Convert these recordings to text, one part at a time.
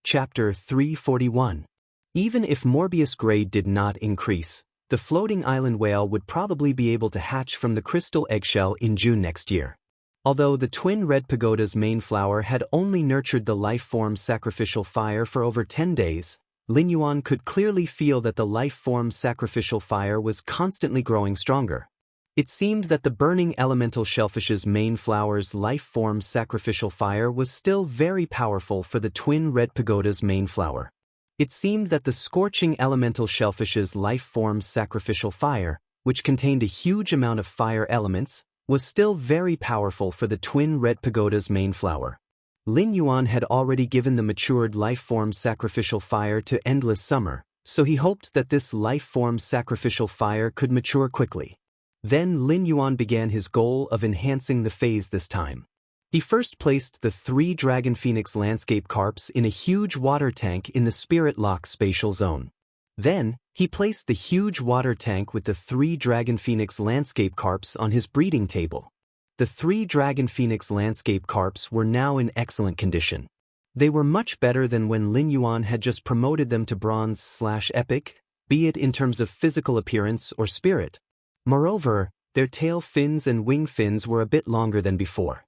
Chapter 341. Even if Morbius grade did not increase, the floating island whale would probably be able to hatch from the crystal eggshell in June next year. Although the twin red pagoda's main flower had only nurtured the life form's sacrificial fire for over 10 days, Lin Yuan could clearly feel that the life form's sacrificial fire was constantly growing stronger. It seemed that the burning elemental shellfish's main flower's life form's sacrificial fire was still very powerful for the twin red pagoda's main flower. It seemed that the scorching elemental shellfish's life form's sacrificial fire, which contained a huge amount of fire elements, was still very powerful for the twin red pagoda's main flower. Lin Yuan had already given the matured life form's sacrificial fire to Endless Summer, so he hoped that this life form's sacrificial fire could mature quickly. Then Lin Yuan began his goal of enhancing the phase this time. He first placed the 3 Dragon Phoenix landscape carps in a huge water tank in the Spirit Lock spatial zone. Then, he placed the huge water tank with the 3 Dragon Phoenix landscape carps on his breeding table. The 3 Dragon Phoenix landscape carps were now in excellent condition. They were much better than when Lin Yuan had just promoted them to bronze/epic, be it in terms of physical appearance or spirit. Moreover, their tail fins and wing fins were a bit longer than before.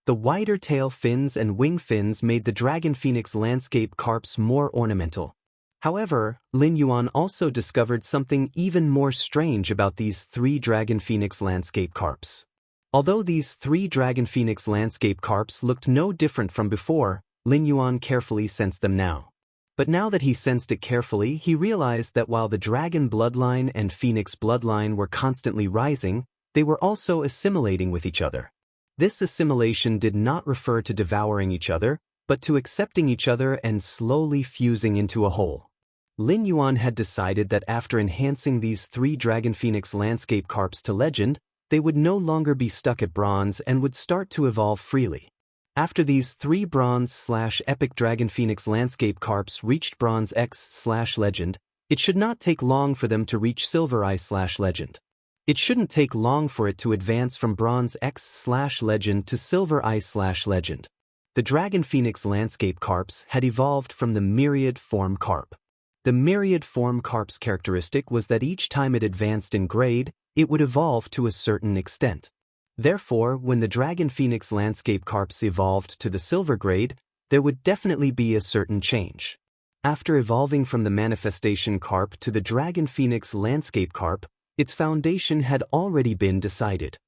The wider tail fins and wing fins made the Dragon Phoenix landscape carps more ornamental. However, Lin Yuan also discovered something even more strange about these 3 Dragon Phoenix landscape carps. Although these 3 Dragon Phoenix landscape carps looked no different from before, Lin Yuan carefully sensed them now. But now that he sensed it carefully, he realized that while the Dragon bloodline and Phoenix bloodline were constantly rising, they were also assimilating with each other. This assimilation did not refer to devouring each other, but to accepting each other and slowly fusing into a whole. Lin Yuan had decided that after enhancing these 3 Dragon Phoenix landscape carps to legend, they would no longer be stuck at bronze and would start to evolve freely. After these 3 bronze/epic Dragon Phoenix landscape carps reached bronze X/legend, it should not take long for them to reach silver I/legend. It shouldn't take long for it to advance from bronze X/legend to silver I/legend. The Dragon Phoenix landscape carps had evolved from the myriad form carp. The myriad form carp's characteristic was that each time it advanced in grade, it would evolve to a certain extent. Therefore, when the Dragon Phoenix landscape carps evolved to the silver grade, there would definitely be a certain change. After evolving from the manifestation carp to the Dragon Phoenix landscape carp, its foundation had already been decided.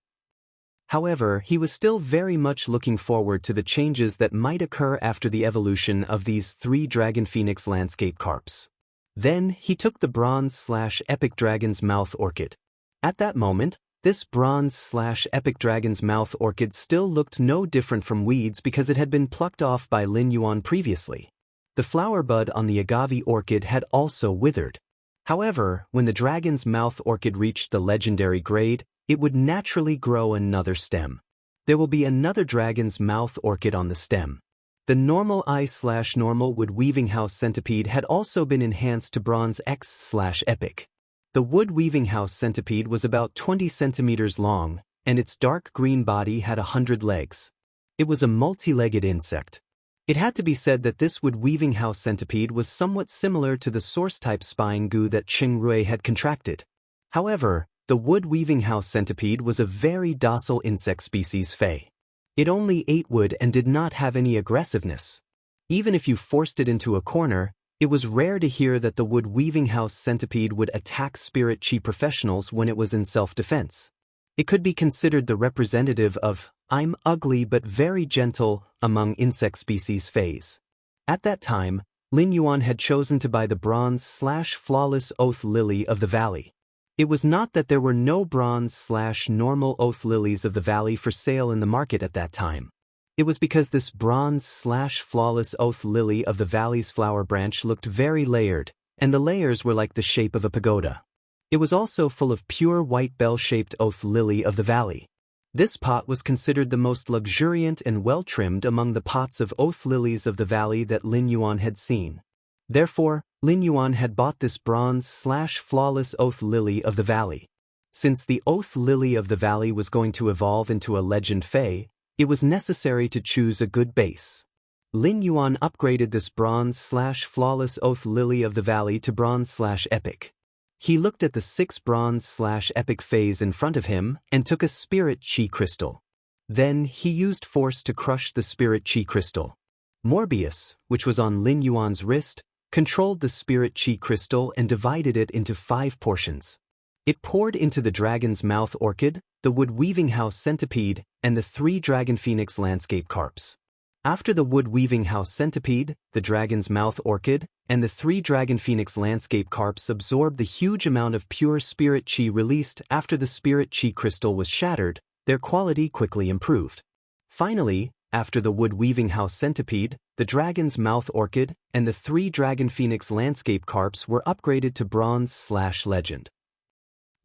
However, he was still very much looking forward to the changes that might occur after the evolution of these 3 Dragon Phoenix landscape carps. Then, he took the bronze/epic Dragon's Mouth Orchid. At that moment, this bronze/epic Dragon's Mouth Orchid still looked no different from weeds because it had been plucked off by Lin Yuan previously. The flower bud on the agave orchid had also withered. However, when the Dragon's Mouth Orchid reached the legendary grade, it would naturally grow another stem. There will be another Dragon's Mouth Orchid on the stem. The normal I/normal wood weaving house centipede had also been enhanced to bronze X/epic. The wood weaving house centipede was about 20 centimeters long, and its dark green body had 100 legs. It was a multi-legged insect. It had to be said that this wood weaving house centipede was somewhat similar to the source-type spine goo that Qing Rui had contracted. However, the wood weaving house centipede was a very docile insect species Fei. It only ate wood and did not have any aggressiveness. Even if you forced it into a corner, it was rare to hear that the wood weaving house centipede would attack spirit chi professionals when it was in self-defense. It could be considered the representative of "I'm ugly but very gentle" among insect species Feis. At that time, Lin Yuan had chosen to buy the bronze/flawless oath lily of the valley. It was not that there were no bronze/normal oath lilies of the valley for sale in the market at that time. It was because this bronze/flawless oath lily of the valley's flower branch looked very layered, and the layers were like the shape of a pagoda. It was also full of pure white bell-shaped oath lily of the valley. This pot was considered the most luxuriant and well-trimmed among the pots of oath lilies of the valley that Lin Yuan had seen. Therefore, Lin Yuan had bought this bronze/flawless oath lily of the valley. Since the oath lily of the valley was going to evolve into a legend Fei, it was necessary to choose a good base. Lin Yuan upgraded this bronze/flawless oath lily of the valley to bronze/epic. He looked at the 6 bronze/epic phase in front of him and took a spirit chi crystal. Then he used force to crush the spirit chi crystal. Morbius, which was on Lin Yuan's wrist, controlled the spirit chi crystal and divided it into 5 portions. It poured into the dragon's mouth orchid, the wood-weaving house centipede, and the 3 dragon phoenix landscape carps. After the wood-weaving house centipede, the dragon's mouth orchid, and the 3 dragon phoenix landscape carps absorbed the huge amount of pure spirit chi released after the spirit chi crystal was shattered, their quality quickly improved. Finally, after the wood-weaving house centipede, the dragon's mouth orchid, and the 3 dragon phoenix landscape carps were upgraded to bronze/legend.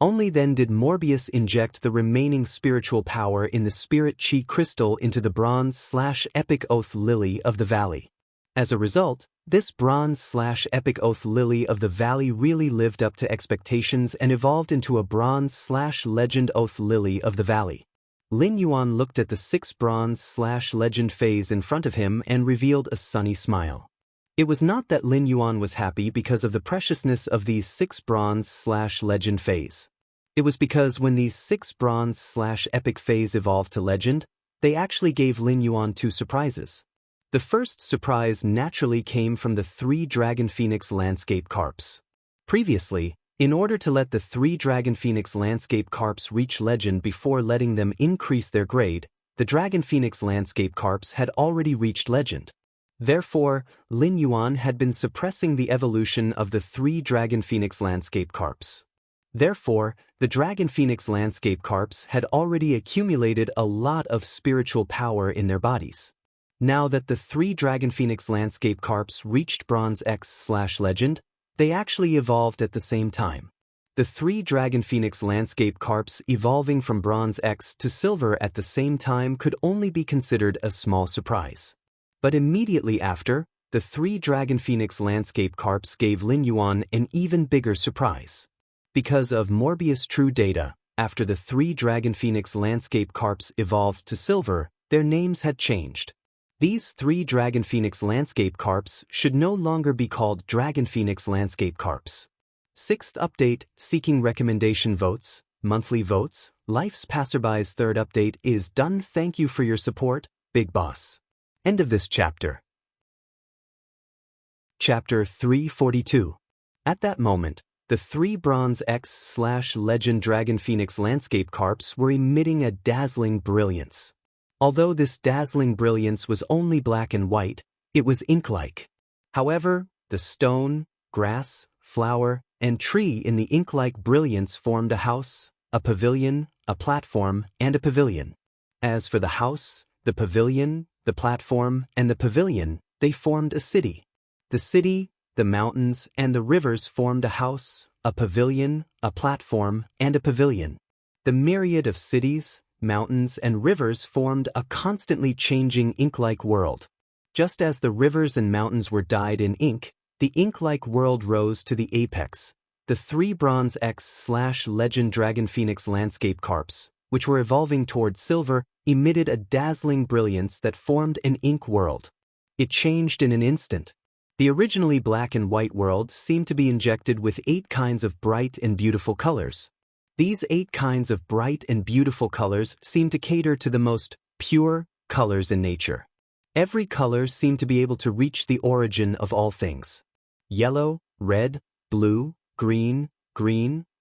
Only then did Morbius inject the remaining spiritual power in the spirit chi crystal into the bronze/epic oath lily of the valley. As a result, this bronze/epic oath lily of the valley really lived up to expectations and evolved into a bronze/legend oath lily of the valley. Lin Yuan looked at the 6 bronze/legend phase in front of him and revealed a sunny smile. It was not that Lin Yuan was happy because of the preciousness of these 6 bronze/legend phase. It was because when these 6 bronze/epic phase evolved to legend, they actually gave Lin Yuan 2 surprises. The first surprise naturally came from the 3 dragon phoenix landscape carps. Previously, in order to let the 3 dragon phoenix landscape carps reach legend before letting them increase their grade, the dragon phoenix landscape carps had already reached legend. Therefore, Lin Yuan had been suppressing the evolution of the 3 dragon phoenix landscape carps. Therefore, the dragon phoenix landscape carps had already accumulated a lot of spiritual power in their bodies. Now that the 3 dragon phoenix landscape carps reached bronze X/legend, they actually evolved at the same time. The 3 dragon phoenix landscape carps evolving from bronze X to silver at the same time could only be considered a small surprise. But immediately after, the 3 dragon phoenix landscape carps gave Lin Yuan an even bigger surprise. Because of Morbius true data, after the 3 dragon phoenix landscape carps evolved to silver, their names had changed. These 3 dragon phoenix landscape carps should no longer be called dragon phoenix landscape carps. 6th update, seeking recommendation votes, monthly votes, Life's Passerby's 3rd update is done. Thank you for your support, Big Boss. End of this chapter. Chapter 342. At that moment, the 3 bronze X/legend dragon phoenix landscape carps were emitting a dazzling brilliance. Although this dazzling brilliance was only black and white, it was ink-like. However, the stone, grass, flower, and tree in the ink-like brilliance formed a house, a pavilion, a platform, and a pavilion. As for the house, the pavilion, the platform, and the pavilion, they formed a city. The city, the mountains, and the rivers formed a house, a pavilion, a platform, and a pavilion. The myriad of cities, mountains, and rivers formed a constantly changing ink-like world. Just as the rivers and mountains were dyed in ink, the ink-like world rose to the apex. The 3 bronze X/legend dragon phoenix landscape carps, which were evolving toward silver, emitted a dazzling brilliance that formed an ink world. It changed in an instant. The originally black and white world seemed to be injected with 8 kinds of bright and beautiful colors. These 8 kinds of bright and beautiful colors seemed to cater to the most pure colors in nature. Every color seemed to be able to reach the origin of all things. Yellow, red, blue, green,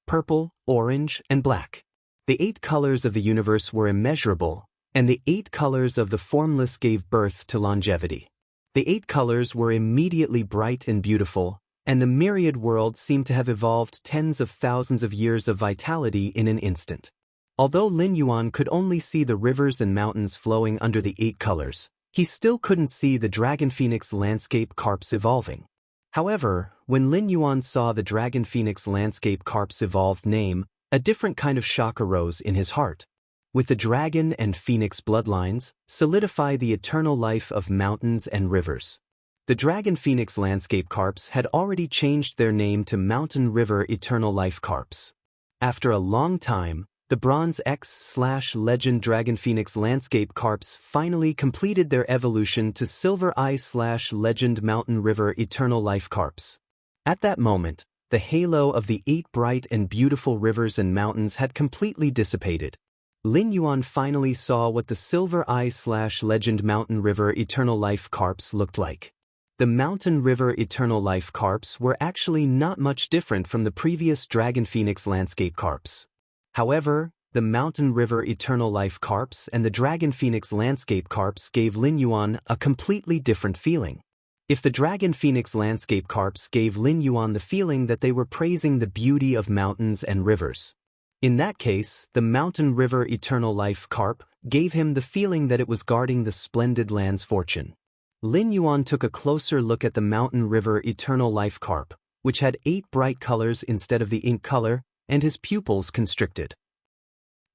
purple, orange, and black. The 8 colors of the universe were immeasurable, and the 8 colors of the formless gave birth to longevity. The 8 colors were immediately bright and beautiful, and the myriad world seemed to have evolved tens of thousands of years of vitality in an instant. Although Lin Yuan could only see the rivers and mountains flowing under the 8 colors, he still couldn't see the dragon phoenix landscape carps evolving. However, when Lin Yuan saw the dragon phoenix landscape carps evolved name, a different kind of shock arose in his heart. With the dragon and phoenix bloodlines, solidify the eternal life of mountains and rivers. The dragon phoenix landscape carps had already changed their name to Mountain River Eternal Life Carps. After a long time, The Bronze X/Legend Dragon Phoenix Landscape Carps finally completed their evolution to Silver Eye/Legend Mountain River Eternal Life Carps. At that moment, the halo of the 8 bright and beautiful rivers and mountains had completely dissipated. Lin Yuan finally saw what the Silver Eye/Legend Mountain River Eternal Life Carps looked like. The Mountain River Eternal Life Carps were actually not much different from the previous Dragon Phoenix Landscape Carps. However, the Mountain River Eternal Life Carps and the Dragon Phoenix Landscape Carps gave Lin Yuan a completely different feeling. If the Dragon Phoenix Landscape Carps gave Lin Yuan the feeling that they were praising the beauty of mountains and rivers, in that case, the Mountain River Eternal Life Carp gave him the feeling that it was guarding the splendid land's fortune. Lin Yuan took a closer look at the Mountain River Eternal Life Carp, which had 8 bright colors instead of the ink color, and his pupils constricted.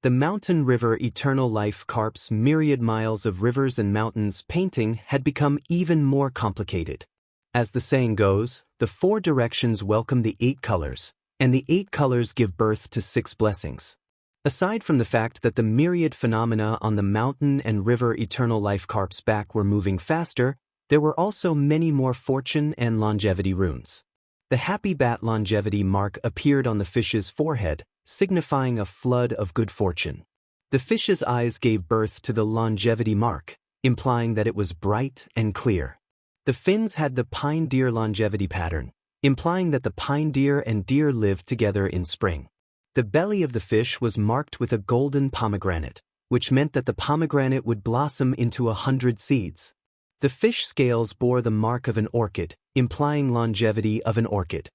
The Mountain River Eternal Life Carp's myriad miles of rivers and mountains painting had become even more complicated. As the saying goes, the 4 directions welcome the 8 colors, and the 8 colors give birth to 6 blessings. Aside from the fact that the myriad phenomena on the Mountain and River Eternal Life Carp's back were moving faster, there were also many more fortune and longevity runes. The Happy Bat longevity mark appeared on the fish's forehead, signifying a flood of good fortune. The fish's eyes gave birth to the longevity mark, implying that it was bright and clear. The fins had the pine deer longevity pattern, implying that the pine deer and deer lived together in spring. The belly of the fish was marked with a golden pomegranate, which meant that the pomegranate would blossom into 100 seeds. The fish scales bore the mark of an orchid, implying longevity of an orchid.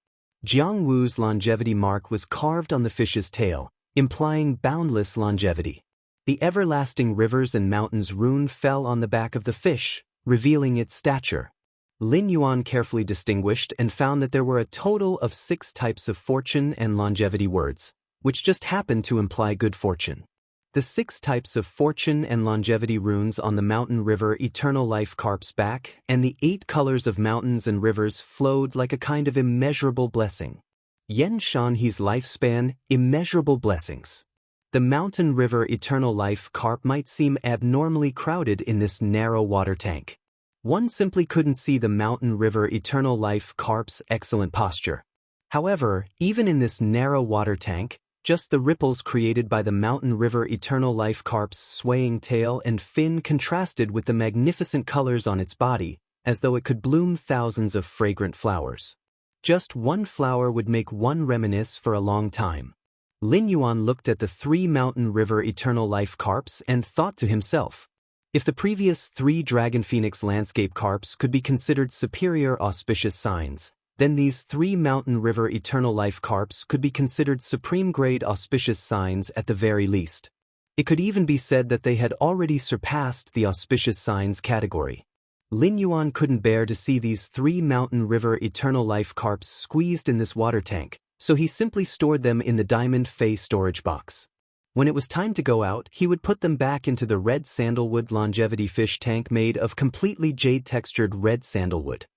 Jiang Wu's longevity mark was carved on the fish's tail, implying boundless longevity. The everlasting rivers and mountains rune fell on the back of the fish, revealing its stature. Lin Yuan carefully distinguished and found that there were a total of 6 types of fortune and longevity words, which just happened to imply good fortune. The 6 types of fortune and longevity runes on the Mountain River Eternal Life Carp's back and the 8 colors of mountains and rivers flowed like a kind of immeasurable blessing. Yen Shan He's lifespan, immeasurable blessings. The Mountain River Eternal Life Carp might seem abnormally crowded in this narrow water tank. One simply couldn't see the Mountain River Eternal Life Carp's excellent posture. However, even in this narrow water tank, just the ripples created by the Mountain River Eternal Life Carp's swaying tail and fin contrasted with the magnificent colors on its body, as though it could bloom thousands of fragrant flowers. Just one flower would make one reminisce for a long time. Lin Yuan looked at the 3 Mountain River Eternal Life Carps and thought to himself, if the previous 3 Dragon Phoenix Landscape Carps could be considered superior auspicious signs, then these 3 Mountain River Eternal Life Carps could be considered supreme-grade auspicious signs at the very least. It could even be said that they had already surpassed the auspicious signs category. Lin Yuan couldn't bear to see these 3 Mountain River Eternal Life Carps squeezed in this water tank, so he simply stored them in the Diamond Fay storage box. When it was time to go out, he would put them back into the red sandalwood longevity fish tank made of completely jade-textured red sandalwood.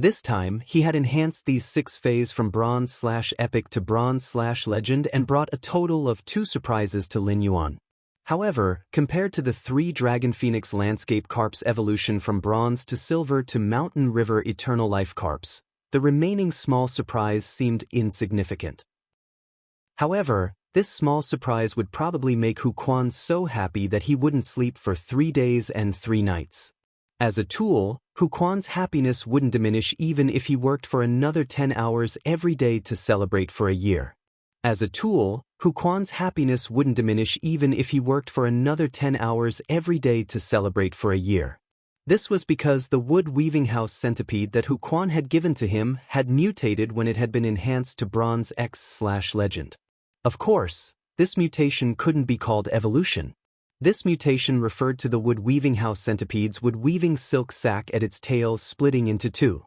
This time, he had enhanced these 6 fays from Bronze/Epic to Bronze/Legend and brought a total of 2 surprises to Lin Yuan. However, compared to the 3 Dragon Phoenix Landscape Carps evolution from Bronze to Silver to Mountain River Eternal Life Carps, the remaining small surprise seemed insignificant. However, this small surprise would probably make Hu Quan so happy that he wouldn't sleep for 3 days and 3 nights. As a tool, Hu Quan's happiness wouldn't diminish even if he worked for another 10 hours every day to celebrate for a year. As a tool, Hu Quan's happiness wouldn't diminish even if he worked for another 10 hours every day to celebrate for a year. This was because the wood weaving house centipede that Hu Quan had given to him had mutated when it had been enhanced to Bronze X/Legend. Of course, this mutation couldn't be called evolution. This mutation referred to the wood weaving house centipede's wood weaving silk sac at its tail splitting into 2.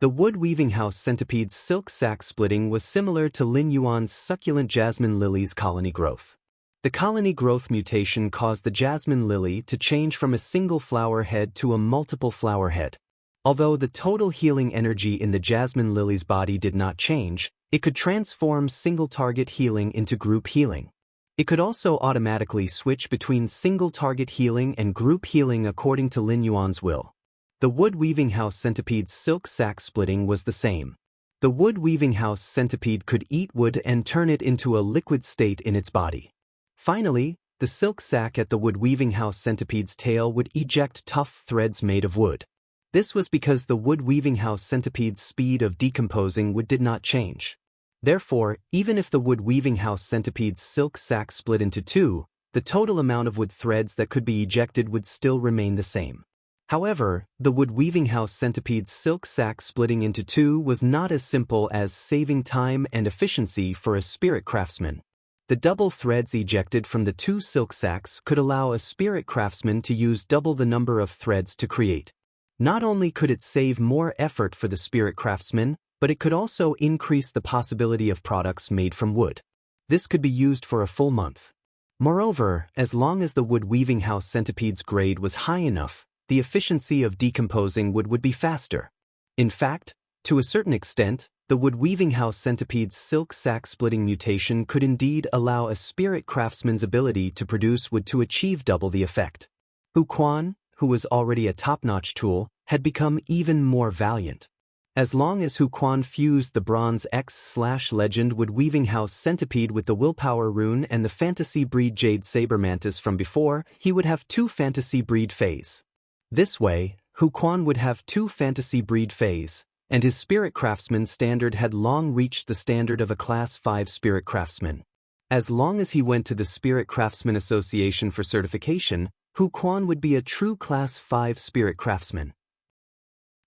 The wood weaving house centipede's silk sac splitting was similar to Lin Yuan's succulent jasmine lily's colony growth. The colony growth mutation caused the jasmine lily to change from a single flower head to a multiple flower head. Although the total healing energy in the jasmine lily's body did not change, it could transform single-target healing into group healing. It could also automatically switch between single-target healing and group healing according to Lin Yuan's will. The wood-weaving house centipede's silk sac splitting was the same. The wood-weaving house centipede could eat wood and turn it into a liquid state in its body. Finally, the silk sac at the wood-weaving house centipede's tail would eject tough threads made of wood. This was because the wood-weaving house centipede's speed of decomposing wood did not change. Therefore, even if the wood-weaving house centipede's silk sac split into two, the total amount of wood threads that could be ejected would still remain the same. However, the wood-weaving house centipede's silk sac splitting into two was not as simple as saving time and efficiency for a spirit craftsman. The double threads ejected from the two silk sacs could allow a spirit craftsman to use double the number of threads to create. Not only could it save more effort for the spirit craftsman, but it could also increase the possibility of products made from wood. This could be used for a full month. Moreover, as long as the wood-weaving house centipede's grade was high enough, the efficiency of decomposing wood would be faster. In fact, to a certain extent, the wood-weaving house centipede's silk sac splitting mutation could indeed allow a spirit craftsman's ability to produce wood to achieve double the effect. Hu Quan, who was already a top-notch tool, had become even more valiant. As long as Hu Quan fused the Bronze X/Legend wood-weaving house centipede with the willpower rune and the fantasy breed jade saber mantis from before, he would have two fantasy breed phase. This way, Hu Quan would have two fantasy breed phase, and his spirit craftsman standard had long reached the standard of a Class 5 spirit craftsman. As long as he went to the Spirit Craftsman Association for certification, Hu Quan would be a true Class 5 spirit craftsman.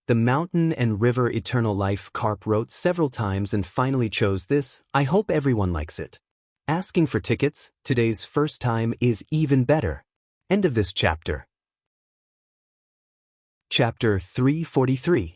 The Mountain and River Eternal Life Carp wrote several times and finally chose this. I hope everyone likes it. Asking for tickets, today's first time is even better. End of this chapter. Chapter 343.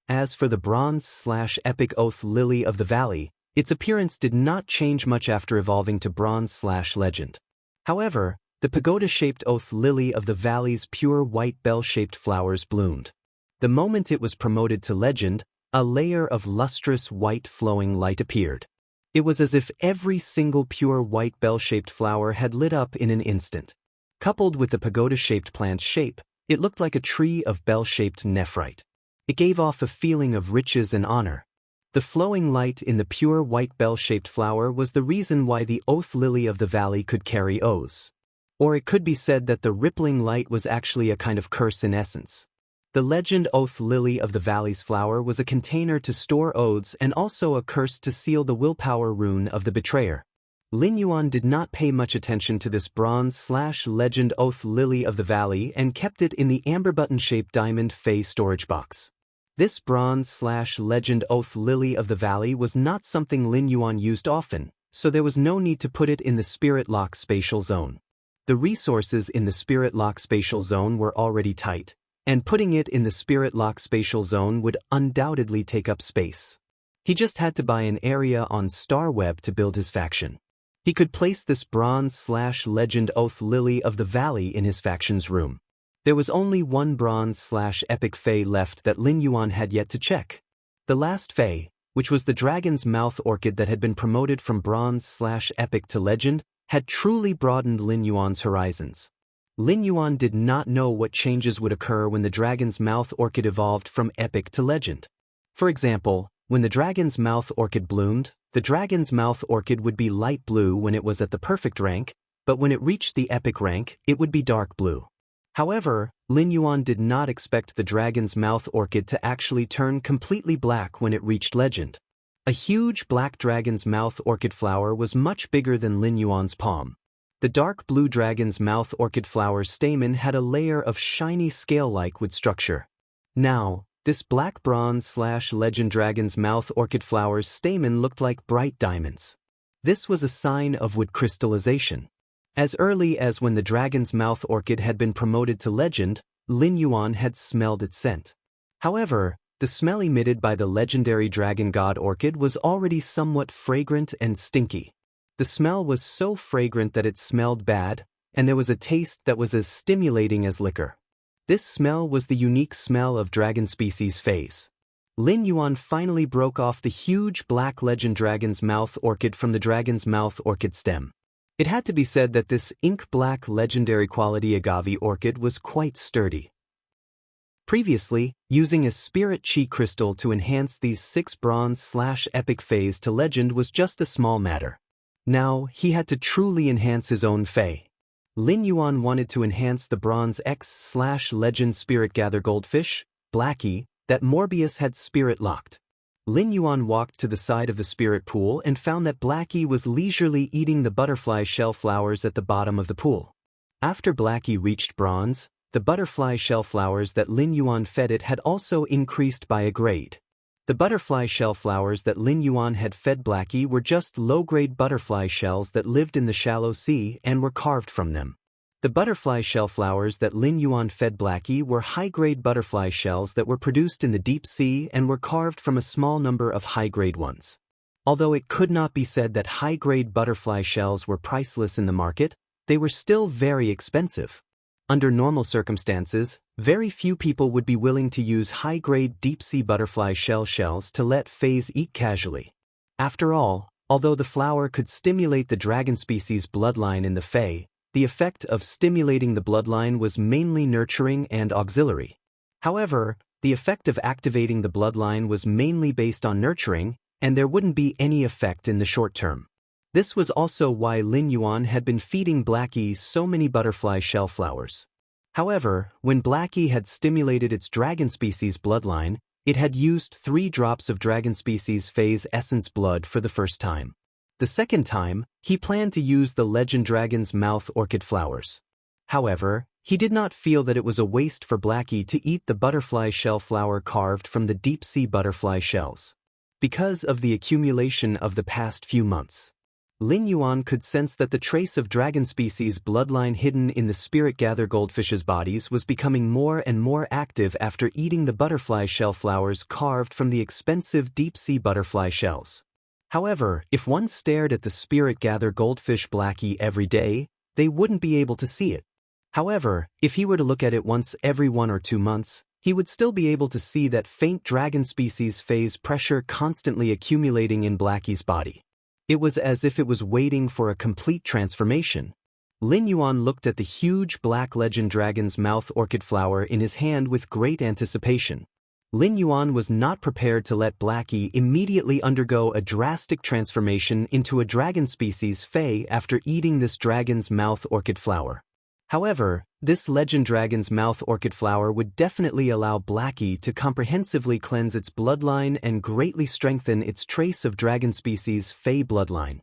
As for the Bronze/Epic Oath Lily of the Valley, its appearance did not change much after evolving to Bronze/Legend. However, the pagoda-shaped Oath Lily of the Valley's pure white bell-shaped flowers bloomed. The moment it was promoted to Legend, a layer of lustrous white flowing light appeared. It was as if every single pure white bell-shaped flower had lit up in an instant. Coupled with the pagoda-shaped plant's shape, it looked like a tree of bell-shaped nephrite. It gave off a feeling of riches and honor. The flowing light in the pure white bell-shaped flower was the reason why the Oath Lily of the Valley could carry oaths. Or it could be said that the rippling light was actually a kind of curse in essence. The Legend Oath Lily of the Valley's flower was a container to store oaths and also a curse to seal the willpower rune of the betrayer. Lin Yuan did not pay much attention to this Bronze/Legend Oath Lily of the Valley and kept it in the amber button-shaped diamond Fey storage box. This Bronze/Legend Oath Lily of the Valley was not something Lin Yuan used often, so there was no need to put it in the Spirit Lock Spatial Zone. The resources in the Spirit Lock Spatial Zone were already tight, and putting it in the Spirit Lock Spatial Zone would undoubtedly take up space. He just had to buy an area on StarWeb to build his faction. He could place this Bronze/Legend Oath Lily of the Valley in his faction's room. There was only one Bronze/Epic Fey left that Lin Yuan had yet to check. The last Fey, which was the Dragon's Mouth Orchid that had been promoted from Bronze/Epic to Legend, had truly broadened Lin Yuan's horizons. Lin Yuan did not know what changes would occur when the Dragon's Mouth Orchid evolved from Epic to Legend. For example, when the Dragon's Mouth Orchid bloomed, the Dragon's Mouth Orchid would be light blue when it was at the perfect rank, but when it reached the epic rank, it would be dark blue. However, Lin Yuan did not expect the Dragon's Mouth Orchid to actually turn completely black when it reached Legend. A huge black Dragon's Mouth Orchid flower was much bigger than Lin Yuan's palm. The dark blue Dragon's Mouth Orchid flower's stamen had a layer of shiny scale-like wood structure. Now, this black Bronze/Legend Dragon's Mouth Orchid flower's stamen looked like bright diamonds. This was a sign of wood crystallization. As early as when the Dragon's Mouth Orchid had been promoted to Legend, Lin Yuan had smelled its scent. However, the smell emitted by the legendary Dragon God Orchid was already somewhat fragrant and stinky. The smell was so fragrant that it smelled bad, and there was a taste that was as stimulating as liquor. This smell was the unique smell of dragon species phase. Lin Yuan finally broke off the huge black Legend Dragon's Mouth Orchid from the Dragon's Mouth Orchid stem. It had to be said that this ink-black legendary quality agave orchid was quite sturdy. Previously, using a spirit chi crystal to enhance these 6 bronze/epic phase to legend was just a small matter. Now, he had to truly enhance his own fey. Lin Yuan wanted to enhance the bronze X/legend spirit gather goldfish, Blackie, that Morbius had spirit locked. Lin Yuan walked to the side of the spirit pool and found that Blackie was leisurely eating the butterfly shell flowers at the bottom of the pool. After Blackie reached bronze, the butterfly shell flowers that Lin Yuan fed it had also increased by a grade. The butterfly shell flowers that Lin Yuan had fed Blackie were just low-grade butterfly shells that lived in the shallow sea and were carved from them. The butterfly shell flowers that Lin Yuan fed Blackie were high-grade butterfly shells that were produced in the deep sea and were carved from a small number of high-grade ones. Although it could not be said that high-grade butterfly shells were priceless in the market, they were still very expensive. Under normal circumstances, very few people would be willing to use high-grade deep-sea butterfly shell shells to let fays eat casually. After all, although the flower could stimulate the dragon species bloodline in the fae, the effect of stimulating the bloodline was mainly nurturing and auxiliary. However, the effect of activating the bloodline was mainly based on nurturing, and there wouldn't be any effect in the short term. This was also why Lin Yuan had been feeding Blackie so many butterfly shell flowers. However, when Blackie had stimulated its dragon species bloodline, it had used 3 drops of dragon species phase essence blood for the first time. The second time, he planned to use the legend dragon's mouth orchid flowers. However, he did not feel that it was a waste for Blackie to eat the butterfly shell flower carved from the deep-sea butterfly shells. Because of the accumulation of the past few months, Lin Yuan could sense that the trace of dragon species bloodline hidden in the spirit gather goldfish's bodies was becoming more and more active after eating the butterfly shell flowers carved from the expensive deep-sea butterfly shells. However, if one stared at the spirit gather goldfish Blackie every day, they wouldn't be able to see it. However, if he were to look at it once every 1 or 2 months, he would still be able to see that faint dragon species phase pressure constantly accumulating in Blackie's body. It was as if it was waiting for a complete transformation. Lin Yuan looked at the huge black legend dragon's mouth orchid flower in his hand with great anticipation. Lin Yuan was not prepared to let Blackie immediately undergo a drastic transformation into a dragon species fae after eating this dragon's mouth orchid flower. However, this legend dragon's mouth orchid flower would definitely allow Blackie to comprehensively cleanse its bloodline and greatly strengthen its trace of dragon species fae bloodline.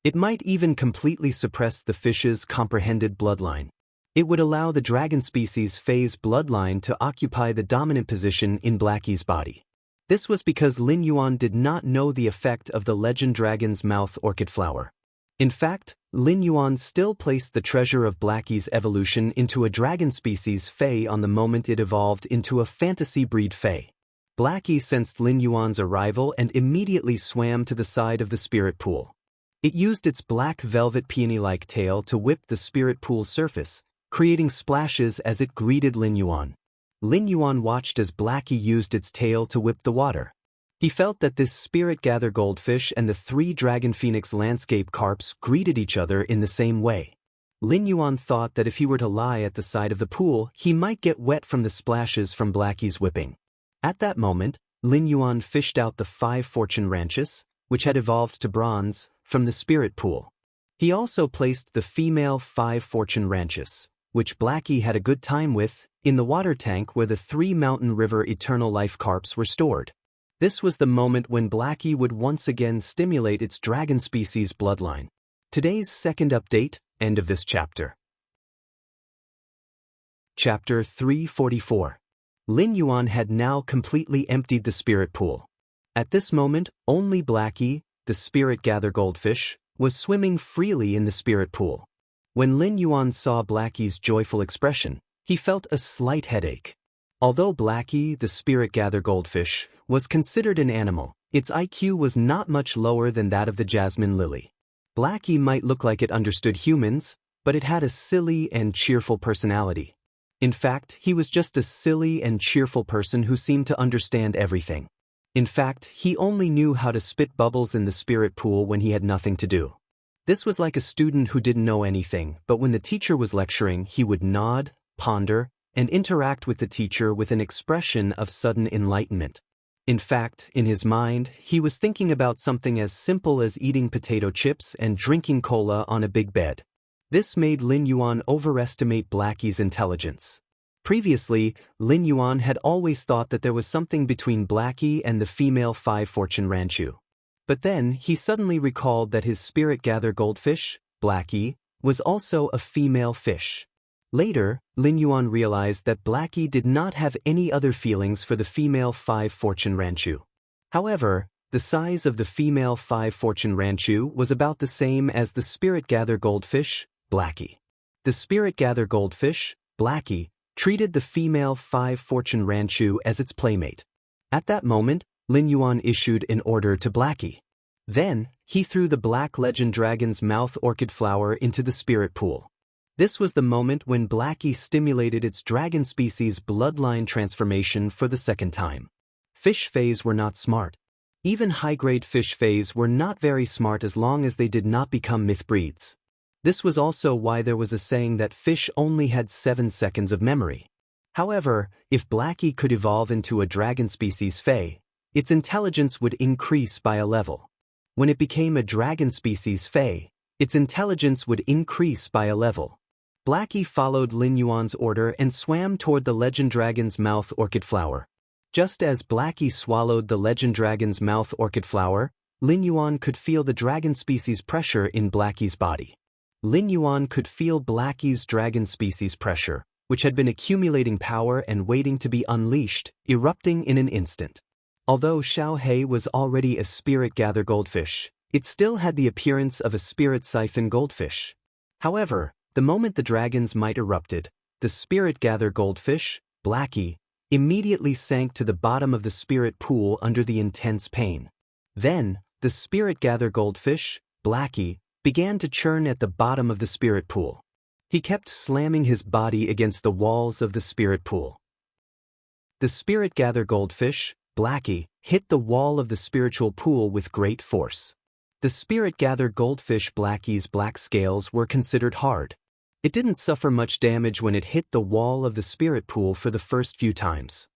It might even completely suppress the fish's comprehended bloodline. It would allow the dragon species phase bloodline to occupy the dominant position in Blackie's body. This was because Lin Yuan did not know the effect of the legend dragon's mouth orchid flower. In fact, Lin Yuan still placed the treasure of Blackie's evolution into a dragon species fae on the moment it evolved into a fantasy breed fae. Blackie sensed Lin Yuan's arrival and immediately swam to the side of the spirit pool. It used its black velvet peony-like tail to whip the spirit pool's surface, creating splashes as it greeted Lin Yuan. Lin Yuan watched as Blackie used its tail to whip the water. He felt that this spirit gather goldfish and the 3 dragon phoenix landscape carps greeted each other in the same way. Lin Yuan thought that if he were to lie at the side of the pool, he might get wet from the splashes from Blackie's whipping. At that moment, Lin Yuan fished out the 5 fortune ranches, which had evolved to bronze, from the spirit pool. He also placed the female 5 fortune ranches, which Blackie had a good time with, in the water tank where the 3 mountain river eternal life carps were stored. This was the moment when Blackie would once again stimulate its dragon species bloodline. Today's second update, end of this chapter. Chapter 344. Lin Yuan had now completely emptied the spirit pool. At this moment, only Blackie, the spirit gather goldfish, was swimming freely in the spirit pool. When Lin Yuan saw Blackie's joyful expression, he felt a slight headache. Although Blackie, the spirit gather goldfish, was considered an animal, its IQ was not much lower than that of the jasmine lily. Blackie might look like it understood humans, but it had a silly and cheerful personality. In fact, he was just a silly and cheerful person who seemed to understand everything. In fact, he only knew how to spit bubbles in the spirit pool when he had nothing to do. This was like a student who didn't know anything, but when the teacher was lecturing, he would nod, ponder, and interact with the teacher with an expression of sudden enlightenment. In fact, in his mind, he was thinking about something as simple as eating potato chips and drinking cola on a big bed. This made Lin Yuan overestimate Blackie's intelligence. Previously, Lin Yuan had always thought that there was something between Blackie and the female 5-fortune Ranchu. But then, he suddenly recalled that his spirit-gather goldfish, Blackie, was also a female fish. Later, Lin Yuan realized that Blackie did not have any other feelings for the female 5-fortune Ranchu. However, the size of the female 5-fortune Ranchu was about the same as the spirit-gather goldfish, Blackie. The spirit-gather goldfish, Blackie, treated the female 5-fortune Ranchu as its playmate. At that moment, Lin Yuan issued an order to Blackie. Then, he threw the black legend dragon's mouth orchid flower into the spirit pool. This was the moment when Blackie stimulated its dragon species bloodline transformation for the second time. Fish fays were not smart. Even high-grade fish fays were not very smart as long as they did not become myth breeds. This was also why there was a saying that fish only had 7 seconds of memory. However, if Blackie could evolve into a dragon species fay, its intelligence would increase by a level. When it became a dragon species fay, its intelligence would increase by a level. Blackie followed Lin Yuan's order and swam toward the legend dragon's mouth orchid flower. Just as Blackie swallowed the legend dragon's mouth orchid flower, Lin Yuan could feel the dragon species pressure in Blackie's body. Lin Yuan could feel Blackie's dragon species pressure, which had been accumulating power and waiting to be unleashed, erupting in an instant. Although Xiao He was already a spirit-gather goldfish, it still had the appearance of a spirit siphon goldfish. However, the moment the dragon's might erupted, the spirit-gather goldfish, Blackie, immediately sank to the bottom of the spirit pool under the intense pain. Then, the spirit-gather goldfish, Blackie, began to churn at the bottom of the spirit pool. He kept slamming his body against the walls of the spirit pool. The spirit-gather goldfish, Blackie, hit the wall of the spiritual pool with great force. The spirit-gather goldfish Blackie's black scales were considered hard. It didn't suffer much damage when it hit the wall of the spirit pool for the first few times.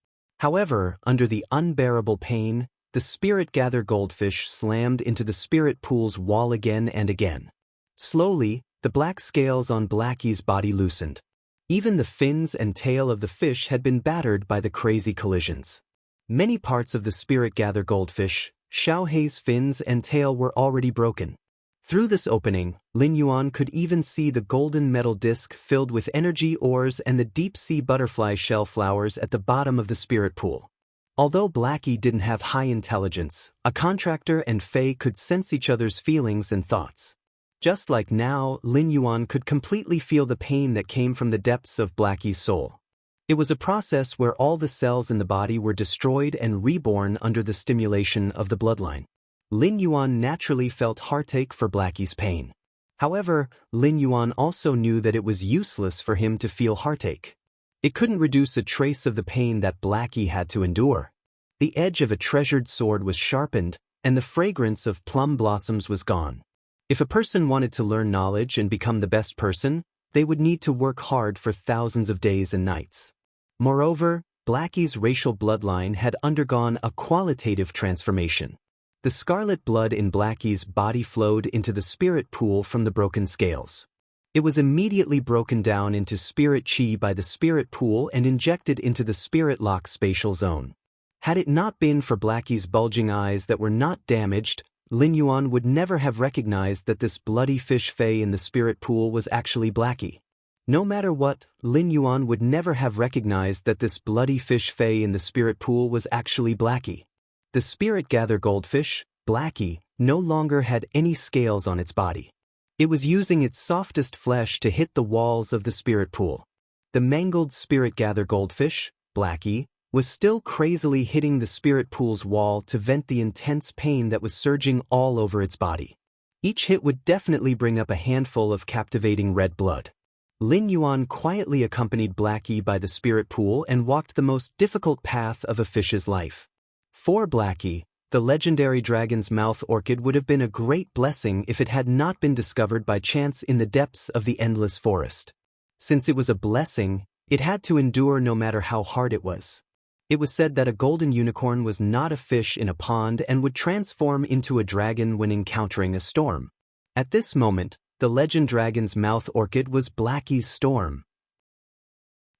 However, under the unbearable pain, the spirit-gather goldfish slammed into the spirit pool's wall again and again. Slowly, the black scales on Blackie's body loosened. Even the fins and tail of the fish had been battered by the crazy collisions. Many parts of the spirit-gather goldfish, Xiao He's fins and tail were already broken. Through this opening, Lin Yuan could even see the golden metal disc filled with energy ores and the deep-sea butterfly shell flowers at the bottom of the spirit pool. Although Blackie didn't have high intelligence, a contractor and Fei could sense each other's feelings and thoughts. Just like now, Lin Yuan could completely feel the pain that came from the depths of Blackie's soul. It was a process where all the cells in the body were destroyed and reborn under the stimulation of the bloodline. Lin Yuan naturally felt heartache for Blackie's pain. However, Lin Yuan also knew that it was useless for him to feel heartache. It couldn't reduce a trace of the pain that Blackie had to endure. The edge of a treasured sword was sharpened, and the fragrance of plum blossoms was gone. If a person wanted to learn knowledge and become the best person, they would need to work hard for thousands of days and nights. Moreover, Blackie's racial bloodline had undergone a qualitative transformation. The scarlet blood in Blackie's body flowed into the spirit pool from the broken scales. It was immediately broken down into spirit chi by the spirit pool and injected into the spirit lock spatial zone. Had it not been for Blackie's bulging eyes that were not damaged, Lin Yuan would never have recognized that this bloody fish fey in the spirit pool was actually Blackie. No matter what, Lin Yuan would never have recognized that this bloody fish fey in the spirit pool was actually Blackie. The spirit-gather goldfish, Blackie, no longer had any scales on its body. It was using its softest flesh to hit the walls of the spirit pool. The mangled spirit-gather goldfish, Blackie, was still crazily hitting the spirit pool's wall to vent the intense pain that was surging all over its body. Each hit would definitely bring up a handful of captivating red blood. Lin Yuan quietly accompanied Blackie by the spirit pool and walked the most difficult path of a fish's life. For Blackie, The legendary dragon's mouth orchid would have been a great blessing if it had not been discovered by chance in the depths of the endless forest. Since it was a blessing, it had to endure no matter how hard it was. It was said that a golden unicorn was not a fish in a pond and would transform into a dragon when encountering a storm. At this moment, the legend dragon's mouth orchid was Blackie's storm.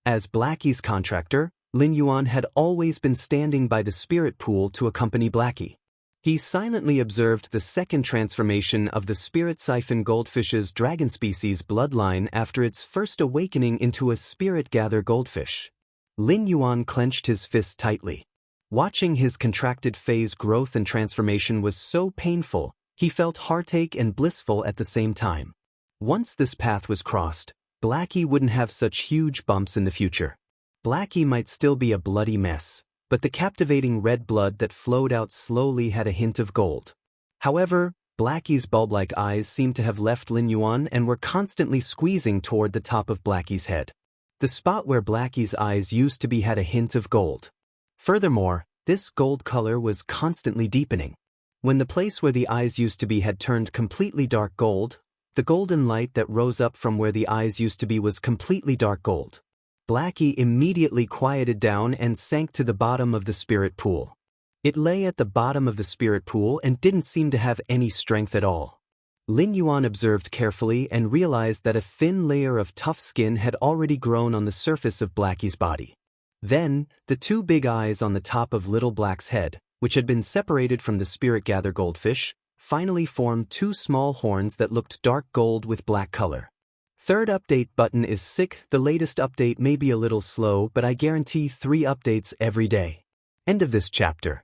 As Blackie's contractor, Lin Yuan had always been standing by the spirit pool to accompany Blackie. He silently observed the second transformation of the spirit siphon goldfish's dragon species bloodline after its first awakening into a spirit gather goldfish. Lin Yuan clenched his fist tightly. Watching his contracted phase growth and transformation was so painful, he felt heartache and blissful at the same time. Once this path was crossed, Blackie wouldn't have such huge bumps in the future. Blackie might still be a bloody mess, but the captivating red blood that flowed out slowly had a hint of gold. However, Blackie's bulb-like eyes seemed to have left Lin Yuan and were constantly squeezing toward the top of Blackie's head. The spot where Blackie's eyes used to be had a hint of gold. Furthermore, this gold color was constantly deepening. When the place where the eyes used to be had turned completely dark gold, the golden light that rose up from where the eyes used to be was completely dark gold. Blackie immediately quieted down and sank to the bottom of the spirit pool. It lay at the bottom of the spirit pool and didn't seem to have any strength at all. Lin Yuan observed carefully and realized that a thin layer of tough skin had already grown on the surface of Blackie's body. Then, the two big eyes on the top of Little Black's head, which had been separated from the spirit gather goldfish, finally formed two small horns that looked dark gold with black color. Third update button is sick. The latest update may be a little slow, but I guarantee 3 updates every day. End of this chapter.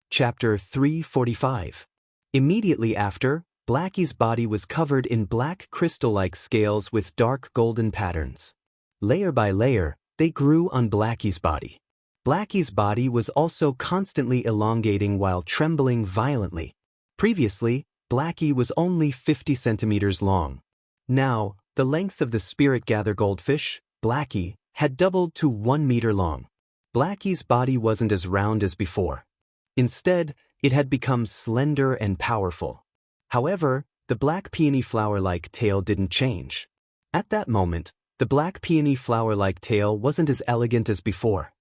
Chapter 345. Immediately after, Blackie's body was covered in black crystal-like scales with dark golden patterns. Layer by layer, they grew on Blackie's body. Blackie's body was also constantly elongating while trembling violently. Previously, Blackie was only 50 centimeters long. Now, the length of the spirit gather goldfish, Blackie, had doubled to 1 meter long. Blackie's body wasn't as round as before. Instead, it had become slender and powerful. However, the black peony flower-like tail didn't change. At that moment, the black peony flower-like tail wasn't as elegant as before.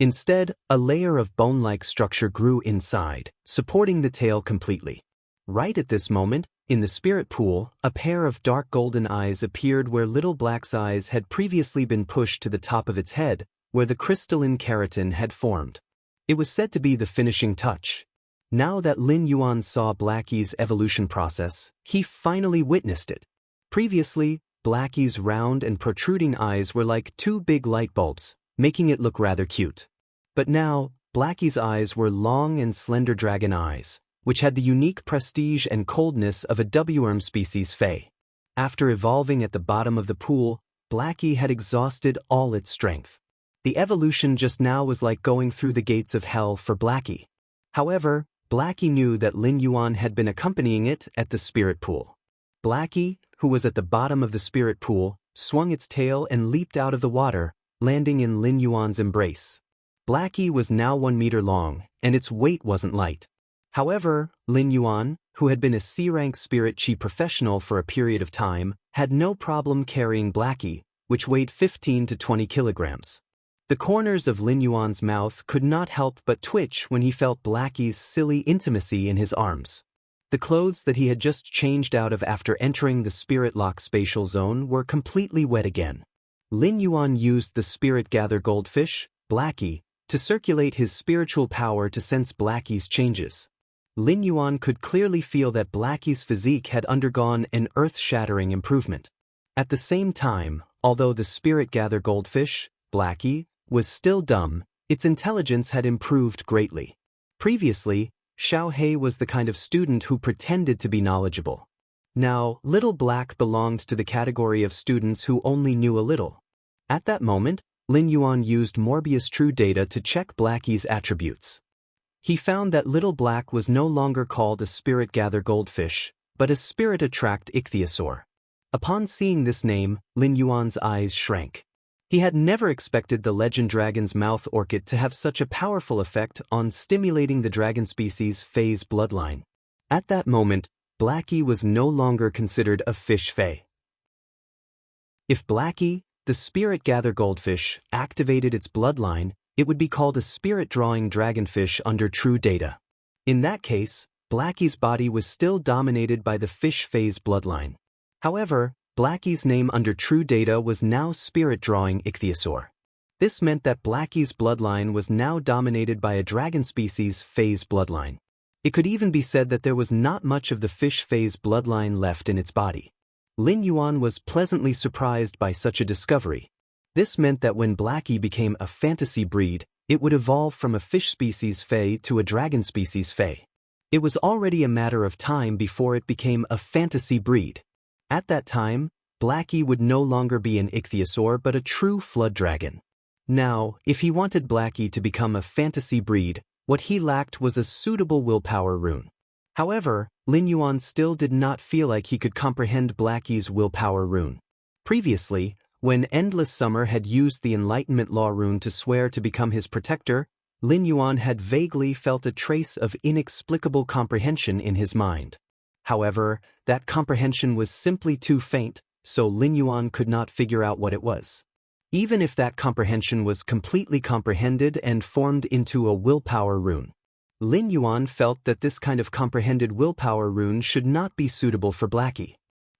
Instead, a layer of bone-like structure grew inside, supporting the tail completely. Right at this moment, in the spirit pool, a pair of dark golden eyes appeared where Little Black's eyes had previously been pushed to the top of its head, where the crystalline keratin had formed. It was said to be the finishing touch. Now that Lin Yuan saw Blackie's evolution process, he finally witnessed it. Previously, Blackie's round and protruding eyes were like 2 big light bulbs, making it look rather cute. But now, Blackie's eyes were long and slender dragon eyes, which had the unique prestige and coldness of a W-worm species Fae. After evolving at the bottom of the pool, Blackie had exhausted all its strength. The evolution just now was like going through the gates of hell for Blackie. However, Blackie knew that Lin Yuan had been accompanying it at the spirit pool. Blackie, who was at the bottom of the spirit pool, swung its tail and leaped out of the water, landing in Lin Yuan's embrace. Blackie was now 1 meter long, and its weight wasn't light. However, Lin Yuan, who had been a C-rank spirit chi professional for a period of time, had no problem carrying Blackie, which weighed 15 to 20 kilograms. The corners of Lin Yuan's mouth could not help but twitch when he felt Blackie's silly intimacy in his arms. The clothes that he had just changed out of after entering the spirit lock spatial zone were completely wet again. Lin Yuan used the spirit gather goldfish, Blackie, to circulate his spiritual power to sense Blackie's changes. Lin Yuan could clearly feel that Blackie's physique had undergone an earth-shattering improvement. At the same time, although the spirit gather goldfish, Blackie, was still dumb, its intelligence had improved greatly. Previously, Xiao Hei was the kind of student who pretended to be knowledgeable. Now, Little Black belonged to the category of students who only knew a little. At that moment, Lin Yuan used Morbius True Data to check Blackie's attributes. He found that Little Black was no longer called a spirit gather goldfish, but a spirit attract ichthyosaur. Upon seeing this name, Lin Yuan's eyes shrank. He had never expected the legend dragon's mouth orchid to have such a powerful effect on stimulating the dragon species Fae's bloodline. At that moment, Blackie was no longer considered a fish Fae. If Blackie, the spirit-gather goldfish, activated its bloodline, it would be called a spirit-drawing dragonfish under true data. In that case, Blackie's body was still dominated by the fish Fae's bloodline. However, Blackie's name under true data was now spirit-drawing ichthyosaur. This meant that Blackie's bloodline was now dominated by a dragon species Fae's bloodline. It could even be said that there was not much of the fish Fae's bloodline left in its body. Lin Yuan was pleasantly surprised by such a discovery. This meant that when Blackie became a fantasy breed, it would evolve from a fish species Fae to a dragon species Fae. It was already a matter of time before it became a fantasy breed. At that time, Blackie would no longer be an ichthyosaur but a true flood dragon. Now, if he wanted Blackie to become a fantasy breed, what he lacked was a suitable willpower rune. However, Lin Yuan still did not feel like he could comprehend Blackie's willpower rune. Previously, when Endless Summer had used the Enlightenment Law rune to swear to become his protector, Lin Yuan had vaguely felt a trace of inexplicable comprehension in his mind. However, that comprehension was simply too faint, so Lin Yuan could not figure out what it was. Even if that comprehension was completely comprehended and formed into a willpower rune, Lin Yuan felt that this kind of comprehended willpower rune should not be suitable for Blackie.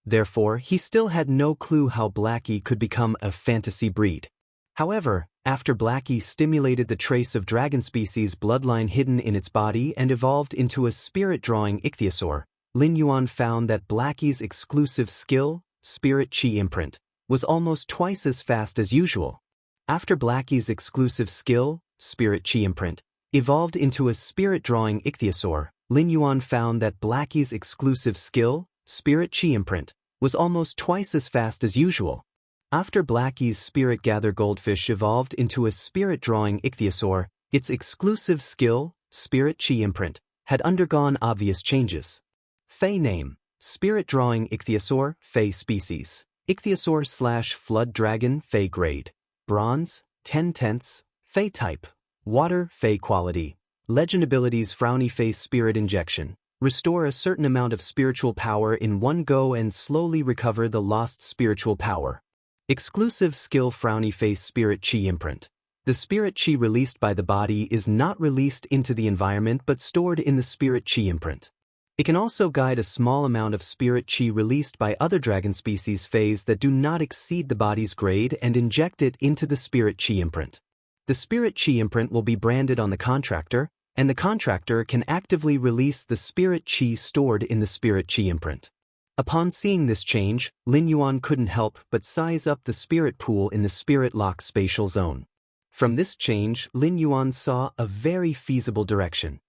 Therefore, he still had no clue how Blackie could become a fantasy breed. However, after Blackie stimulated the trace of dragon species bloodline hidden in its body and evolved into a spirit-drawing ichthyosaur, Lin Yuan found that Blackie's exclusive skill, Spirit Chi Imprint, was almost twice as fast as usual. After Blackie's exclusive skill, Spirit Chi Imprint, evolved into a spirit-drawing ichthyosaur, Lin Yuan found that Blackie's exclusive skill, Spirit Chi Imprint, was almost twice as fast as usual. After Blackie's spirit-gather goldfish evolved into a spirit-drawing ichthyosaur, its exclusive skill, Spirit Chi Imprint, had undergone obvious changes. Fae name, Spirit-drawing ichthyosaur, Fae species, ichthyosaur/flood dragon, Fae grade, bronze, 10/10, Fae type, water, Fae quality, legend abilities Frowny Face Spirit Injection, restore a certain amount of spiritual power in one go and slowly recover the lost spiritual power. Exclusive skill Frowny Face Spirit Chi Imprint. The spirit chi released by the body is not released into the environment but stored in the Spirit Chi Imprint. It can also guide a small amount of spirit chi released by other dragon species Faes that do not exceed the body's grade and inject it into the Spirit Chi Imprint. The Spirit Chi Imprint will be branded on the contractor, and the contractor can actively release the spirit chi stored in the Spirit Chi Imprint. Upon seeing this change, Lin Yuan couldn't help but size up the spirit pool in the Spirit Lock spatial zone. From this change, Lin Yuan saw a very feasible direction.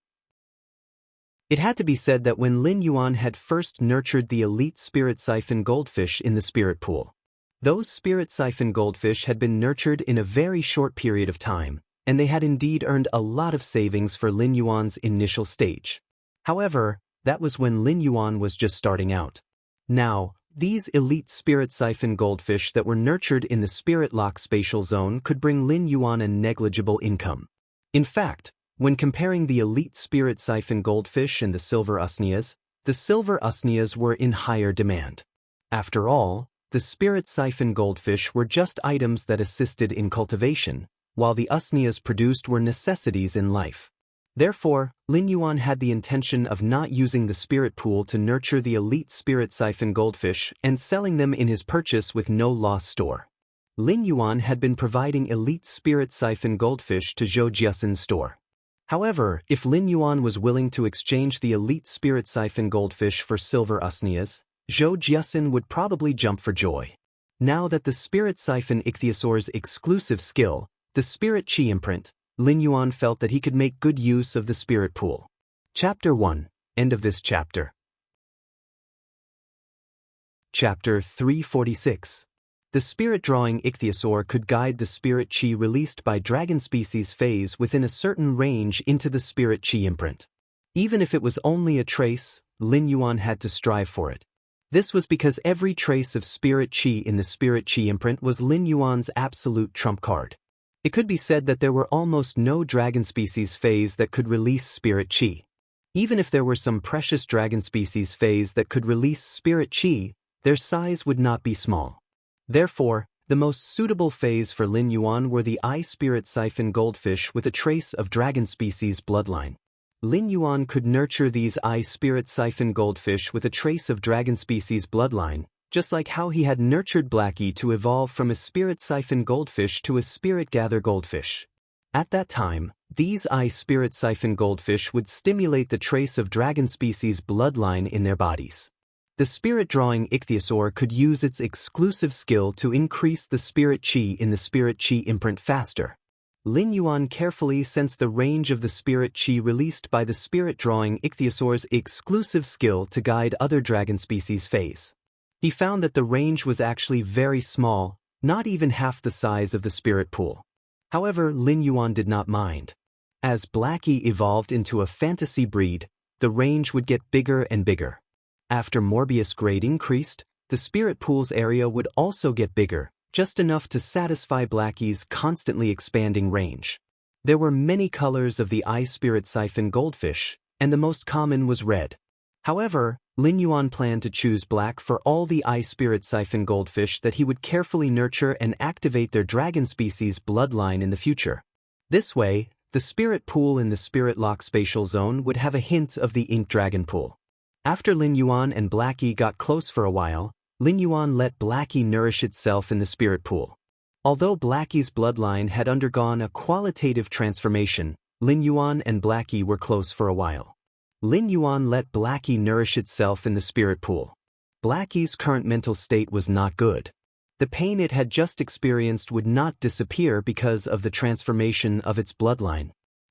It had to be said that when Lin Yuan had first nurtured the elite spirit siphon goldfish in the spirit pool, those spirit siphon goldfish had been nurtured in a very short period of time, and they had indeed earned a lot of savings for Lin Yuan's initial stage. However, that was when Lin Yuan was just starting out. Now, these elite spirit siphon goldfish that were nurtured in the Spirit Lock spatial zone could bring Lin Yuan a negligible income. In fact, when comparing the elite spirit siphon goldfish and the silver usnias, the silver usnias were in higher demand. After all, the spirit siphon goldfish were just items that assisted in cultivation, while the usnias produced were necessities in life. Therefore, Lin Yuan had the intention of not using the spirit pool to nurture the elite spirit siphon goldfish and selling them in his purchase with no loss store. Lin Yuan had been providing elite spirit siphon goldfish to Zhou Jiasen's store. However, if Lin Yuan was willing to exchange the elite spirit siphon goldfish for silver usnias, Zhou Jiasen would probably jump for joy. Now that the spirit siphon ichthyosaur's exclusive skill, the Spirit Chi Imprint, Lin Yuan felt that he could make good use of the spirit pool. Chapter 1. End of this chapter. Chapter 346. The spirit-drawing ichthyosaur could guide the spirit chi released by dragon species Faes within a certain range into the Spirit Chi Imprint. Even if it was only a trace, Lin Yuan had to strive for it. This was because every trace of spirit chi in the spirit chi imprint was Lin Yuan's absolute trump card. It could be said that there were almost no dragon species phase that could release spirit chi. Even if there were some precious dragon species phase that could release spirit chi, their size would not be small. Therefore, the most suitable phase for Lin Yuan were the eye spirit siphon goldfish with a trace of dragon species bloodline. Lin Yuan could nurture these eye spirit siphon goldfish with a trace of dragon species bloodline, just like how he had nurtured Blackie to evolve from a spirit siphon goldfish to a spirit gather goldfish. At that time, these eye spirit siphon goldfish would stimulate the trace of dragon species bloodline in their bodies. The spirit drawing ichthyosaur could use its exclusive skill to increase the spirit chi in the spirit chi imprint faster. Lin Yuan carefully sensed the range of the spirit chi released by the spirit drawing ichthyosaur's exclusive skill to guide other dragon species phase. He found that the range was actually very small, not even half the size of the spirit pool. However, Lin Yuan did not mind. As Blackie evolved into a fantasy breed, the range would get bigger and bigger. After Morbius grade increased, the spirit pool's area would also get bigger, just enough to satisfy Blackie's constantly expanding range. There were many colors of the eye spirit siphon goldfish, and the most common was red. However, Lin Yuan planned to choose black for all the eye spirit siphon goldfish that he would carefully nurture and activate their dragon species bloodline in the future. This way, the spirit pool in the spirit lock spatial zone would have a hint of the ink dragon pool. After Lin Yuan and Blackie got close for a while, Lin Yuan let Blackie nourish itself in the spirit pool. Although Blackie's bloodline had undergone a qualitative transformation, Lin Yuan and Blackie were close for a while. Lin Yuan let Blackie nourish itself in the spirit pool. Blackie's current mental state was not good. The pain it had just experienced would not disappear because of the transformation of its bloodline.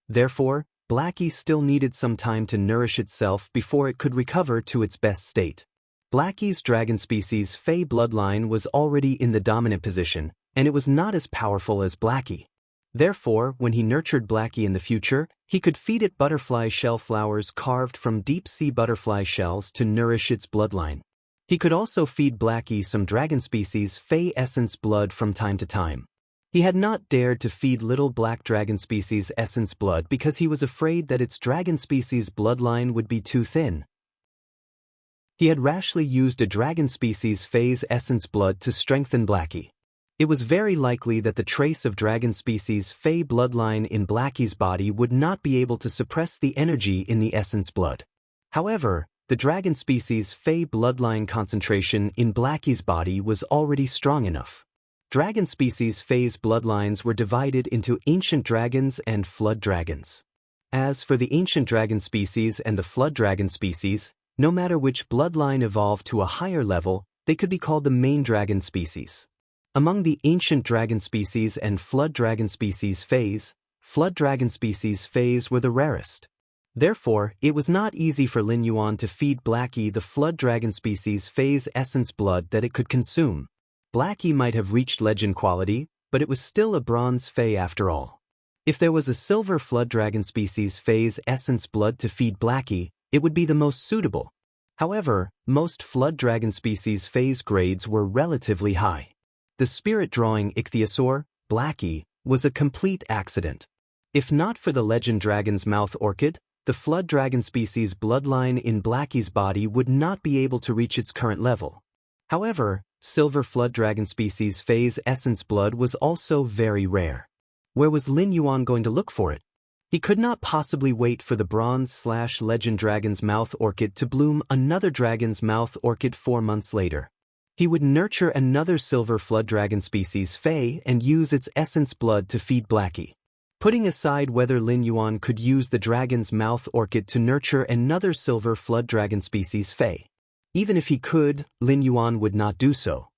Therefore, Blackie still needed some time to nourish itself before it could recover to its best state. Blackie's dragon species Fey bloodline was already in the dominant position, and it was not as powerful as Blackie. Therefore, when he nurtured Blackie in the future, he could feed it butterfly shell flowers carved from deep-sea butterfly shells to nourish its bloodline. He could also feed Blackie some dragon species Fey essence blood from time to time. He had not dared to feed little black dragon species essence blood because he was afraid that its dragon species bloodline would be too thin. He had rashly used a dragon species phase essence blood to strengthen Blackie. It was very likely that the trace of dragon species Fey bloodline in Blackie's body would not be able to suppress the energy in the essence blood. However, the dragon species Fey bloodline concentration in Blackie's body was already strong enough. Dragon species Fey's bloodlines were divided into ancient dragons and flood dragons. As for the ancient dragon species and the flood dragon species, no matter which bloodline evolved to a higher level, they could be called the main dragon species. Among the ancient dragon species and flood dragon species phase, flood dragon species phase were the rarest. Therefore, it was not easy for Lin Yuan to feed Blackie the flood dragon species phase essence blood that it could consume. Blackie might have reached legend quality, but it was still a bronze Fey after all. If there was a silver flood dragon species phase essence blood to feed Blackie, it would be the most suitable. However, most flood dragon species phase grades were relatively high. The spirit drawing ichthyosaur, Blackie, was a complete accident. If not for the legend dragon's mouth orchid, the flood dragon species bloodline in Blackie's body would not be able to reach its current level. However, silver flood dragon species phase essence blood was also very rare. Where was Lin Yuan going to look for it? He could not possibly wait for the bronze/legend dragon's mouth orchid to bloom another dragon's mouth orchid 4 months later. He would nurture another silver flood dragon species Fey and use its essence blood to feed Blackie. Putting aside whether Lin Yuan could use the dragon's mouth orchid to nurture another silver flood dragon species Fey. Even if he could, Lin Yuan would not do so.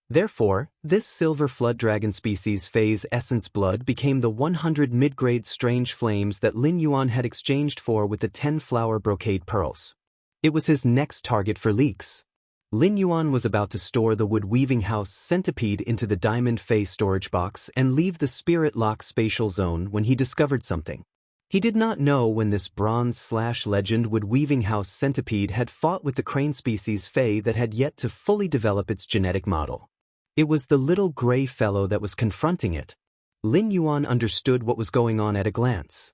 Therefore, this silver flood dragon species Fey's essence blood became the 100 mid-grade strange flames that Lin Yuan had exchanged for with the 10-flower brocade pearls. It was his next target for leaks. Lin Yuan was about to store the wood weaving house centipede into the diamond Fey storage box and leave the spirit lock spatial zone when he discovered something. He did not know when this bronze/legend wood-weaving house centipede had fought with the crane species Fae that had yet to fully develop its genetic model. It was the little gray fellow that was confronting it. Lin Yuan understood what was going on at a glance.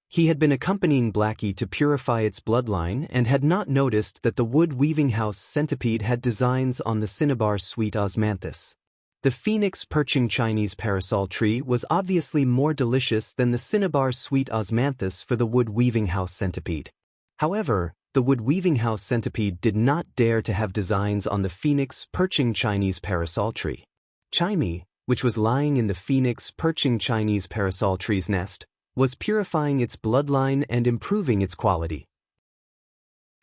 He had been accompanying Blackie to purify its bloodline and had not noticed that the wood-weaving house centipede had designs on the cinnabar sweet osmanthus. The phoenix perching Chinese parasol tree was obviously more delicious than the cinnabar sweet osmanthus for the wood-weaving house centipede. However, the wood-weaving house centipede did not dare to have designs on the phoenix perching Chinese parasol tree. Chimey, which was lying in the phoenix perching Chinese parasol tree's nest, was purifying its bloodline and improving its quality.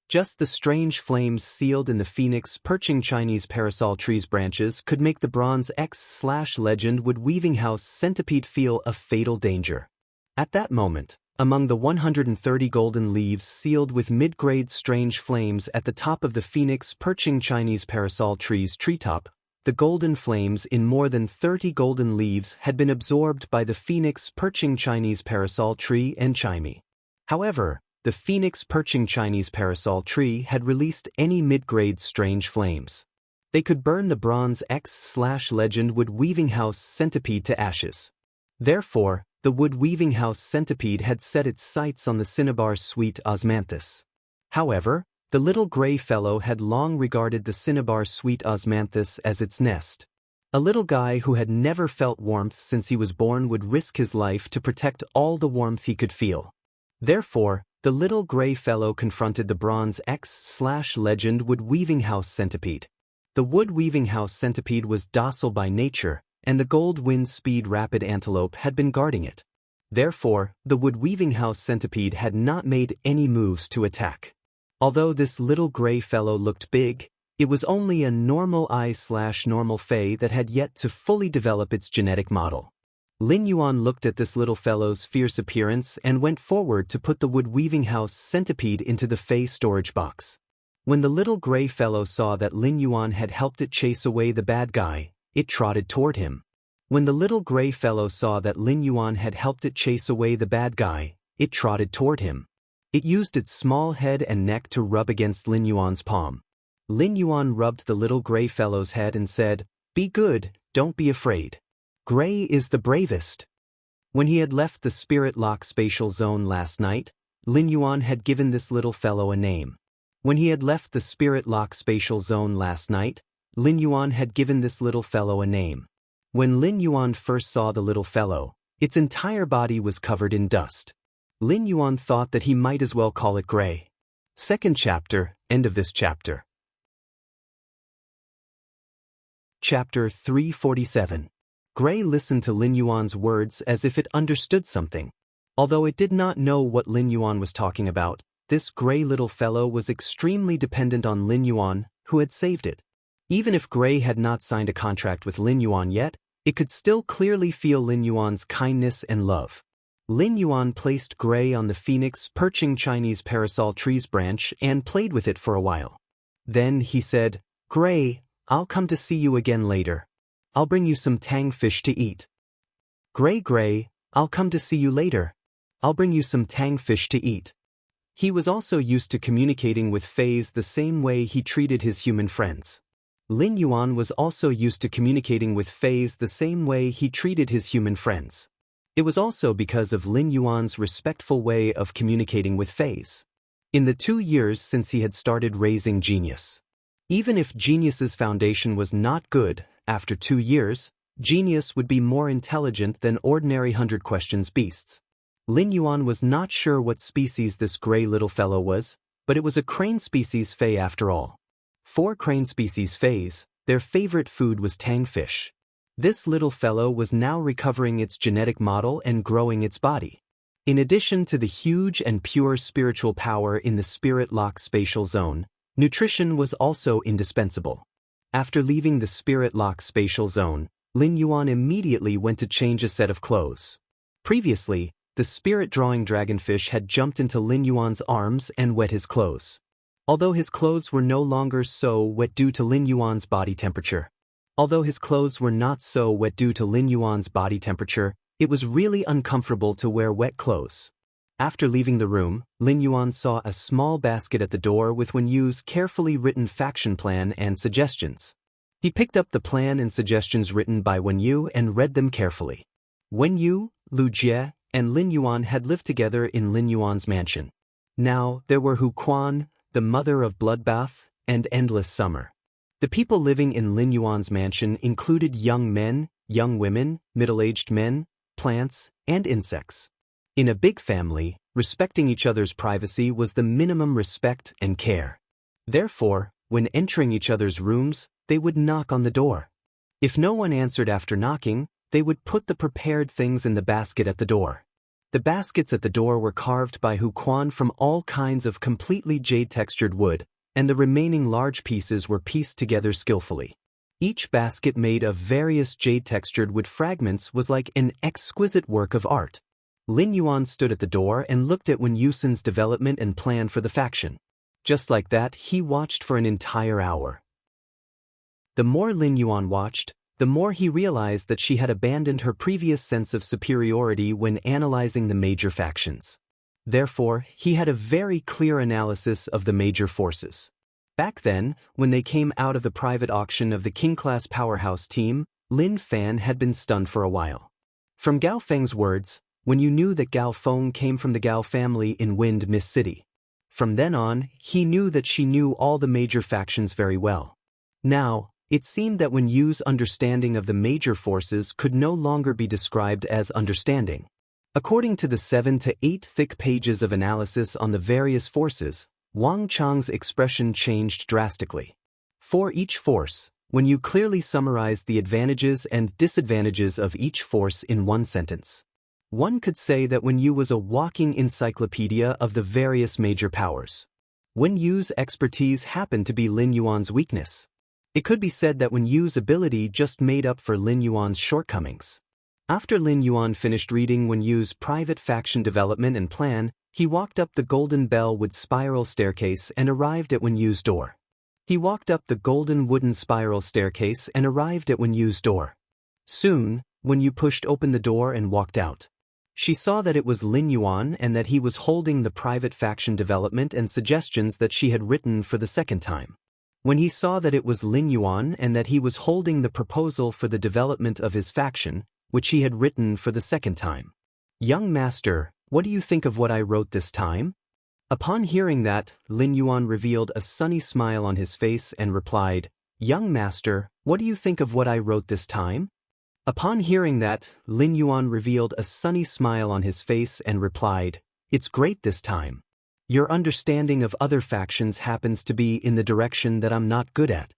Just the strange flames sealed in the phoenix perching Chinese parasol tree's branches could make the bronze X/legend wood-weaving house centipede feel a fatal danger. At that moment, among the 130 golden leaves sealed with mid-grade strange flames at the top of the phoenix perching Chinese parasol tree's treetop, the golden flames in more than 30 golden leaves had been absorbed by the phoenix perching Chinese parasol tree and Chimey. However, the phoenix perching Chinese parasol tree had released any mid-grade strange flames. They could burn the bronze X/legend wood-weaving house centipede to ashes. Therefore, the wood-weaving house centipede had set its sights on the cinnabar sweet osmanthus. However, the little gray fellow had long regarded the cinnabar sweet osmanthus as its nest. A little guy who had never felt warmth since he was born would risk his life to protect all the warmth he could feel. Therefore, the little gray fellow confronted the bronze X/legend wood-weaving house centipede. The wood-weaving house centipede was docile by nature, and the gold wind speed rapid antelope had been guarding it. Therefore, the wood-weaving house centipede had not made any moves to attack. Although this little gray fellow looked big, it was only a normal eye/normal Fae that had yet to fully develop its genetic model. Lin Yuan looked at this little fellow's fierce appearance and went forward to put the wood-weaving house centipede into the Fae storage box. When the little gray fellow saw that Lin Yuan had helped it chase away the bad guy, it trotted toward him. When the little gray fellow saw that Lin Yuan had helped it chase away the bad guy, it trotted toward him. It used its small head and neck to rub against Lin Yuan's palm. Lin Yuan rubbed the little gray fellow's head and said, "Be good, don't be afraid. Gray is the bravest." When he had left the Spirit Lock spatial zone last night, Lin Yuan had given this little fellow a name. When he had left the Spirit Lock spatial zone last night, Lin Yuan had given this little fellow a name. When Lin Yuan first saw the little fellow, its entire body was covered in dust. Lin Yuan thought that he might as well call it Gray. Second chapter, end of this chapter. Chapter 347. Gray listened to Lin Yuan's words as if it understood something. Although it did not know what Lin Yuan was talking about, this gray little fellow was extremely dependent on Lin Yuan, who had saved it. Even if Gray had not signed a contract with Lin Yuan yet, it could still clearly feel Lin Yuan's kindness and love. Lin Yuan placed Gray on the phoenix perching Chinese parasol tree's branch and played with it for a while. Then he said, "Gray, I'll come to see you again later. I'll bring you some tang fish to eat." Gray, I'll come to see you later. I'll bring you some tang fish to eat." He was also used to communicating with Fays the same way he treated his human friends. Lin Yuan was also used to communicating with Fays the same way he treated his human friends. It was also because of Lin Yuan's respectful way of communicating with Fays. In the 2 years since he had started raising Genius. Even if Genius's foundation was not good, after 2 years, Genius would be more intelligent than ordinary 100 questions beasts. Lin Yuan was not sure what species this gray little fellow was, but it was a crane species Fei after all. For crane species Feis, their favorite food was tangfish. This little fellow was now recovering its genetic model and growing its body. In addition to the huge and pure spiritual power in the Spirit Lock spatial zone, nutrition was also indispensable. After leaving the Spirit Lock spatial zone, Lin Yuan immediately went to change a set of clothes. Previously, the spirit-drawing dragonfish had jumped into Lin Yuan's arms and wet his clothes. Although his clothes were no longer so wet due to Lin Yuan's body temperature. It was really uncomfortable to wear wet clothes. After leaving the room, Lin Yuan saw a small basket at the door with Wen Yu's carefully written faction plan and suggestions. He picked up the plan and suggestions written by Wen Yu and read them carefully. Wen Yu, Lu Jie, and Lin Yuan had lived together in Lin Yuan's mansion. Now, there were Hu Quan, the mother of bloodbath, and endless summer. The people living in Lin Yuan's mansion included young men, young women, middle-aged men, plants, and insects. In a big family, respecting each other's privacy was the minimum respect and care. Therefore, when entering each other's rooms, they would knock on the door. If no one answered after knocking, they would put the prepared things in the basket at the door. The baskets at the door were carved by Hu Quan from all kinds of completely jade-textured wood, and the remaining large pieces were pieced together skillfully. Each basket made of various jade-textured wood fragments was like an exquisite work of art. Lin Yuan stood at the door and looked at Wen Yusin's development and plan for the faction. Just like that, he watched for an entire hour. The more Lin Yuan watched, the more he realized that she had abandoned her previous sense of superiority when analyzing the major factions. Therefore, he had a very clear analysis of the major forces. Back then, when they came out of the private auction of the King-class powerhouse team, Lin Fan had been stunned for a while. From Gao Feng's words, when you knew that Gao Feng came from the Gao family in Wind Mist City. From then on, he knew that she knew all the major factions very well. Now, it seemed that Wen Yu's understanding of the major forces could no longer be described as understanding. According to the 7 to 8 thick pages of analysis on the various forces, Wang Chang's expression changed drastically. For each force, Wen Yu clearly summarized the advantages and disadvantages of each force in one sentence. One could say that Wen Yu was a walking encyclopedia of the various major powers. Wen Yu's expertise happened to be Lin Yuan's weakness. It could be said that Wen Yu's ability just made up for Lin Yuan's shortcomings. After Lin Yuan finished reading Wen Yu's private faction development and plan, he walked up the golden bell-wood spiral staircase and arrived at Wen Yu's door. He walked up the golden wooden spiral staircase and arrived at Wen Yu's door. Soon, Wen Yu pushed open the door and walked out. She saw that it was Lin Yuan and that he was holding the private faction development and suggestions that she had written for the second time. When he saw that it was Lin Yuan and that he was holding the proposal for the development of his faction, which he had written for the second time. "Young master, what do you think of what I wrote this time?" Upon hearing that, Lin Yuan revealed a sunny smile on his face and replied, "Young master, what do you think of what I wrote this time?" Upon hearing that, Lin Yuan revealed a sunny smile on his face and replied, "It's great this time. Your understanding of other factions happens to be in the direction that I'm not good at."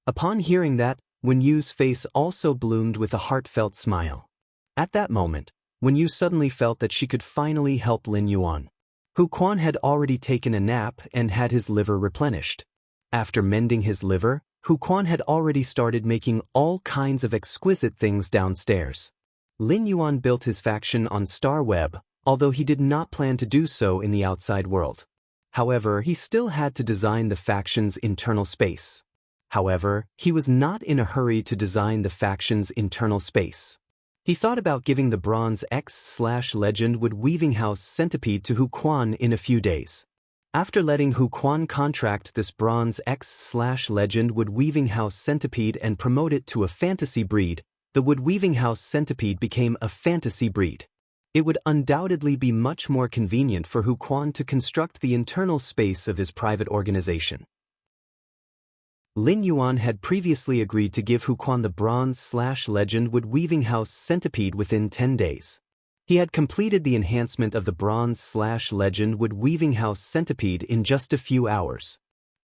Upon hearing that, Wen Yu's face also bloomed with a heartfelt smile. At that moment, Wen Yu suddenly felt that she could finally help Lin Yuan. Hu Quan had already taken a nap and had his liver replenished. After mending his liver, Hu Quan had already started making all kinds of exquisite things downstairs. Lin Yuan built his faction on Star Web, although he did not plan to do so in the outside world. However, he still had to design the faction's internal space. However, he was not in a hurry to design the faction's internal space. He thought about giving the Bronze X/Legend Wood Weaving House Centipede to Hu Quan in a few days. After letting Hu Quan contract this Bronze X/Legend Wood Weaving House Centipede and promote it to a fantasy breed, the Wood Weaving House Centipede became a fantasy breed. It would undoubtedly be much more convenient for Hu Quan to construct the internal space of his private organization. Lin Yuan had previously agreed to give Hu Quan the Bronze/Legend Wood Weaving House Centipede within 10 days. He had completed the enhancement of the Bronze/Legend Wood Weaving House Centipede in just a few hours.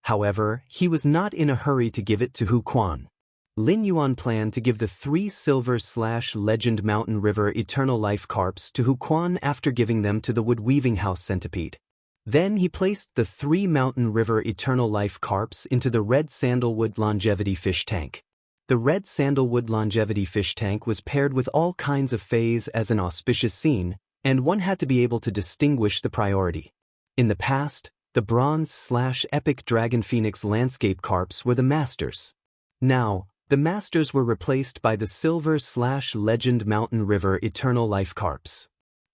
However, he was not in a hurry to give it to Hu Quan. Lin Yuan planned to give the 3 Silver/Legend Mountain River Eternal Life Carps to Hu Quan after giving them to the Wood Weaving House Centipede. Then he placed the 3 Mountain River Eternal Life Carps into the Red Sandalwood Longevity Fish Tank. The Red Sandalwood Longevity Fish Tank was paired with all kinds of fays as an auspicious scene, and one had to be able to distinguish the priority. In the past, the Bronze/Epic Dragon Phoenix Landscape Carps were the masters. Now, the masters were replaced by the Silver/Legend Mountain River Eternal Life Carps.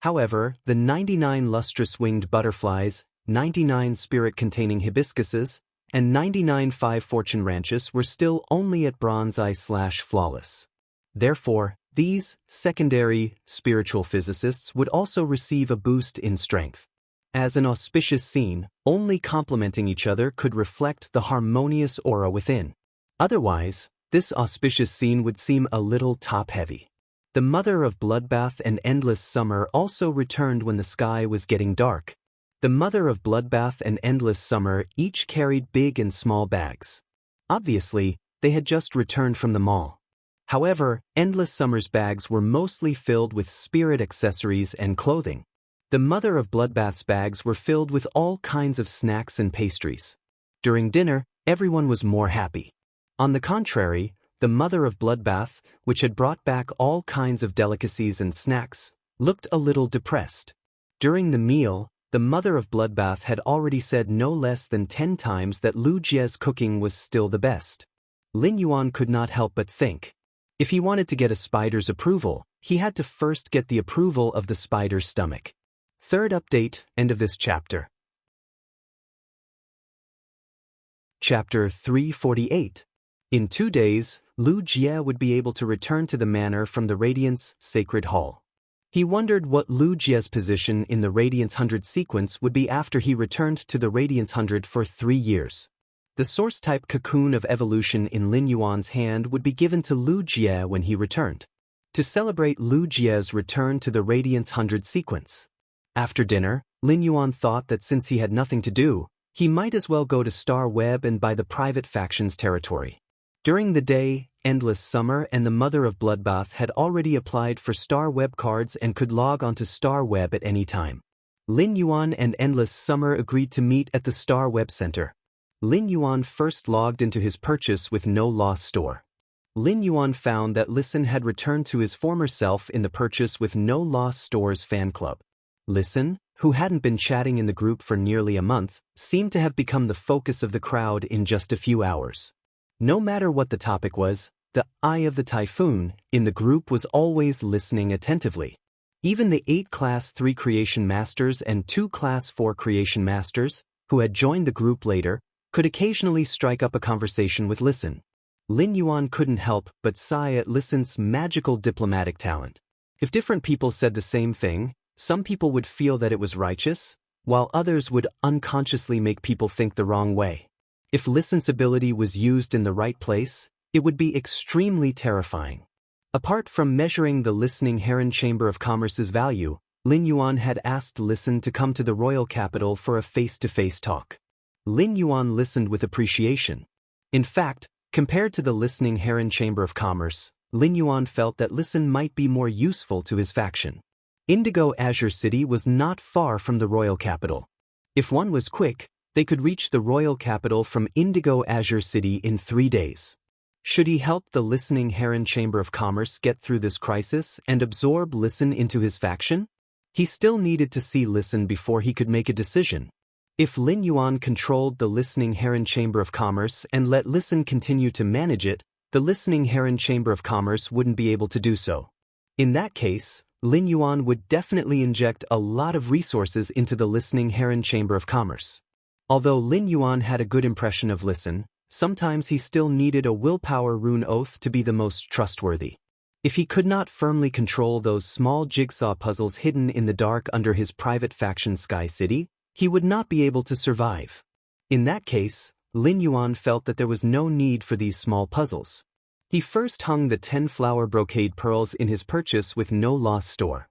However, the 99 lustrous-winged butterflies, 99 spirit-containing hibiscuses, and 99 5-fortune ranches were still only at bronze eye/flawless. Therefore, these secondary spiritual physicists would also receive a boost in strength. As an auspicious scene, only complementing each other could reflect the harmonious aura within. Otherwise, this auspicious scene would seem a little top-heavy. The mother of bloodbath and endless summer also returned when the sky was getting dark. The mother of bloodbath and endless summer each carried big and small bags. Obviously, they had just returned from the mall. However, endless summer's bags were mostly filled with spirit accessories and clothing. The mother of bloodbath's bags were filled with all kinds of snacks and pastries. During dinner, everyone was more happy. On the contrary, the mother of bloodbath, which had brought back all kinds of delicacies and snacks, looked a little depressed. During the meal, the mother of bloodbath had already said no less than 10 times that Lu Jie's cooking was still the best. Lin Yuan could not help but think. If he wanted to get a spider's approval, he had to first get the approval of the spider's stomach. Third update, end of this chapter. Chapter 348. In 2 days, Lu Jie would be able to return to the manor from the Radiance Sacred Hall. He wondered what Lu Jie's position in the Radiance 100 sequence would be after he returned to the Radiance 100 for 3 years. The source-type cocoon of evolution in Lin Yuan's hand would be given to Lu Jie when he returned. To celebrate Lu Jie's return to the Radiance 100 sequence. After dinner, Lin Yuan thought that since he had nothing to do, he might as well go to Star Web and buy the private faction's territory. During the day, Endless Summer and the Mother of Bloodbath had already applied for Star Web cards and could log onto Star Web at any time. Lin Yuan and Endless Summer agreed to meet at the Star Web Center. Lin Yuan first logged into his purchase with No Loss store. Lin Yuan found that Listen had returned to his former self in the purchase with No Loss store's fan club. Listen, who hadn't been chatting in the group for nearly a month, seemed to have become the focus of the crowd in just a few hours. No matter what the topic was, the Eye of the Typhoon in the group was always listening attentively. Even the 8 Class 3 Creation Masters and 2 Class 4 Creation Masters, who had joined the group later, could occasionally strike up a conversation with Listen. Lin Yuan couldn't help but sigh at Listen's magical diplomatic talent. If different people said the same thing, some people would feel that it was righteous, while others would unconsciously make people think the wrong way. If Listen's ability was used in the right place, it would be extremely terrifying. Apart from measuring the listening Heron Chamber of Commerce's value, Lin Yuan had asked Listen to come to the royal capital for a face-to-face talk. Lin Yuan listened with appreciation. In fact, compared to the listening Heron Chamber of Commerce, Lin Yuan felt that Listen might be more useful to his faction. Indigo Azure City was not far from the royal capital. If one was quick, they could reach the royal capital from Indigo Azure City in 3 days. Should he help the listening Heron Chamber of Commerce get through this crisis and absorb Listen into his faction? He still needed to see Listen before he could make a decision. If Lin Yuan controlled the listening Heron Chamber of Commerce and let Listen continue to manage it, the listening Heron Chamber of Commerce wouldn't be able to do so. In that case, Lin Yuan would definitely inject a lot of resources into the listening Heron Chamber of Commerce. Although Lin Yuan had a good impression of Listen, sometimes he still needed a willpower rune oath to be the most trustworthy. If he could not firmly control those small jigsaw puzzles hidden in the dark under his private faction Sky City, he would not be able to survive. In that case, Lin Yuan felt that there was no need for these small puzzles. He first hung the 10 flower brocade pearls in his purchase with No Loss store.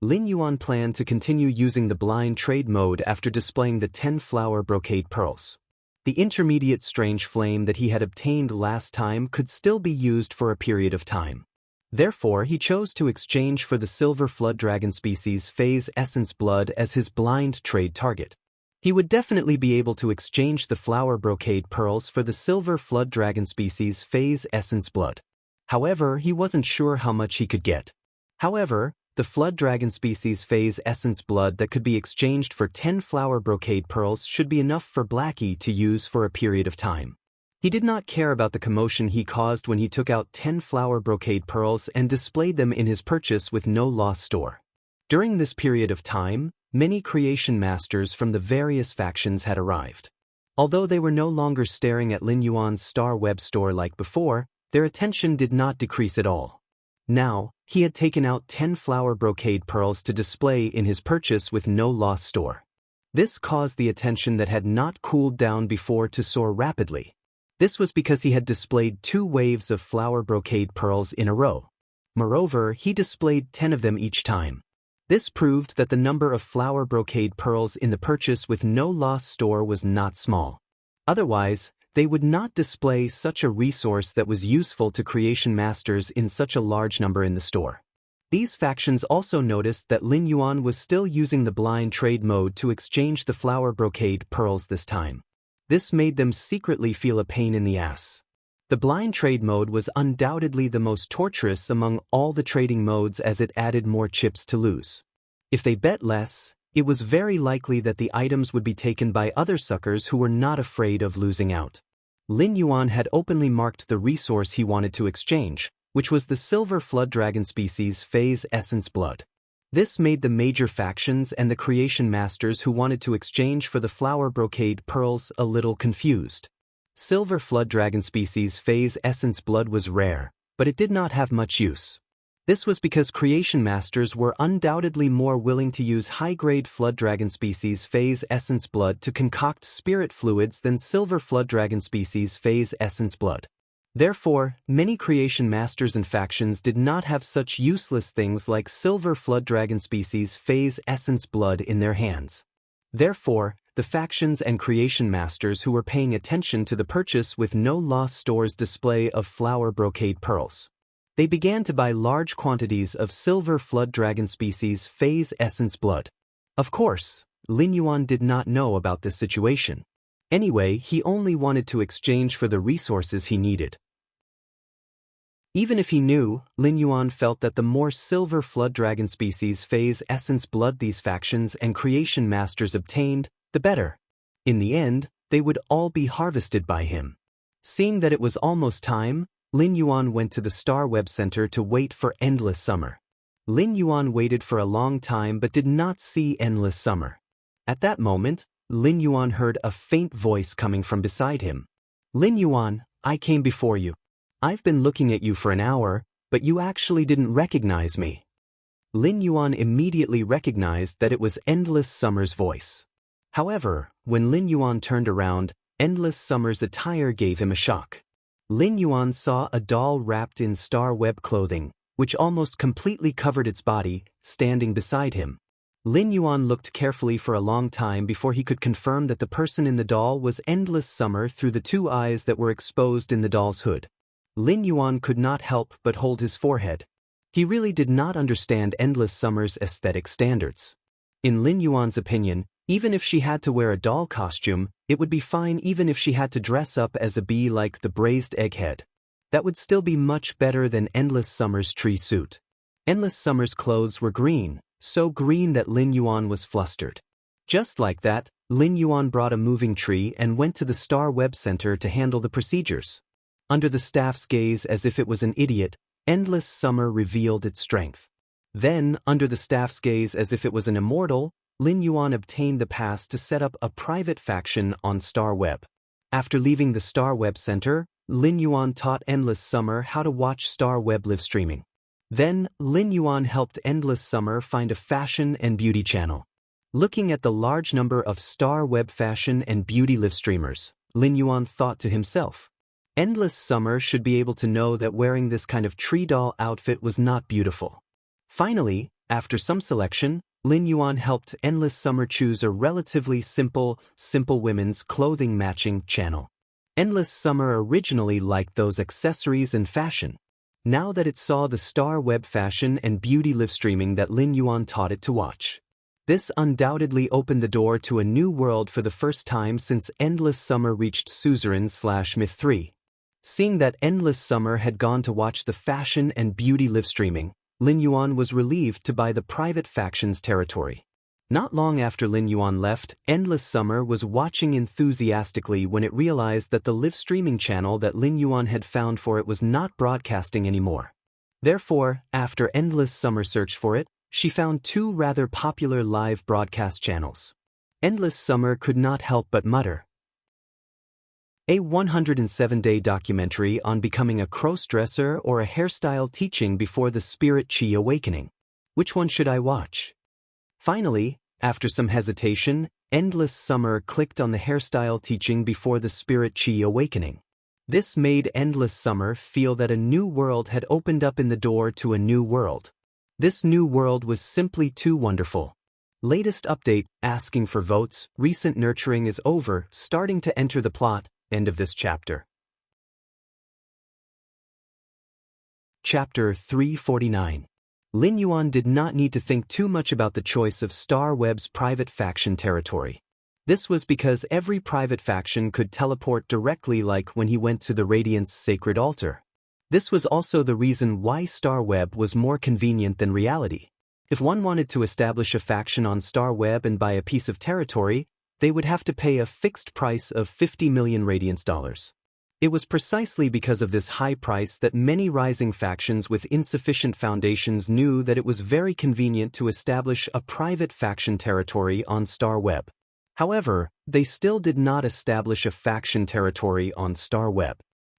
Lin Yuan planned to continue using the blind trade mode after displaying the 10 flower brocade pearls. The intermediate strange flame that he had obtained last time could still be used for a period of time. Therefore, he chose to exchange for the silver flood dragon species phase essence blood as his blind trade target. He would definitely be able to exchange the flower brocade pearls for the silver flood dragon species phase essence blood. However, he wasn't sure how much he could get. However, the flood dragon species phase essence blood that could be exchanged for 10 flower brocade pearls should be enough for Blackie to use for a period of time. He did not care about the commotion he caused when he took out 10 flower brocade pearls and displayed them in his purchase with No Loss store. During this period of time, many creation masters from the various factions had arrived. Although they were no longer staring at Lin Yuan's Star Web store like before, their attention did not decrease at all. Now, he had taken out 10 flower brocade pearls to display in his purchase with no loss store. This caused the attention that had not cooled down before to soar rapidly. This was because he had displayed 2 waves of flower brocade pearls in a row. Moreover, he displayed 10 of them each time. This proved that the number of flower brocade pearls in the purchase with no loss store was not small. Otherwise, they would not display such a resource that was useful to creation masters in such a large number in the store. These factions also noticed that Lin Yuan was still using the blind trade mode to exchange the flower brocade pearls this time. This made them secretly feel a pain in the ass. The blind trade mode was undoubtedly the most torturous among all the trading modes as it added more chips to lose. If they bet less, it was very likely that the items would be taken by other suckers who were not afraid of losing out. Lin Yuan had openly marked the resource he wanted to exchange, which was the silver flood dragon species phase essence blood. This made the major factions and the creation masters who wanted to exchange for the flower brocade pearls a little confused. Silver flood dragon species phase essence blood was rare, but it did not have much use. This was because creation masters were undoubtedly more willing to use high-grade flood dragon species phase essence blood to concoct spirit fluids than silver flood dragon species phase essence blood. Therefore, many creation masters and factions did not have such useless things like silver flood dragon species phase essence blood in their hands. Therefore, the factions and creation masters who were paying attention to the purchase with no loss store's display of flower brocade pearls. They began to buy large quantities of silver flood dragon species phase essence blood. Of course, Lin Yuan did not know about this situation. Anyway, he only wanted to exchange for the resources he needed. Even if he knew, Lin Yuan felt that the more silver flood dragon species phase essence blood these factions and creation masters obtained, the better. In the end, they would all be harvested by him. Seeing that it was almost time, Lin Yuan went to the Star Web Center to wait for Endless Summer. Lin Yuan waited for a long time but did not see Endless Summer. At that moment, Lin Yuan heard a faint voice coming from beside him. "Lin Yuan, I came before you. I've been looking at you for an hour, but you actually didn't recognize me." Lin Yuan immediately recognized that it was Endless Summer's voice. However, when Lin Yuan turned around, Endless Summer's attire gave him a shock. Lin Yuan saw a doll wrapped in star web clothing, which almost completely covered its body, standing beside him. Lin Yuan looked carefully for a long time before he could confirm that the person in the doll was Endless Summer through the 2 eyes that were exposed in the doll's hood. Lin Yuan could not help but hold his forehead. He really did not understand Endless Summer's aesthetic standards. In Lin Yuan's opinion, even if she had to wear a doll costume, it would be fine even if she had to dress up as a bee like the braised egghead. That would still be much better than Endless Summer's tree suit. Endless Summer's clothes were green, so green that Lin Yuan was flustered. Just like that, Lin Yuan brought a moving tree and went to the Star Web Center to handle the procedures. Under the staff's gaze as if it was an idiot, Endless Summer revealed its strength. Then, under the staff's gaze as if it was an immortal, Lin Yuan obtained the pass to set up a private faction on Star Web. After leaving the Star Web Center, Lin Yuan taught Endless Summer how to watch Star Web live streaming. Then, Lin Yuan helped Endless Summer find a fashion and beauty channel. Looking at the large number of Star Web fashion and beauty live streamers, Lin Yuan thought to himself, Endless Summer should be able to know that wearing this kind of tree doll outfit was not beautiful. Finally, after some selection, Lin Yuan helped Endless Summer choose a relatively simple women's clothing matching channel. Endless Summer originally liked those accessories and fashion. Now that it saw the Star Web fashion and beauty live streaming that Lin Yuan taught it to watch. This undoubtedly opened the door to a new world for the first time since Endless Summer reached Suzerain/Myth 3. Seeing that Endless Summer had gone to watch the fashion and beauty live streaming, Lin Yuan was relieved to buy the private faction's territory. Not long after Lin Yuan left, Endless Summer was watching enthusiastically when it realized that the live streaming channel that Lin Yuan had found for it was not broadcasting anymore. Therefore, after Endless Summer searched for it, she found two rather popular live broadcast channels. Endless Summer could not help but mutter. A 107-day documentary on becoming a cross-dresser or a hairstyle teaching before the Spirit Chi awakening. Which one should I watch? Finally, after some hesitation, Endless Summer clicked on the hairstyle teaching before the Spirit Chi awakening. This made Endless Summer feel that a new world had opened up in the door to a new world. This new world was simply too wonderful. Latest update, asking for votes, recent nurturing is over, starting to enter the plot, end of this chapter. Chapter 349. Lin Yuan did not need to think too much about the choice of Star Web's private faction territory. This was because every private faction could teleport directly like when he went to the Radiant's sacred altar. This was also the reason why Star Web was more convenient than reality. If one wanted to establish a faction on Star Web and buy a piece of territory, they would have to pay a fixed price of 50 million Radiance dollars. It was precisely because of this high price that many rising factions with insufficient foundations knew that it was very convenient to establish a private faction territory on Star Web. However, they still did not establish a faction territory on Star Web.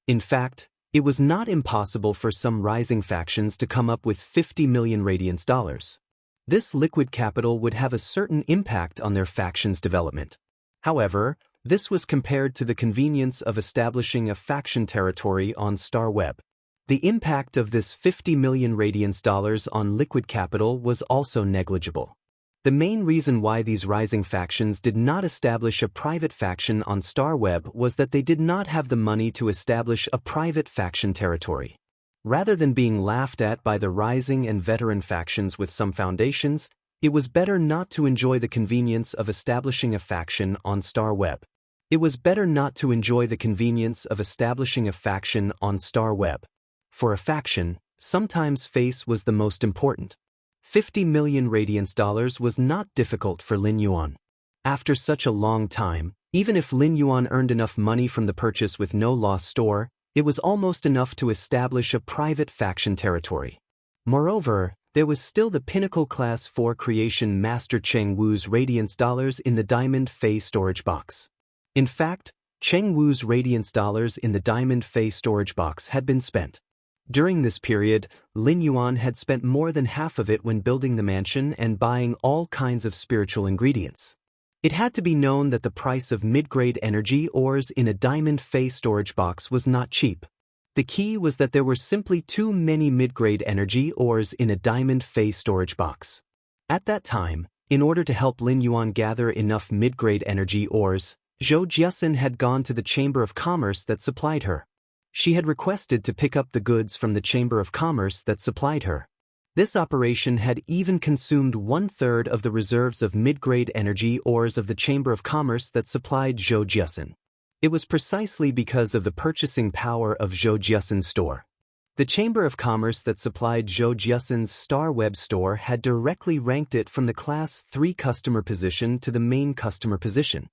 In fact, it was not impossible for some rising factions to come up with 50 million Radiance dollars. This liquid capital would have a certain impact on their faction's development. However, this was compared to the convenience of establishing a faction territory on Star Web. The impact of this 50 million Radiance dollars on liquid capital was also negligible. The main reason why these rising factions did not establish a private faction on Star Web was that they did not have the money to establish a private faction territory. Rather than being laughed at by the rising and veteran factions with some foundations, it was better not to enjoy the convenience of establishing a faction on Star Web. It was better not to enjoy the convenience of establishing a faction on Star Web. For a faction, sometimes face was the most important. 50 million Radiance dollars was not difficult for Lin Yuan. After such a long time, even if Lin Yuan earned enough money from the purchase with no loss store, it was almost enough to establish a private faction territory. Moreover, there was still the pinnacle class 4 creation Master Cheng Wu's Radiance dollars in the Diamond Fei storage box. In fact, Cheng Wu's Radiance dollars in the Diamond Fei storage box had been spent. During this period, Lin Yuan had spent more than half of it when building the mansion and buying all kinds of spiritual ingredients. It had to be known that the price of mid-grade energy ores in a Diamond Fei storage box was not cheap. The key was that there were simply too many mid-grade energy ores in a Diamond Fei storage box. At that time, in order to help Lin Yuan gather enough mid-grade energy ores, Zhou Jiasun had gone to the Chamber of Commerce that supplied her. She had requested to pick up the goods from the Chamber of Commerce that supplied her. This operation had even consumed 1/3 of the reserves of mid-grade energy ores of the Chamber of Commerce that supplied Zhou Jiasun. It was precisely because of the purchasing power of Zhou Jiasun's store. The Chamber of Commerce that supplied Zhou Jiasun's Star Web store had directly ranked it from the Class 3 customer position to the main customer position.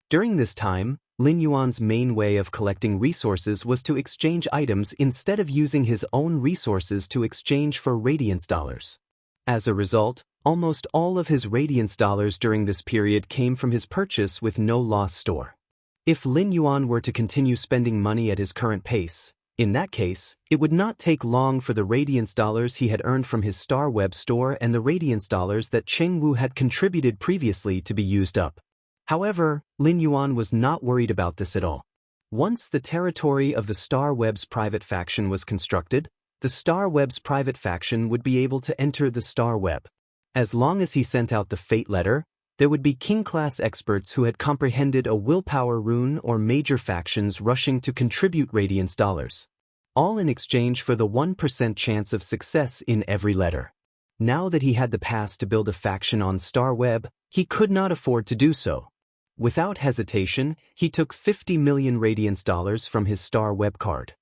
During this time, Lin Yuan's main way of collecting resources was to exchange items instead of using his own resources to exchange for Radiance dollars. As a result, almost all of his Radiance dollars during this period came from his purchase with no loss store. If Lin Yuan were to continue spending money at his current pace, in that case, it would not take long for the Radiance dollars he had earned from his Star Web store and the Radiance dollars that Cheng Wu had contributed previously to be used up. However, Lin Yuan was not worried about this at all. Once the territory of the Star Web's private faction was constructed, the Star Web's private faction would be able to enter the Star Web. As long as he sent out the fate letter, there would be king-class experts who had comprehended a willpower rune or major factions rushing to contribute Radiance dollars. All in exchange for the 1% chance of success in every letter. Now that he had the pass to build a faction on Star Web, he could not afford to do so. Without hesitation, he took 50 million Radiance dollars from his Star Web card.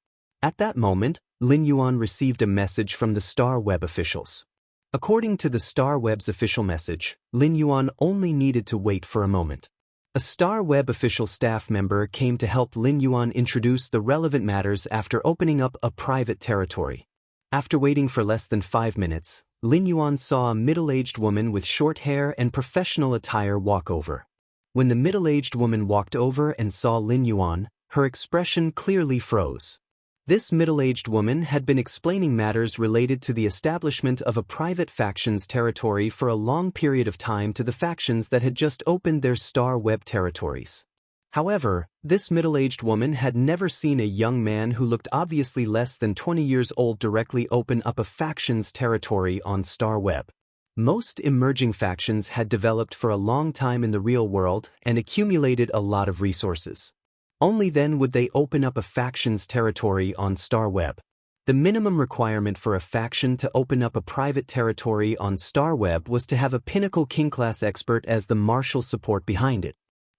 At that moment, Lin Yuan received a message from the Star Web officials. According to the Star Web's official message, Lin Yuan only needed to wait for a moment. A Star Web official staff member came to help Lin Yuan introduce the relevant matters after opening up a private territory. After waiting for less than 5 minutes, Lin Yuan saw a middle-aged woman with short hair and professional attire walk over. When the middle-aged woman walked over and saw Lin Yuan, her expression clearly froze. This middle-aged woman had been explaining matters related to the establishment of a private faction's territory for a long period of time to the factions that had just opened their Star Web territories. However, this middle-aged woman had never seen a young man who looked obviously less than 20 years old directly open up a faction's territory on Star Web. Most emerging factions had developed for a long time in the real world and accumulated a lot of resources. Only then would they open up a faction's territory on Star Web. The minimum requirement for a faction to open up a private territory on Star Web was to have a pinnacle king-class expert as the martial support behind it.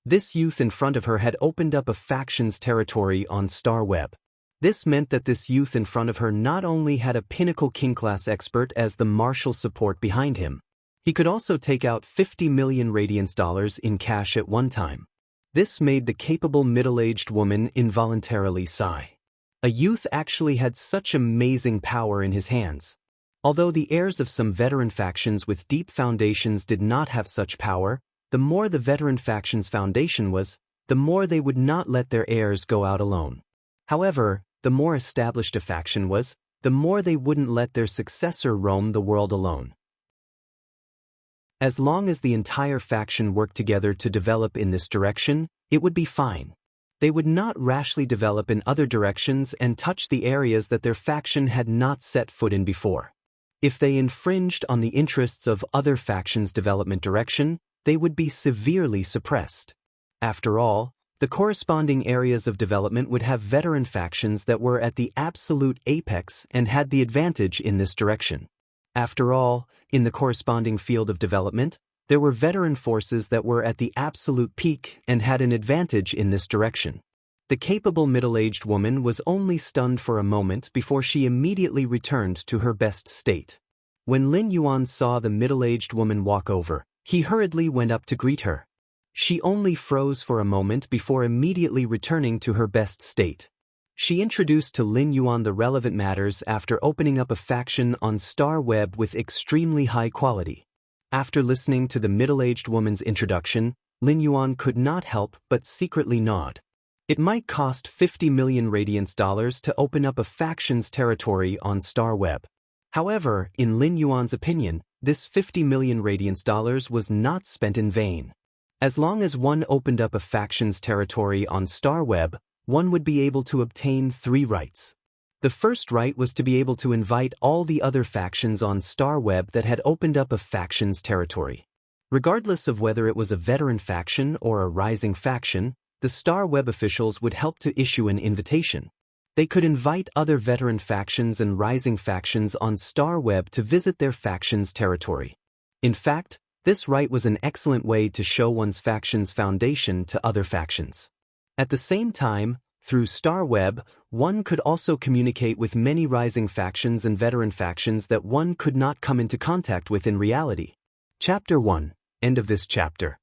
This youth in front of her had opened up a faction's territory on Star Web. This meant that this youth in front of her not only had a pinnacle king-class expert as the martial support behind him, he could also take out 50 million radiance dollars in cash at one time. This made the capable middle-aged woman involuntarily sigh. A youth actually had such amazing power in his hands. Although the heirs of some veteran factions with deep foundations did not have such power, the more the veteran faction's foundation was, the more they would not let their heirs go out alone. However, the more established a faction was, the more they wouldn't let their successor roam the world alone. As long as the entire faction worked together to develop in this direction, it would be fine. They would not rashly develop in other directions and touch the areas that their faction had not set foot in before. If they infringed on the interests of other factions' development direction, they would be severely suppressed. After all, the corresponding areas of development would have veteran factions that were at the absolute apex and had the advantage in this direction. After all, in the corresponding field of development, there were veteran forces that were at the absolute peak and had an advantage in this direction. The capable middle-aged woman was only stunned for a moment before she immediately returned to her best state. When Lin Yuan saw the middle-aged woman walk over, he hurriedly went up to greet her. She only froze for a moment before immediately returning to her best state. She introduced to Lin Yuan the relevant matters after opening up a faction on Star Web with extremely high quality. After listening to the middle-aged woman's introduction, Lin Yuan could not help but secretly nod. It might cost 50 million radiance dollars to open up a faction's territory on Star Web. However, in Lin Yuan's opinion, this 50 million radiance dollars was not spent in vain. As long as one opened up a faction's territory on Star Web, one would be able to obtain 3 rights. The first right was to be able to invite all the other factions on Star Web that had opened up a faction's territory. Regardless of whether it was a veteran faction or a rising faction, the Star Web officials would help to issue an invitation. They could invite other veteran factions and rising factions on Star Web to visit their faction's territory. In fact, this right was an excellent way to show one's faction's foundation to other factions. At the same time, through Star Web, one could also communicate with many rising factions and veteran factions that one could not come into contact with in reality. Chapter 1. End of this chapter.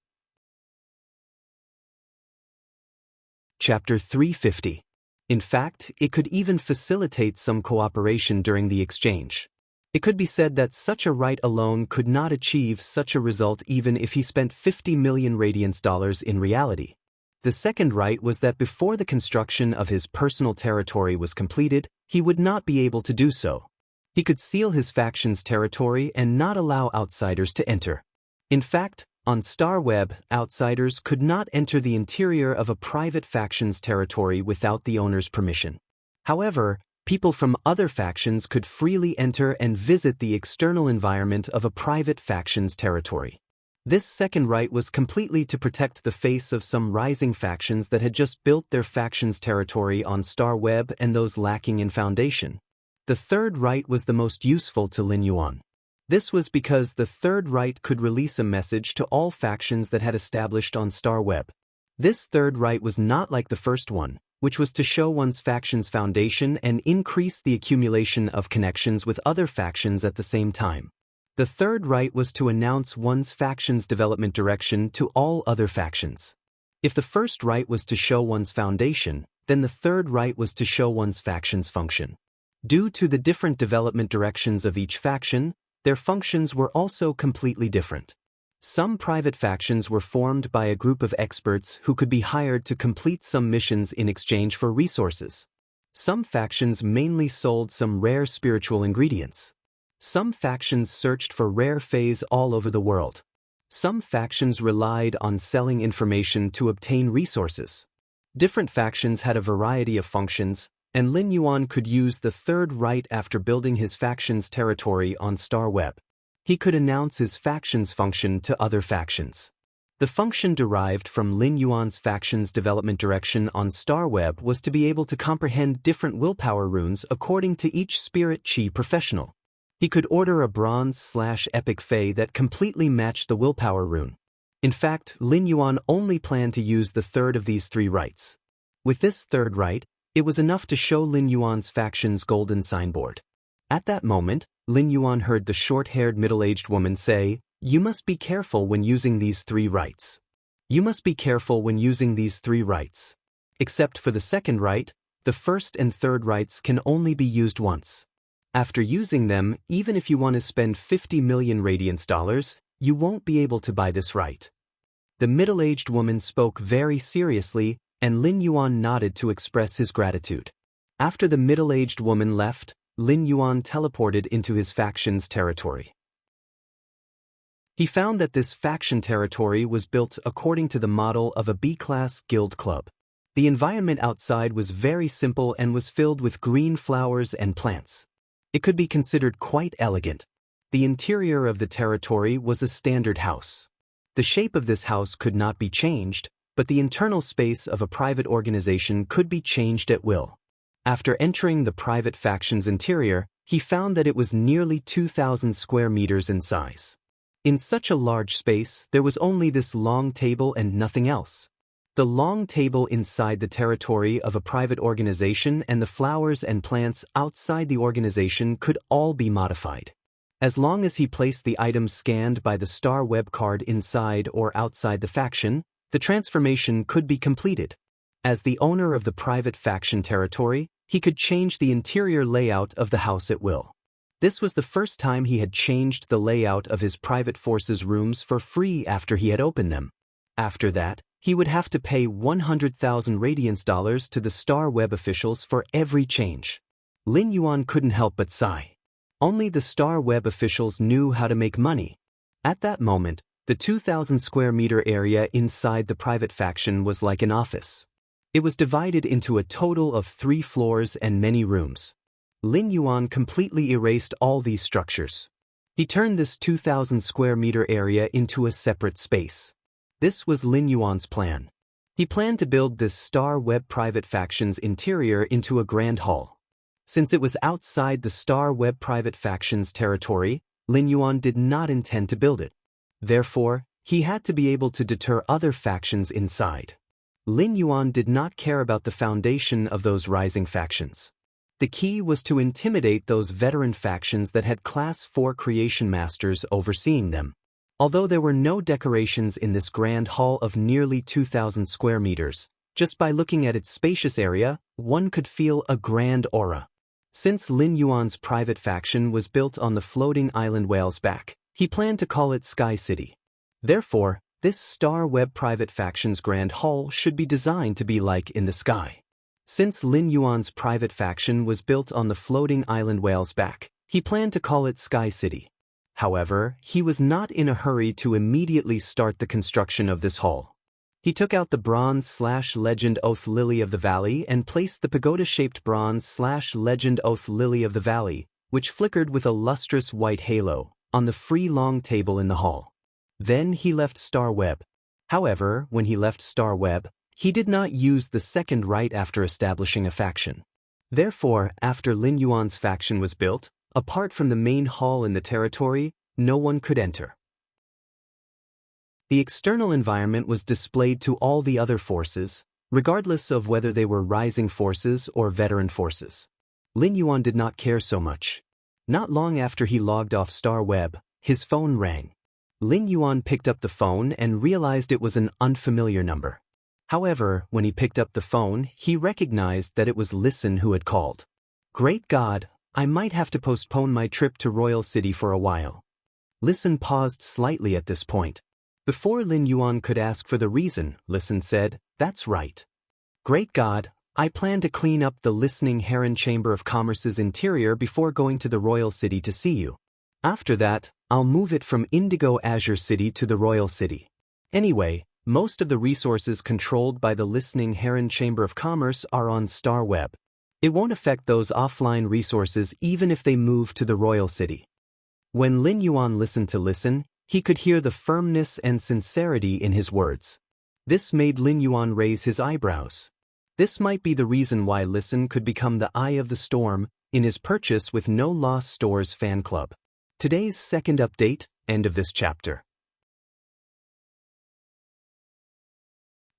Chapter 350. In fact, it could even facilitate some cooperation during the exchange. It could be said that such a right alone could not achieve such a result even if he spent 50 million radiance dollars in reality. The second right was that before the construction of his personal territory was completed, he would not be able to do so. He could seal his faction's territory and not allow outsiders to enter. In fact, on Star Web, outsiders could not enter the interior of a private faction's territory without the owner's permission. However, people from other factions could freely enter and visit the external environment of a private faction's territory. This second right was completely to protect the face of some rising factions that had just built their faction's territory on Star Web and those lacking in foundation. The third right was the most useful to Lin Yuan. This was because the third right could release a message to all factions that had established on Star Web. This third right was not like the first one, which was to show one's faction's foundation and increase the accumulation of connections with other factions at the same time. The third right was to announce one's faction's development direction to all other factions. If the first right was to show one's foundation, then the third right was to show one's faction's function. Due to the different development directions of each faction, their functions were also completely different. Some private factions were formed by a group of experts who could be hired to complete some missions in exchange for resources. Some factions mainly sold some rare spiritual ingredients. Some factions searched for rare fays all over the world. Some factions relied on selling information to obtain resources. Different factions had a variety of functions, and Lin Yuan could use the third right after building his faction's territory on StarWeb. He could announce his faction's function to other factions. The function derived from Lin Yuan's faction's development direction on StarWeb was to be able to comprehend different willpower runes according to each spirit chi professional. He could order a bronze/epic fey that completely matched the willpower rune. In fact, Lin Yuan only planned to use the third of these three rights. With this third right, it was enough to show Lin Yuan's faction's golden signboard. At that moment, Lin Yuan heard the short-haired middle-aged woman say, "You must be careful when using these three rights. You must be careful when using these three rights. Except for the second right, the first and third rights can only be used once. After using them, even if you want to spend 50 million radiance dollars, you won't be able to buy this right." The middle-aged woman spoke very seriously, and Lin Yuan nodded to express his gratitude. After the middle-aged woman left, Lin Yuan teleported into his faction's territory. He found that this faction territory was built according to the model of a B-class guild club. The environment outside was very simple and was filled with green flowers and plants. It could be considered quite elegant. The interior of the territory was a standard house. The shape of this house could not be changed, but the internal space of a private organization could be changed at will. After entering the private faction's interior, he found that it was nearly 2,000 square meters in size. In such a large space, there was only this long table and nothing else. The long table inside the territory of a private organization and the flowers and plants outside the organization could all be modified. As long as he placed the items scanned by the star web card inside or outside the faction, the transformation could be completed. As the owner of the private faction territory, he could change the interior layout of the house at will. This was the first time he had changed the layout of his private forces rooms for free after he had opened them. After that, he would have to pay 100,000 radiance dollars to the Star Web officials for every change. Lin Yuan couldn't help but sigh. Only the Star Web officials knew how to make money. At that moment, the 2,000 square meter area inside the private faction was like an office. It was divided into a total of 3 floors and many rooms. Lin Yuan completely erased all these structures. He turned this 2,000 square meter area into a separate space. This was Lin Yuan's plan. He planned to build this Star Web private faction's interior into a grand hall. Since it was outside the Star Web private faction's territory, Lin Yuan did not intend to build it. Therefore, he had to be able to deter other factions inside. Lin Yuan did not care about the foundation of those rising factions. The key was to intimidate those veteran factions that had Class 4 creation masters overseeing them. Although there were no decorations in this grand hall of nearly 2,000 square meters, just by looking at its spacious area, one could feel a grand aura. Since Lin Yuan's private faction was built on the floating island whale's back, he planned to call it Sky City. Therefore, this Star Web private faction's grand hall should be designed to be like in the sky. Since Lin Yuan's private faction was built on the floating island whale's back, he planned to call it Sky City. However, he was not in a hurry to immediately start the construction of this hall. He took out the bronze/legend oath lily of the valley and placed the pagoda-shaped bronze/legend oath lily of the valley, which flickered with a lustrous white halo, on the free long table in the hall. Then he left Star Web. However, when he left Star Web, he did not use the second right after establishing a faction. Therefore, after Lin Yuan's faction was built, apart from the main hall in the territory, no one could enter. The external environment was displayed to all the other forces, regardless of whether they were rising forces or veteran forces. Lin Yuan did not care so much. Not long after he logged off Star Web, his phone rang. Lin Yuan picked up the phone and realized it was an unfamiliar number. However, when he picked up the phone, he recognized that it was Listen who had called. Great God, I might have to postpone my trip to Royal City for a while. Listen paused slightly at this point. Before Lin Yuan could ask for the reason, Listen said, "That's right. Great God, I plan to clean up the Listening Heron Chamber of Commerce's interior before going to the Royal City to see you. After that, I'll move it from Indigo Azure City to the Royal City. Anyway, most of the resources controlled by the Listening Heron Chamber of Commerce are on StarWeb. It won't affect those offline resources even if they move to the Royal City." When Lin Yuan listened to Listen, he could hear the firmness and sincerity in his words. This made Lin Yuan raise his eyebrows. This might be the reason why Listen could become the eye of the storm in his Purchase with No Loss Stores fan club. Today's second update, end of this chapter.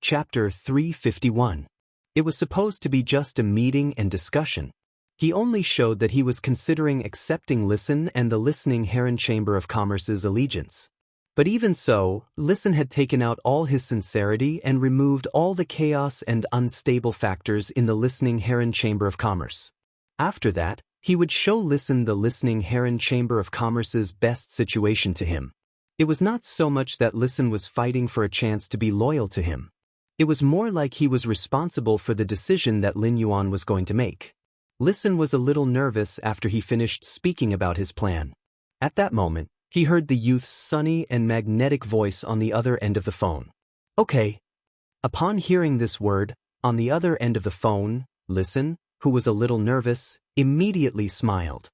Chapter 351. It was supposed to be just a meeting and discussion. He only showed that he was considering accepting Listen and the Listening Heron Chamber of Commerce's allegiance. But even so, Listen had taken out all his sincerity and removed all the chaos and unstable factors in the Listening Heron Chamber of Commerce. After that, he would show Listen the Listening Heron Chamber of Commerce's best situation to him. It was not so much that Listen was fighting for a chance to be loyal to him. It was more like he was responsible for the decision that Lin Yuan was going to make. Listen was a little nervous after he finished speaking about his plan. At that moment, he heard the youth's sunny and magnetic voice on the other end of the phone. "Okay." Upon hearing this word, on the other end of the phone, Listen, who was a little nervous, immediately smiled.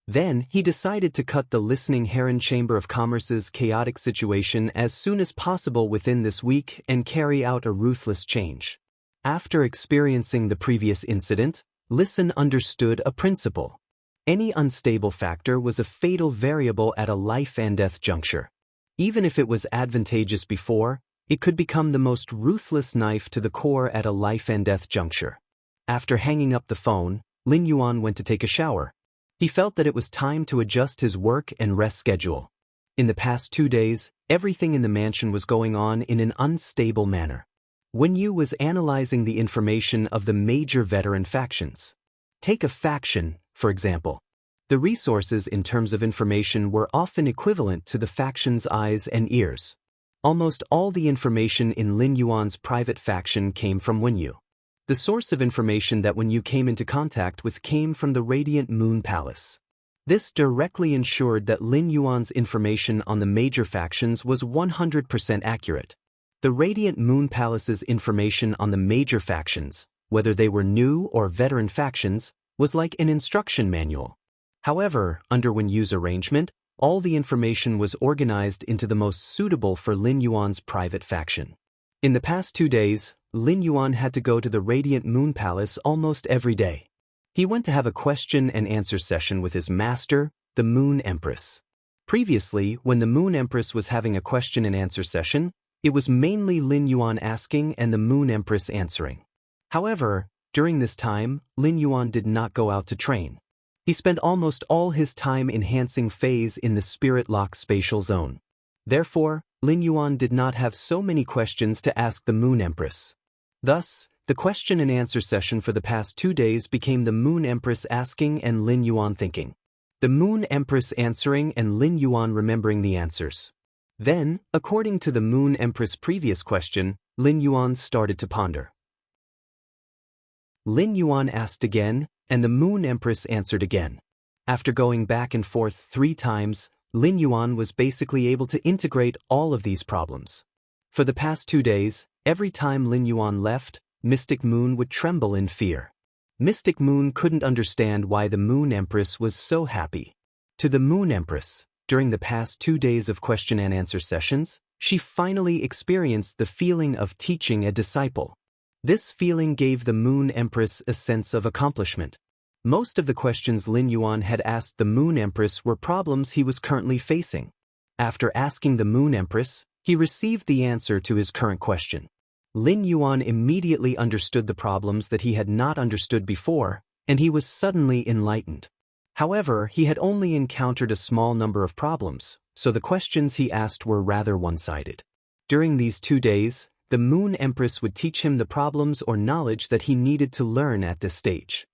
Then he decided to cut the Listening Heron Chamber of Commerce's chaotic situation as soon as possible within this week and carry out a ruthless change. After experiencing the previous incident, Listen understood a principle. Any unstable factor was a fatal variable at a life and death juncture. Even if it was advantageous before, it could become the most ruthless knife to the core at a life and death juncture. After hanging up the phone, Lin Yuan went to take a shower. He felt that it was time to adjust his work and rest schedule. In the past 2 days, everything in the mansion was going on in an unstable manner. Wen Yu was analyzing the information of the major veteran factions. Take a faction, for example. The resources in terms of information were often equivalent to the faction's eyes and ears. Almost all the information in Lin Yuan's private faction came from Wen Yu. The source of information that Wen Yu came into contact with came from the Radiant Moon Palace. This directly ensured that Lin Yuan's information on the major factions was 100% accurate. The Radiant Moon Palace's information on the major factions, whether they were new or veteran factions, was like an instruction manual. However, under Wen Yu's arrangement, all the information was organized into the most suitable for Lin Yuan's private faction. In the past 2 days, Lin Yuan had to go to the Radiant Moon Palace almost every day. He went to have a question and answer session with his master, the Moon Empress. Previously, when the Moon Empress was having a question and answer session, it was mainly Lin Yuan asking and the Moon Empress answering. However, during this time, Lin Yuan did not go out to train. He spent almost all his time enhancing phase in the Spirit Lock spatial zone. Therefore, Lin Yuan did not have so many questions to ask the Moon Empress. Thus, the question and answer session for the past 2 days became the Moon Empress asking and Lin Yuan thinking. The Moon Empress answering and Lin Yuan remembering the answers. Then, according to the Moon Empress' previous question, Lin Yuan started to ponder. Lin Yuan asked again, and the Moon Empress answered again. After going back and forth 3 times, Lin Yuan was basically able to integrate all of these problems. For the past 2 days, every time Lin Yuan left, Mystic Moon would tremble in fear. Mystic Moon couldn't understand why the Moon Empress was so happy. To the Moon Empress, during the past 2 days of question and answer sessions, she finally experienced the feeling of teaching a disciple. This feeling gave the Moon Empress a sense of accomplishment. Most of the questions Lin Yuan had asked the Moon Empress were problems he was currently facing. After asking the Moon Empress, he received the answer to his current question. Lin Yuan immediately understood the problems that he had not understood before, and he was suddenly enlightened. However, he had only encountered a small number of problems, so the questions he asked were rather one-sided. During these 2 days, the Moon Empress would teach him the problems or knowledge that he needed to learn at this stage.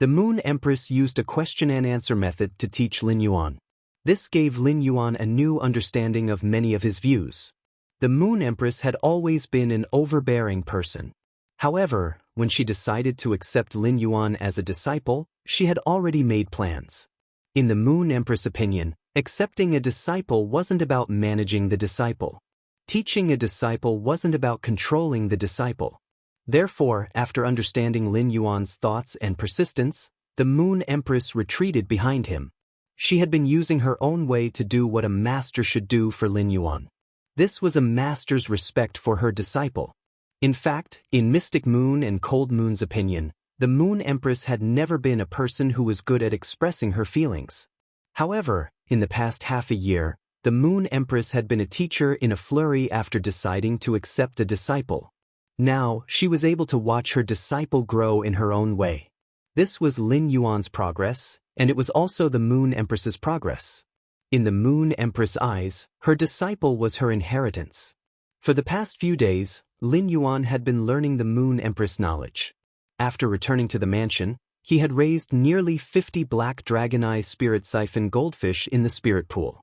The Moon Empress used a question-and-answer method to teach Lin Yuan. This gave Lin Yuan a new understanding of many of his views. The Moon Empress had always been an overbearing person. However, when she decided to accept Lin Yuan as a disciple, she had already made plans. In the Moon Empress' opinion, accepting a disciple wasn't about managing the disciple. Teaching a disciple wasn't about controlling the disciple. Therefore, after understanding Lin Yuan's thoughts and persistence, the Moon Empress retreated behind him. She had been using her own way to do what a master should do for Lin Yuan. This was a master's respect for her disciple. In fact, in Mystic Moon and Cold Moon's opinion, the Moon Empress had never been a person who was good at expressing her feelings. However, in the past half a year, the Moon Empress had been a teacher in a flurry after deciding to accept a disciple. Now, she was able to watch her disciple grow in her own way. This was Lin Yuan's progress, and it was also the Moon Empress's progress. In the Moon Empress' eyes, her disciple was her inheritance. For the past few days, Lin Yuan had been learning the Moon Empress knowledge. After returning to the mansion, he had raised nearly 50 black dragon-eye spirit siphon goldfish in the spirit pool.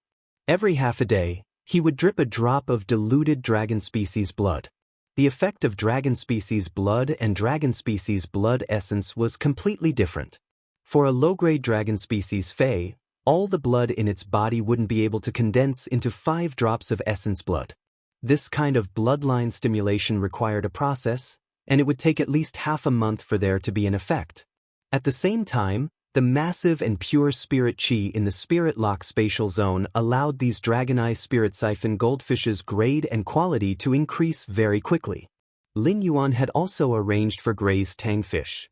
Every half a day, he would drip a drop of diluted dragon species blood. The effect of dragon species blood and dragon species blood essence was completely different. For a low-grade dragon species Fae, all the blood in its body wouldn't be able to condense into 5 drops of essence blood. This kind of bloodline stimulation required a process, and it would take at least half a month for there to be an effect. At the same time, the massive and pure spirit chi in the spirit lock spatial zone allowed these dragon-eye spirit siphon goldfish's grade and quality to increase very quickly. Lin Yuan had also arranged for Gray's tang fish.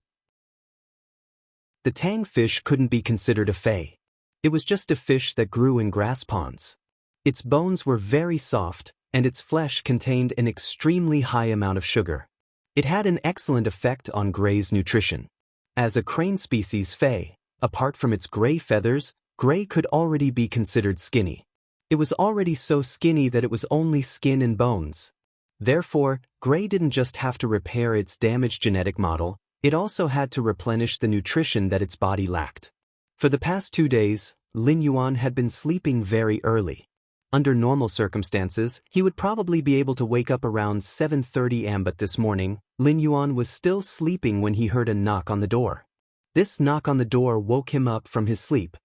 The tang fish couldn't be considered a Fae. It was just a fish that grew in grass ponds. Its bones were very soft, and its flesh contained an extremely high amount of sugar. It had an excellent effect on Gray's nutrition. As a crane species Fae, apart from its gray feathers, Gray could already be considered skinny. It was already so skinny that it was only skin and bones. Therefore, Gray didn't just have to repair its damaged genetic model, it also had to replenish the nutrition that its body lacked. For the past 2 days, Lin Yuan had been sleeping very early. Under normal circumstances, he would probably be able to wake up around 7:30 am, but this morning, Lin Yuan was still sleeping when he heard a knock on the door. This knock on the door woke him up from his sleep.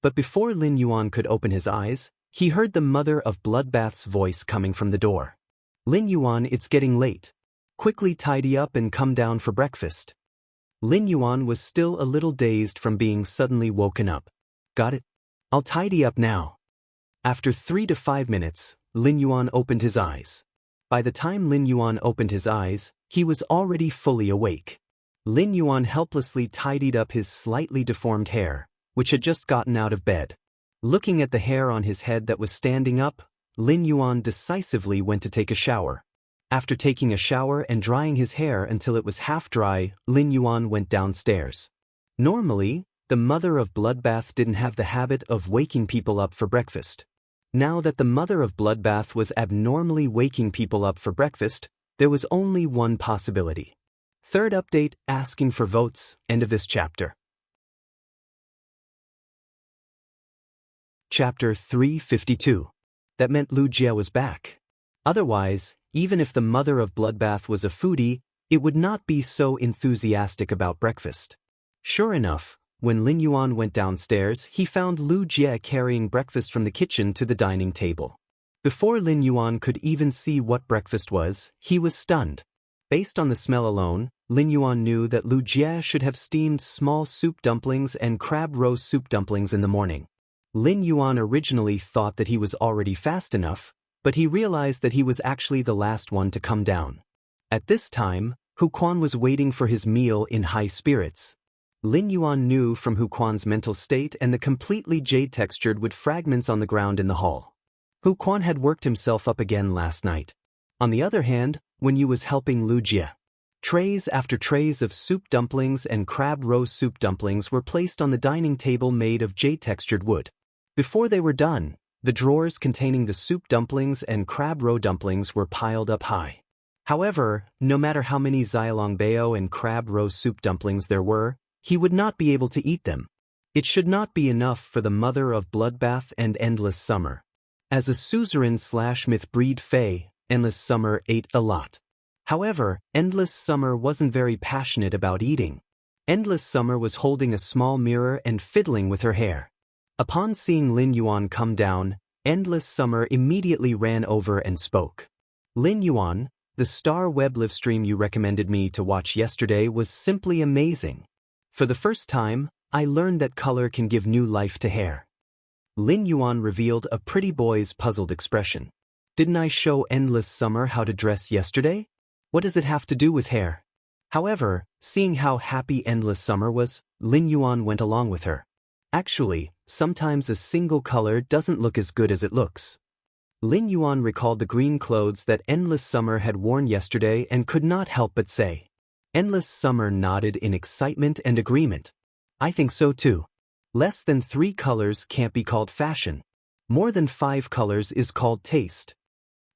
But before Lin Yuan could open his eyes, he heard the mother of Bloodbath's voice coming from the door. "Lin Yuan, it's getting late. Quickly tidy up and come down for breakfast." Lin Yuan was still a little dazed from being suddenly woken up. "Got it. I'll tidy up now." After 3 to 5 minutes, Lin Yuan opened his eyes. By the time Lin Yuan opened his eyes, he was already fully awake. Lin Yuan helplessly tidied up his slightly deformed hair, which had just gotten out of bed. Looking at the hair on his head that was standing up, Lin Yuan decisively went to take a shower. After taking a shower and drying his hair until it was half dry, Lin Yuan went downstairs. Normally, the mother of Bloodbath didn't have the habit of waking people up for breakfast. Now that the mother of Bloodbath was abnormally waking people up for breakfast, there was only one possibility. Third update, asking for votes, end of this chapter. Chapter 352. That meant Lu Jie was back. Otherwise, even if the mother of Bloodbath was a foodie, it would not be so enthusiastic about breakfast. Sure enough, when Lin Yuan went downstairs, he found Lu Jie carrying breakfast from the kitchen to the dining table. Before Lin Yuan could even see what breakfast was, he was stunned. Based on the smell alone, Lin Yuan knew that Lu Jie should have steamed small soup dumplings and crab roe soup dumplings in the morning. Lin Yuan originally thought that he was already fast enough, but he realized that he was actually the last one to come down. At this time, Hu Quan was waiting for his meal in high spirits. Lin Yuan knew from Hu Quan's mental state and the completely jade-textured wood fragments on the ground in the hall. Hu Quan had worked himself up again last night. On the other hand, Wen Yu was helping Lu Jie. Trays after trays of soup dumplings and crab roe soup dumplings were placed on the dining table made of jade-textured wood. Before they were done, the drawers containing the soup dumplings and crab roe dumplings were piled up high. However, no matter how many Xiaolong Bao and crab roe soup dumplings there were, he would not be able to eat them. It should not be enough for the mother of Bloodbath and Endless Summer. As a suzerain/myth breed fae, Endless Summer ate a lot. However, Endless Summer wasn't very passionate about eating. Endless Summer was holding a small mirror and fiddling with her hair. Upon seeing Lin Yuan come down, Endless Summer immediately ran over and spoke. Lin Yuan, the Star Web livestream you recommended me to watch yesterday was simply amazing. For the first time, I learned that color can give new life to hair. Lin Yuan revealed a pretty boy's puzzled expression. Didn't I show Endless Summer how to dress yesterday? What does it have to do with hair? However, seeing how happy Endless Summer was, Lin Yuan went along with her. Actually, sometimes a single color doesn't look as good as it looks. Lin Yuan recalled the green clothes that Endless Summer had worn yesterday and could not help but say. Endless Summer nodded in excitement and agreement. I think so too. Less than 3 colors can't be called fashion. More than 5 colors is called taste.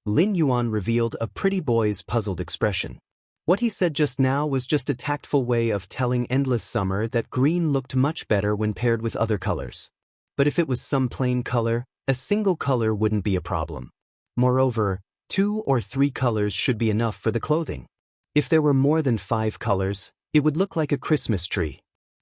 Lin Yuan revealed a pretty boy's puzzled expression. What he said just now was just a tactful way of telling Endless Summer that green looked much better when paired with other colors. But if it was some plain color, a single color wouldn't be a problem. Moreover, 2 or 3 colors should be enough for the clothing. If there were more than 5 colors, it would look like a Christmas tree.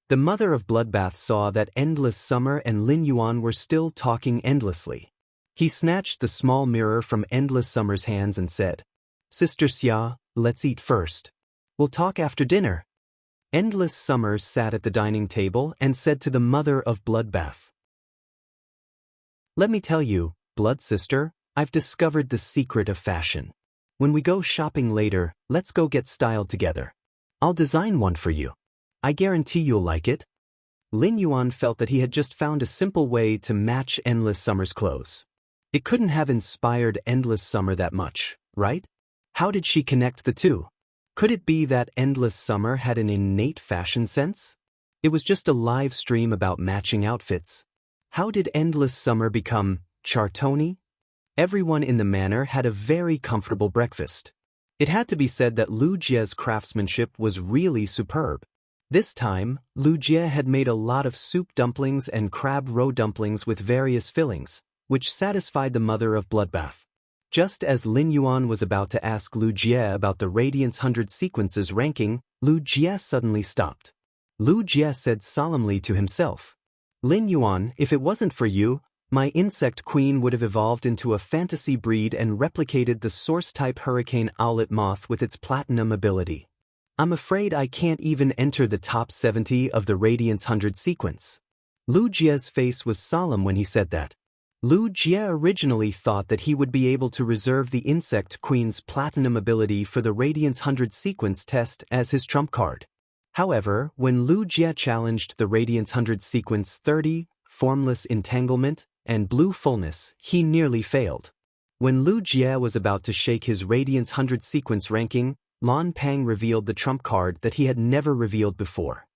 The mother of Bloodbath saw that Endless Summer and Lin Yuan were still talking endlessly. He snatched the small mirror from Endless Summer's hands and said, Sister Xia, let's eat first. We'll talk after dinner. Endless Summer sat at the dining table and said to the mother of Bloodbath, Let me tell you, Blood Sister, I've discovered the secret of fashion. When we go shopping later, let's go get styled together. I'll design one for you. I guarantee you'll like it. Lin Yuan felt that he had just found a simple way to match Endless Summer's clothes. It couldn't have inspired Endless Summer that much, right? How did she connect the two? Could it be that Endless Summer had an innate fashion sense? It was just a live stream about matching outfits. How did Endless Summer become Chartoni? Everyone in the manor had a very comfortable breakfast. It had to be said that Lu Jie's craftsmanship was really superb. This time, Lu Jie had made a lot of soup dumplings and crab roe dumplings with various fillings, which satisfied the mother of Bloodbath. Just as Lin Yuan was about to ask Lu Jie about the Radiance 100 sequences ranking, Lu Jie suddenly stopped. Lu Jie said solemnly to himself, Lin Yuan, if it wasn't for you, my insect queen would have evolved into a fantasy breed and replicated the source-type hurricane owlet moth with its platinum ability. I'm afraid I can't even enter the top 70 of the Radiance 100 sequence. Lu Jie's face was solemn when he said that. Lu Jie originally thought that he would be able to reserve the Insect Queen's platinum ability for the Radiance 100 sequence test as his trump card. However, when Lu Jie challenged the Radiance 100 sequence 30, Formless Entanglement, and Blue Fullness, he nearly failed. When Lu Jie was about to shake his Radiance 100 sequence ranking, Lan Pang revealed the trump card that he had never revealed before.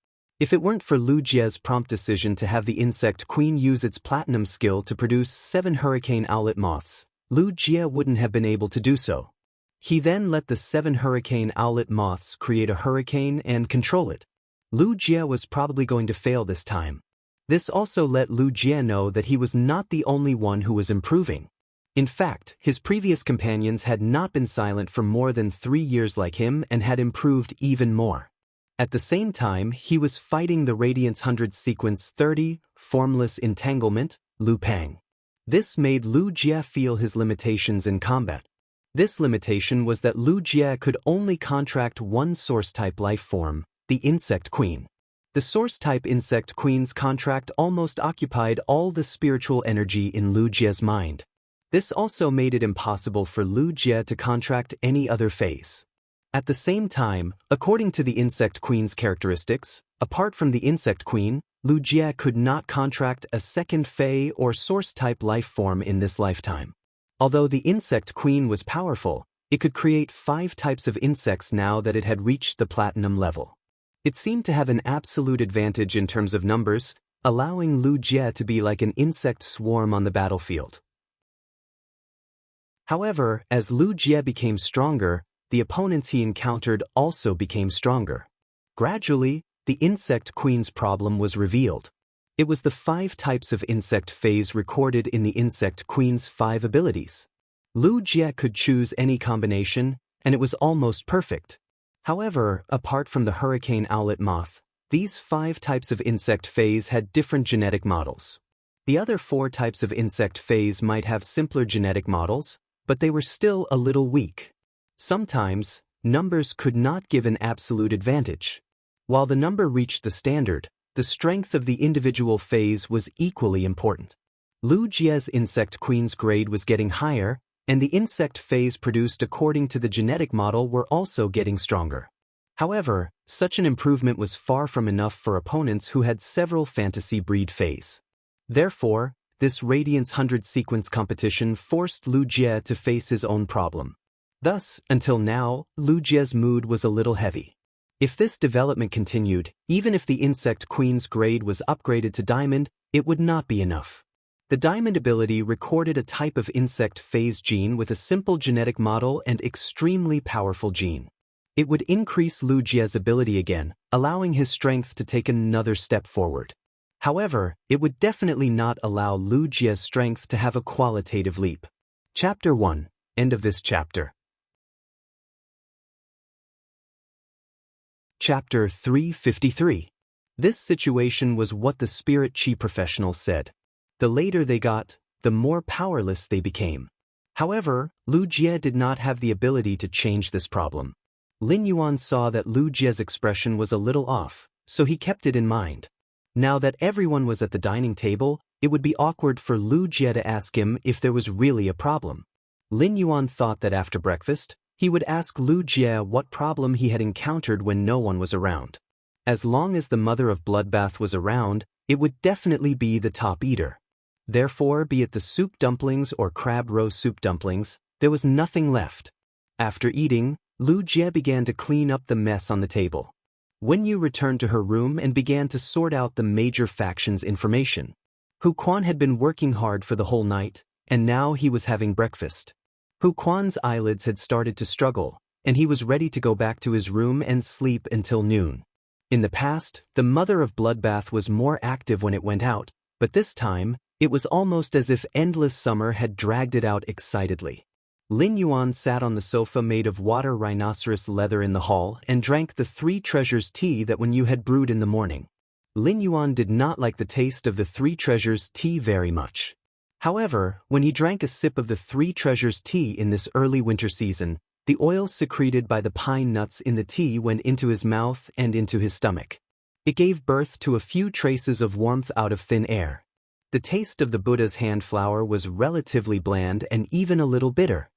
If it weren't for Lu Jie's prompt decision to have the Insect Queen use its platinum skill to produce 7 hurricane owlet moths, Lu Jie wouldn't have been able to do so. He then let the 7 hurricane owlet moths create a hurricane and control it. Lu Jie was probably going to fail this time. This also let Lu Jie know that he was not the only one who was improving. In fact, his previous companions had not been silent for more than 3 years like him and had improved even more. At the same time, he was fighting the Radiance 100 sequence 30, Formless Entanglement, Lu Pang. This made Lu Jie feel his limitations in combat. This limitation was that Lu Jie could only contract one source-type life form, the Insect Queen. The source-type Insect Queen's contract almost occupied all the spiritual energy in Lu Jie's mind. This also made it impossible for Lu Jie to contract any other phase. At the same time, according to the Insect Queen's characteristics, apart from the Insect Queen, Lu Jie could not contract a second Fae or source-type life form in this lifetime. Although the Insect Queen was powerful, it could create 5 types of insects now that it had reached the platinum level. It seemed to have an absolute advantage in terms of numbers, allowing Lu Jie to be like an insect swarm on the battlefield. However, as Lu Jie became stronger, the opponents he encountered also became stronger. Gradually, the insect queen's problem was revealed. It was the 5 types of insect phase recorded in the insect queen's 5 abilities. Lu Jie could choose any combination, and it was almost perfect. However, apart from the hurricane owlet moth, these 5 types of insect phase had different genetic models. The other 4 types of insect phase might have simpler genetic models, but they were still a little weak. Sometimes, numbers could not give an absolute advantage. While the number reached the standard, the strength of the individual phase was equally important. Lu Jie's insect queen's grade was getting higher, and the insect phase produced according to the genetic model were also getting stronger. However, such an improvement was far from enough for opponents who had several fantasy breed phase. Therefore, this Radiance 100 sequence competition forced Lu Jie to face his own problem. Thus, until now, Lu Jie's mood was a little heavy. If this development continued, even if the insect queen's grade was upgraded to diamond, it would not be enough. The diamond ability recorded a type of insect phase gene with a simple genetic model and extremely powerful gene. It would increase Lu Jie's ability again, allowing his strength to take another step forward. However, it would definitely not allow Lu Jie's strength to have a qualitative leap. Chapter 1. End of this chapter. Chapter 353. This situation was what the spirit chi professionals said. The later they got, the more powerless they became. However, Lu Jie did not have the ability to change this problem. Lin Yuan saw that Lu Jie's expression was a little off, so he kept it in mind. Now that everyone was at the dining table, it would be awkward for Lu Jie to ask him if there was really a problem. Lin Yuan thought that after breakfast, he would ask Lu Jie what problem he had encountered when no one was around. As long as the mother of bloodbath was around, it would definitely be the top eater. Therefore, be it the soup dumplings or crab roe soup dumplings, there was nothing left. After eating, Lu Jie began to clean up the mess on the table. Wen Yu returned to her room and began to sort out the major factions' information. Hu Quan had been working hard for the whole night, and now he was having breakfast. Hu Quan's eyelids had started to struggle, and he was ready to go back to his room and sleep until noon. In the past, the mother of bloodbath was more active when it went out, but this time, it was almost as if endless summer had dragged it out excitedly. Lin Yuan sat on the sofa made of water rhinoceros leather in the hall and drank the 3 treasures tea that Wen Yu had brewed in the morning. Lin Yuan did not like the taste of the 3 treasures tea very much. However, when he drank a sip of the 3 treasures tea in this early winter season, the oil secreted by the pine nuts in the tea went into his mouth and into his stomach. It gave birth to a few traces of warmth out of thin air. The taste of the Buddha's hand flower was relatively bland and even a little bitter.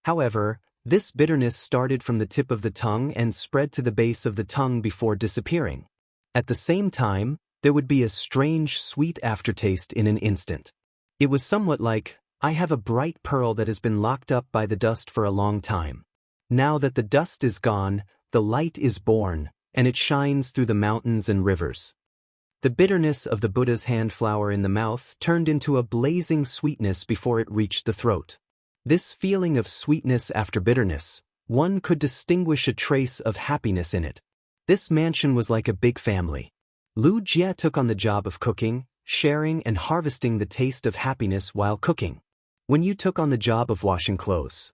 However, this bitterness started from the tip of the tongue and spread to the base of the tongue before disappearing. At the same time, there would be a strange sweet aftertaste in an instant. It was somewhat like, I have a bright pearl that has been locked up by the dust for a long time. Now that the dust is gone, the light is born, and it shines through the mountains and rivers. The bitterness of the Buddha's hand flower in the mouth turned into a blazing sweetness before it reached the throat. This feeling of sweetness after bitterness, one could distinguish a trace of happiness in it. This mansion was like a big family. Lu Jie took on the job of cooking, sharing and harvesting the taste of happiness while cooking. Wen Yu took on the job of washing clothes.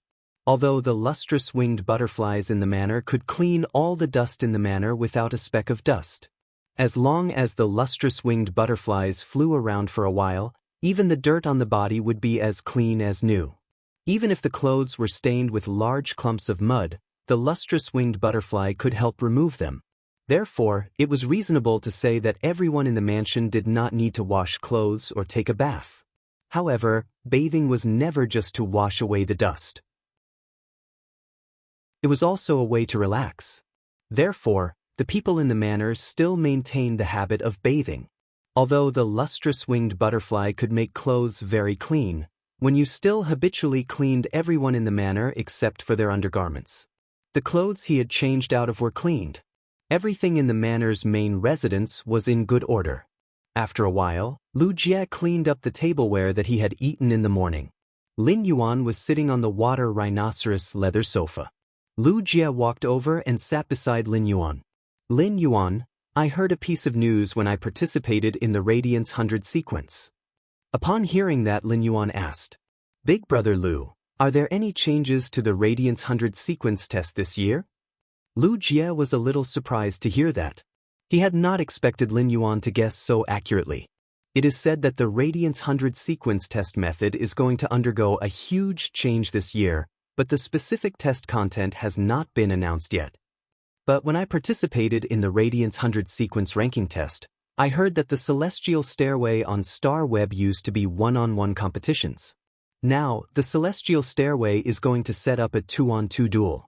Although the lustrous winged butterflies in the manor could clean all the dust in the manor without a speck of dust. As long as the lustrous winged butterflies flew around for a while, even the dirt on the body would be as clean as new. Even if the clothes were stained with large clumps of mud, the lustrous winged butterfly could help remove them. Therefore, it was reasonable to say that everyone in the mansion did not need to wash clothes or take a bath. However, bathing was never just to wash away the dust. It was also a way to relax. Therefore, the people in the manor still maintained the habit of bathing. Although the lustrous winged butterfly could make clothes very clean, Wen Yu still habitually cleaned everyone in the manor except for their undergarments. The clothes he had changed out of were cleaned. Everything in the manor's main residence was in good order. After a while, Lu Jie cleaned up the tableware that he had eaten in the morning. Lin Yuan was sitting on the water rhinoceros leather sofa. Lu Jie walked over and sat beside Lin Yuan. Lin Yuan, I heard a piece of news when I participated in the Radiance 100 sequence. Upon hearing that, Lin Yuan asked, Big Brother Lu, are there any changes to the Radiance 100 sequence test this year? Lu Jie was a little surprised to hear that. He had not expected Lin Yuan to guess so accurately. It is said that the Radiance 100 sequence test method is going to undergo a huge change this year, but the specific test content has not been announced yet. But when I participated in the Radiance 100 sequence ranking test, I heard that the Celestial Stairway on Star Web used to be one-on-one competitions. Now, the Celestial Stairway is going to set up a two-on-two duel.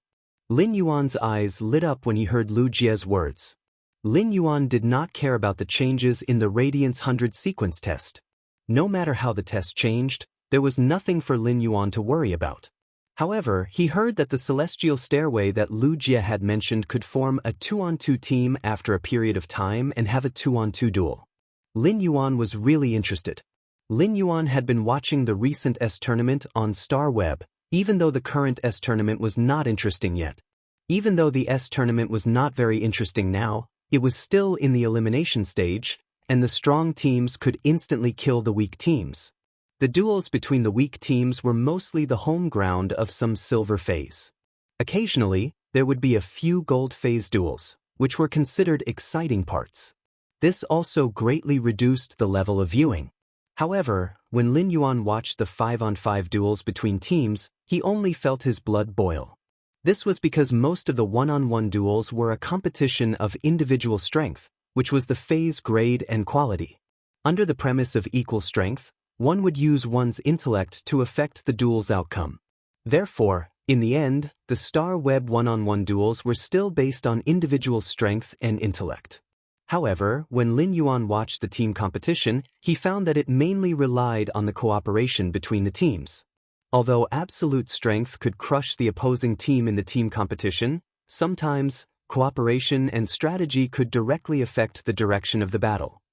Lin Yuan's eyes lit up when he heard Lu Jie's words. Lin Yuan did not care about the changes in the Radiance 100 sequence test. No matter how the test changed, there was nothing for Lin Yuan to worry about. However, he heard that the Celestial Stairway that Lu Jie had mentioned could form a two-on-two team after a period of time and have a two-on-two duel. Lin Yuan was really interested. Lin Yuan had been watching the recent S tournament on Star Web, even though the current S tournament was not interesting yet. Even though the S tournament was not very interesting now, it was still in the elimination stage, and the strong teams could instantly kill the weak teams. The duels between the weak teams were mostly the home ground of some silver phase. Occasionally, there would be a few gold phase duels, which were considered exciting parts. This also greatly reduced the level of viewing. However, when Lin Yuan watched the 5-on-5 duels between teams, he only felt his blood boil. This was because most of the one-on-one duels were a competition of individual strength, which was the phase grade and quality. Under the premise of equal strength, one would use one's intellect to affect the duel's outcome. Therefore, in the end, the Star Web one-on-one duels were still based on individual strength and intellect. However, when Lin Yuan watched the team competition, he found that it mainly relied on the cooperation between the teams. Although absolute strength could crush the opposing team in the team competition, sometimes, cooperation and strategy could directly affect the direction of the battle.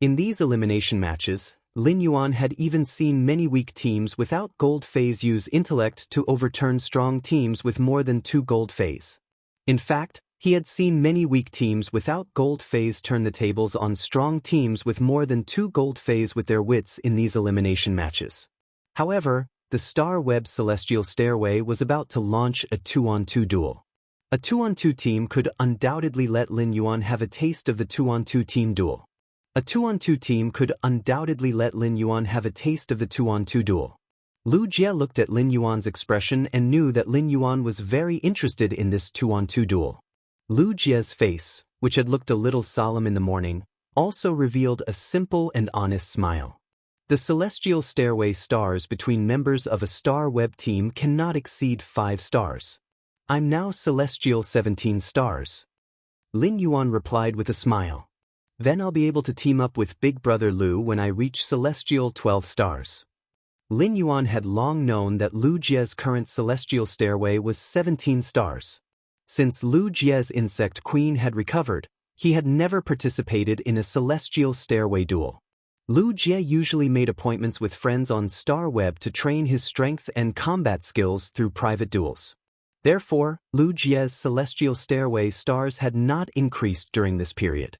In these elimination matches, Lin Yuan had even seen many weak teams without gold phase use intellect to overturn strong teams with more than 2 gold phase. In fact, he had seen many weak teams without gold phase turn the tables on strong teams with more than 2 gold phase with their wits in these elimination matches. However, the Star Web Celestial Stairway was about to launch a 2-on-2 duel. A 2-on-2 team could undoubtedly let Lin Yuan have a taste of the 2-on-2 team duel. A 2-on-2 team could undoubtedly let Lin Yuan have a taste of the 2-on-2 duel. Lu Jie looked at Lin Yuan's expression and knew that Lin Yuan was very interested in this 2-on-2 duel. Lu Jie's face, which had looked a little solemn in the morning, also revealed a simple and honest smile. The Celestial Stairway stars between members of a Star Web team cannot exceed 5 stars. I'm now Celestial 17 stars. Lin Yuan replied with a smile. Then I'll be able to team up with Big Brother Lu when I reach Celestial 12 stars. Lin Yuan had long known that Lu Jie's current Celestial Stairway was 17 stars. Since Lu Jie's Insect Queen had recovered, he had never participated in a Celestial Stairway duel. Lu Jie usually made appointments with friends on Star Web to train his strength and combat skills through private duels. Therefore, Lu Jie's Celestial Stairway stars had not increased during this period.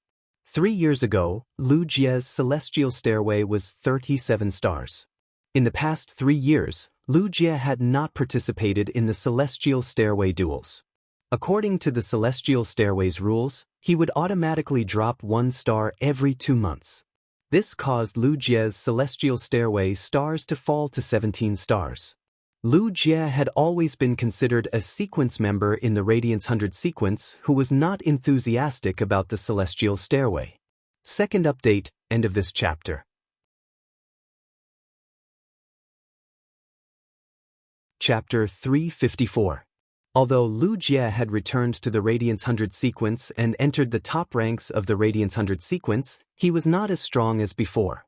3 years ago, Lu Jie's Celestial Stairway was 37 stars. In the past 3 years, Lu Jie had not participated in the Celestial Stairway duels. According to the Celestial Stairway's rules, he would automatically drop 1 star every 2 months. This caused Lu Jie's Celestial Stairway stars to fall to 17 stars. Lu Jie had always been considered a sequence member in the Radiance 100 sequence who was not enthusiastic about the Celestial Stairway. Second update, end of this chapter. Chapter 354. Although Lu Jie had returned to the Radiance 100 sequence and entered the top ranks of the Radiance 100 sequence, he was not as strong as before.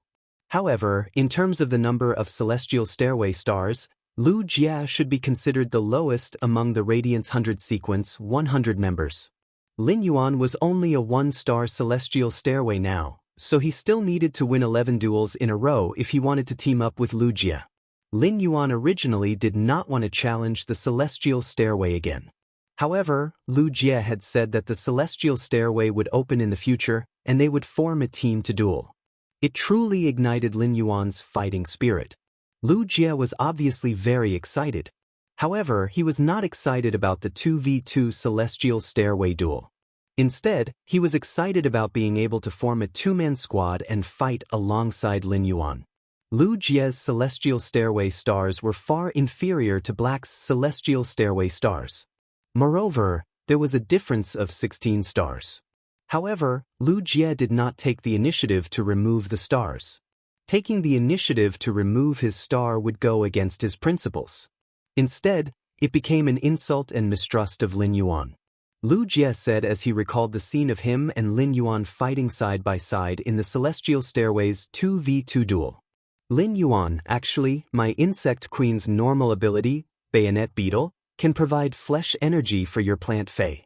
However, in terms of the number of Celestial Stairway stars, Lu Jie should be considered the lowest among the Radiance 100 sequence 100 members. Lin Yuan was only a 1-star Celestial Stairway now, so he still needed to win 11 duels in a row if he wanted to team up with Lu Jie. Lin Yuan originally did not want to challenge the Celestial Stairway again. However, Lu Jie had said that the celestial stairway would open in the future, and they would form a team to duel. It truly ignited Lin Yuan's fighting spirit. Lu Jie was obviously very excited. However, he was not excited about the 2v2 celestial stairway duel. Instead, he was excited about being able to form a two-man squad and fight alongside Lin Yuan. Lu Jie's celestial stairway stars were far inferior to Black's celestial stairway stars. Moreover, there was a difference of 16 stars. However, Lu Jie did not take the initiative to remove the stars. Taking the initiative to remove his star would go against his principles. Instead, it became an insult and mistrust of Lin Yuan. Lu Jie said as he recalled the scene of him and Lin Yuan fighting side by side in the Celestial Stairway's 2v2 duel. Lin Yuan, actually, my insect queen's normal ability, Bayonet Beetle, can provide flesh energy for your plant Fey.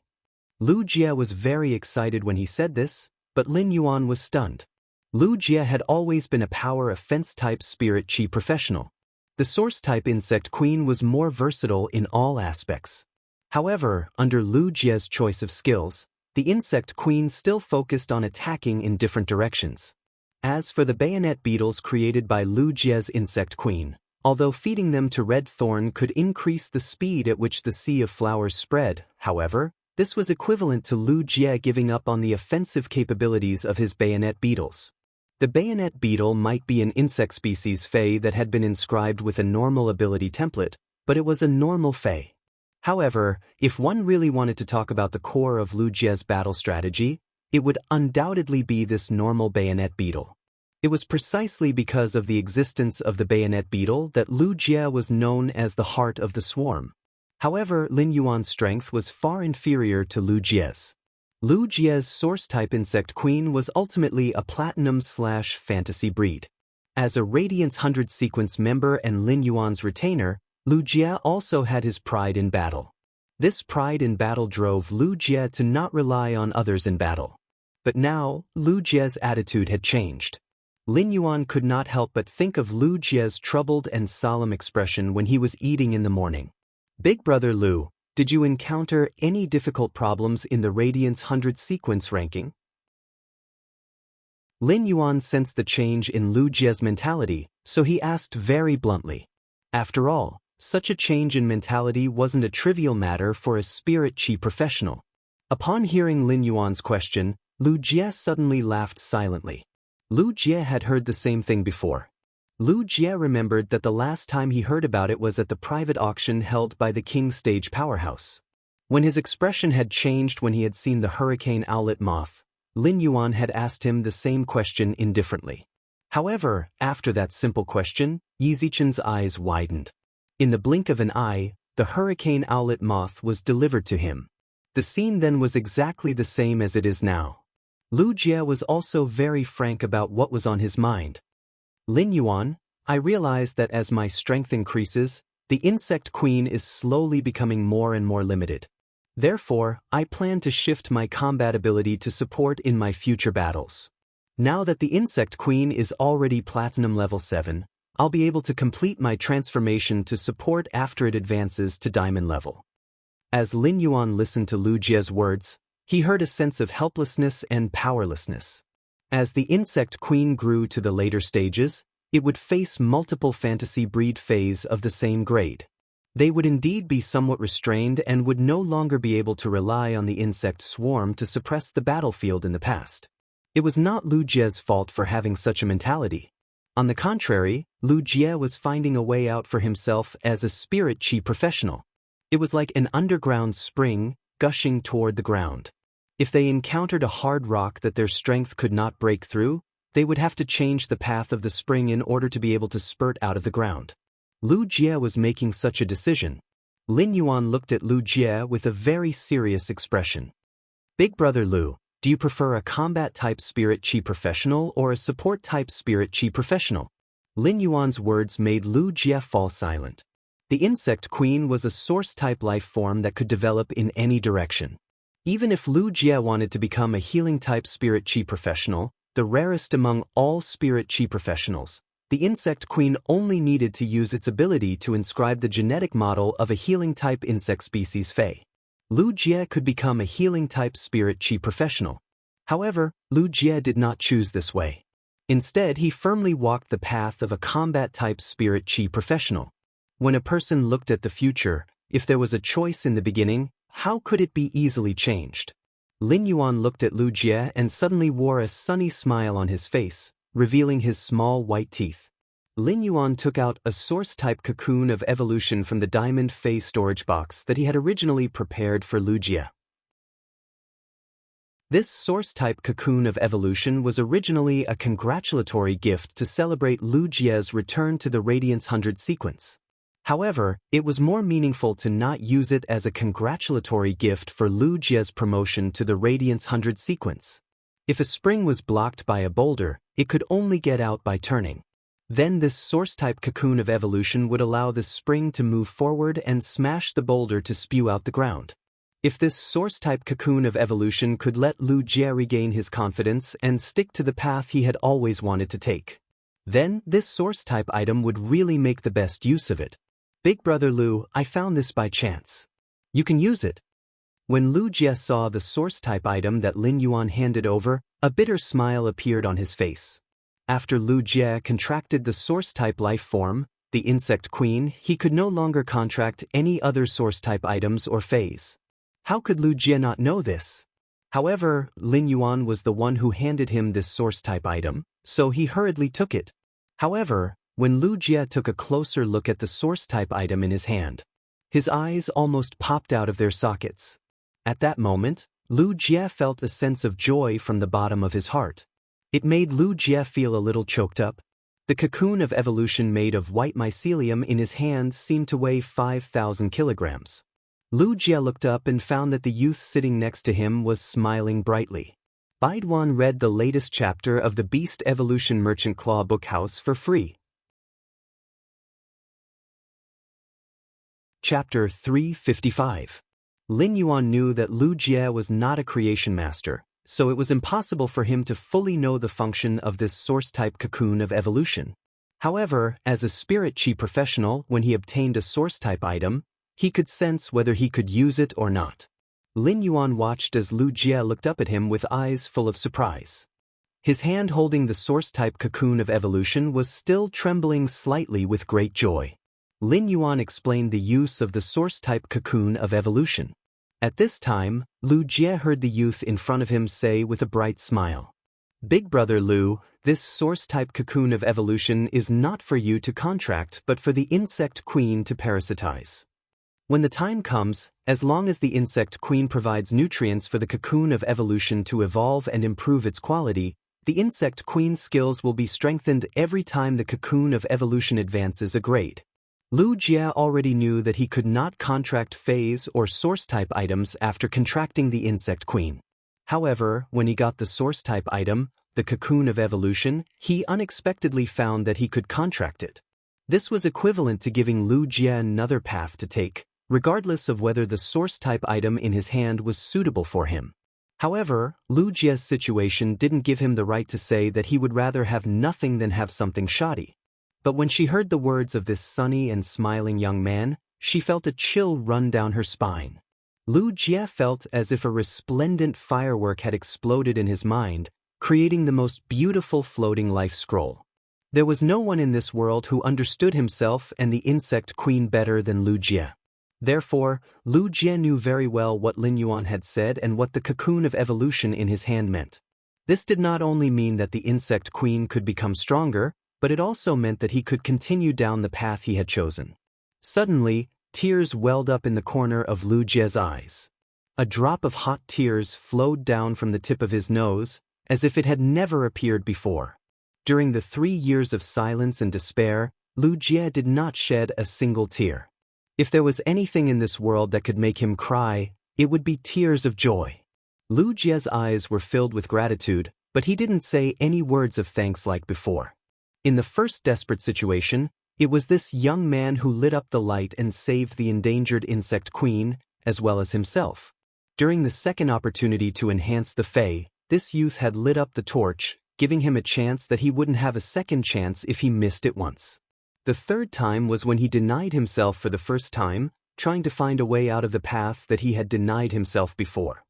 Lu Jie was very excited when he said this, but Lin Yuan was stunned. Lu Jie had always been a power offense-type spirit chi professional. The source-type insect queen was more versatile in all aspects. However, under Lu Jie's choice of skills, the insect queen still focused on attacking in different directions. As for the bayonet beetles created by Lu Jie's insect queen, although feeding them to red thorn could increase the speed at which the sea of flowers spread, however, this was equivalent to Lu Jie giving up on the offensive capabilities of his bayonet beetles. The bayonet beetle might be an insect species Fey that had been inscribed with a normal ability template, but it was a normal Fey. However, if one really wanted to talk about the core of Lu Jie's battle strategy, it would undoubtedly be this normal bayonet beetle. It was precisely because of the existence of the bayonet beetle that Lu Jie was known as the heart of the swarm. However, Lin Yuan's strength was far inferior to Lu Jie's. Lu Jie's source-type insect queen was ultimately a platinum/fantasy breed. As a Radiance 100 sequence member and Lin Yuan's retainer, Lu Jie also had his pride in battle. This pride in battle drove Lu Jie to not rely on others in battle. But now, Lu Jie's attitude had changed. Lin Yuan could not help but think of Lu Jie's troubled and solemn expression when he was eating in the morning. Big brother Lu, did you encounter any difficult problems in the Radiance 100 sequence ranking? Lin Yuan sensed the change in Lu Jie's mentality, so he asked very bluntly. After all, such a change in mentality wasn't a trivial matter for a spirit chi professional. Upon hearing Lin Yuan's question, Lu Jie suddenly laughed silently. Lu Jie had heard the same thing before. Lu Jie remembered that the last time he heard about it was at the private auction held by the King Stage Powerhouse. When his expression had changed when he had seen the hurricane owlet moth, Lin Yuan had asked him the same question indifferently. However, after that simple question, Yi Zichen's eyes widened. In the blink of an eye, the hurricane owlet moth was delivered to him. The scene then was exactly the same as it is now. Lu Jie was also very frank about what was on his mind. Lin Yuan, I realize that as my strength increases, the insect queen is slowly becoming more and more limited. Therefore, I plan to shift my combat ability to support in my future battles. Now that the insect queen is already platinum level 7, I'll be able to complete my transformation to support after it advances to diamond level. As Lin Yuan listened to Lu Jie's words, he heard a sense of helplessness and powerlessness. As the insect queen grew to the later stages, it would face multiple fantasy breed Feys of the same grade. They would indeed be somewhat restrained and would no longer be able to rely on the insect swarm to suppress the battlefield in the past. It was not Lu Jie's fault for having such a mentality. On the contrary, Lu Jie was finding a way out for himself as a spirit chi professional. It was like an underground spring, gushing toward the ground. If they encountered a hard rock that their strength could not break through, they would have to change the path of the spring in order to be able to spurt out of the ground. Lu Jie was making such a decision. Lin Yuan looked at Lu Jie with a very serious expression. Big brother Lu, do you prefer a combat-type spirit chi professional or a support-type spirit chi professional? Lin Yuan's words made Lu Jie fall silent. The insect queen was a source-type life form that could develop in any direction. Even if Lu Jie wanted to become a healing-type spirit chi professional, the rarest among all spirit chi professionals, the insect queen only needed to use its ability to inscribe the genetic model of a healing-type insect species Fey. Lu Jie could become a healing-type spirit chi professional. However, Lu Jie did not choose this way. Instead, he firmly walked the path of a combat-type spirit chi professional. When a person looked at the future, if there was a choice in the beginning, how could it be easily changed? Lin Yuan looked at Lu Jie and suddenly wore a sunny smile on his face, revealing his small white teeth. Lin Yuan took out a source-type cocoon of evolution from the diamond phase storage box that he had originally prepared for Lu Jie. This source-type cocoon of evolution was originally a congratulatory gift to celebrate Lu Jie's return to the Radiance 100 sequence. However, it was more meaningful to not use it as a congratulatory gift for Lu Jie's promotion to the Radiance 100 sequence. If a spring was blocked by a boulder, it could only get out by turning. Then this source-type cocoon of evolution would allow the spring to move forward and smash the boulder to spew out the ground. If this source-type cocoon of evolution could let Lu Jie regain his confidence and stick to the path he had always wanted to take, then this source-type item would really make the best use of it. Big brother Lu, I found this by chance. You can use it. When Lu Jie saw the source-type item that Lin Yuan handed over, a bitter smile appeared on his face. After Lu Jie contracted the source-type life form, the insect queen, he could no longer contract any other source-type items or phase. How could Lu Jie not know this? However, Lin Yuan was the one who handed him this source-type item, so he hurriedly took it. However, when Lu Jie took a closer look at the source-type item in his hand, his eyes almost popped out of their sockets. At that moment, Lu Jie felt a sense of joy from the bottom of his heart. It made Lu Jie feel a little choked up. The cocoon of evolution made of white mycelium in his hand seemed to weigh 5,000 kilograms. Lu Jie looked up and found that the youth sitting next to him was smiling brightly. Baiduan read the latest chapter of the Beast Evolution Merchant Claw Bookhouse for free. Chapter 355. Lin Yuan knew that Lu Jie was not a creation master, so it was impossible for him to fully know the function of this source-type cocoon of evolution. However, as a spirit chi professional, when he obtained a source-type item, he could sense whether he could use it or not. Lin Yuan watched as Lu Jie looked up at him with eyes full of surprise. His hand holding the source-type cocoon of evolution was still trembling slightly with great joy. Lin Yuan explained the use of the source-type cocoon of evolution. At this time, Lu Jie heard the youth in front of him say with a bright smile, "Big brother Lu, this source-type cocoon of evolution is not for you to contract but for the insect queen to parasitize. When the time comes, as long as the insect queen provides nutrients for the cocoon of evolution to evolve and improve its quality, the insect queen's skills will be strengthened every time the cocoon of evolution advances a grade." Lu Jie already knew that he could not contract phase or source-type items after contracting the insect queen. However, when he got the source-type item, the cocoon of evolution, he unexpectedly found that he could contract it. This was equivalent to giving Lu Jie another path to take, regardless of whether the source-type item in his hand was suitable for him. However, Lu Jie's situation didn't give him the right to say that he would rather have nothing than have something shoddy. But when she heard the words of this sunny and smiling young man, she felt a chill run down her spine. Lu Jie felt as if a resplendent firework had exploded in his mind, creating the most beautiful floating life scroll. There was no one in this world who understood himself and the insect queen better than Lu Jie. Therefore, Lu Jie knew very well what Lin Yuan had said and what the cocoon of evolution in his hand meant. This did not only mean that the insect queen could become stronger, but it also meant that he could continue down the path he had chosen. Suddenly, tears welled up in the corner of Lu Jie's eyes. A drop of hot tears flowed down from the tip of his nose, as if it had never appeared before. During the 3 years of silence and despair, Lu Jie did not shed a single tear. If there was anything in this world that could make him cry, it would be tears of joy. Lu Jie's eyes were filled with gratitude, but he didn't say any words of thanks like before. In the first desperate situation, it was this young man who lit up the light and saved the endangered insect queen, as well as himself. During the second opportunity to enhance the Fae, this youth had lit up the torch, giving him a chance that he wouldn't have a second chance if he missed it once. The third time was when he denied himself for the first time, trying to find a way out of the path that he had denied himself before.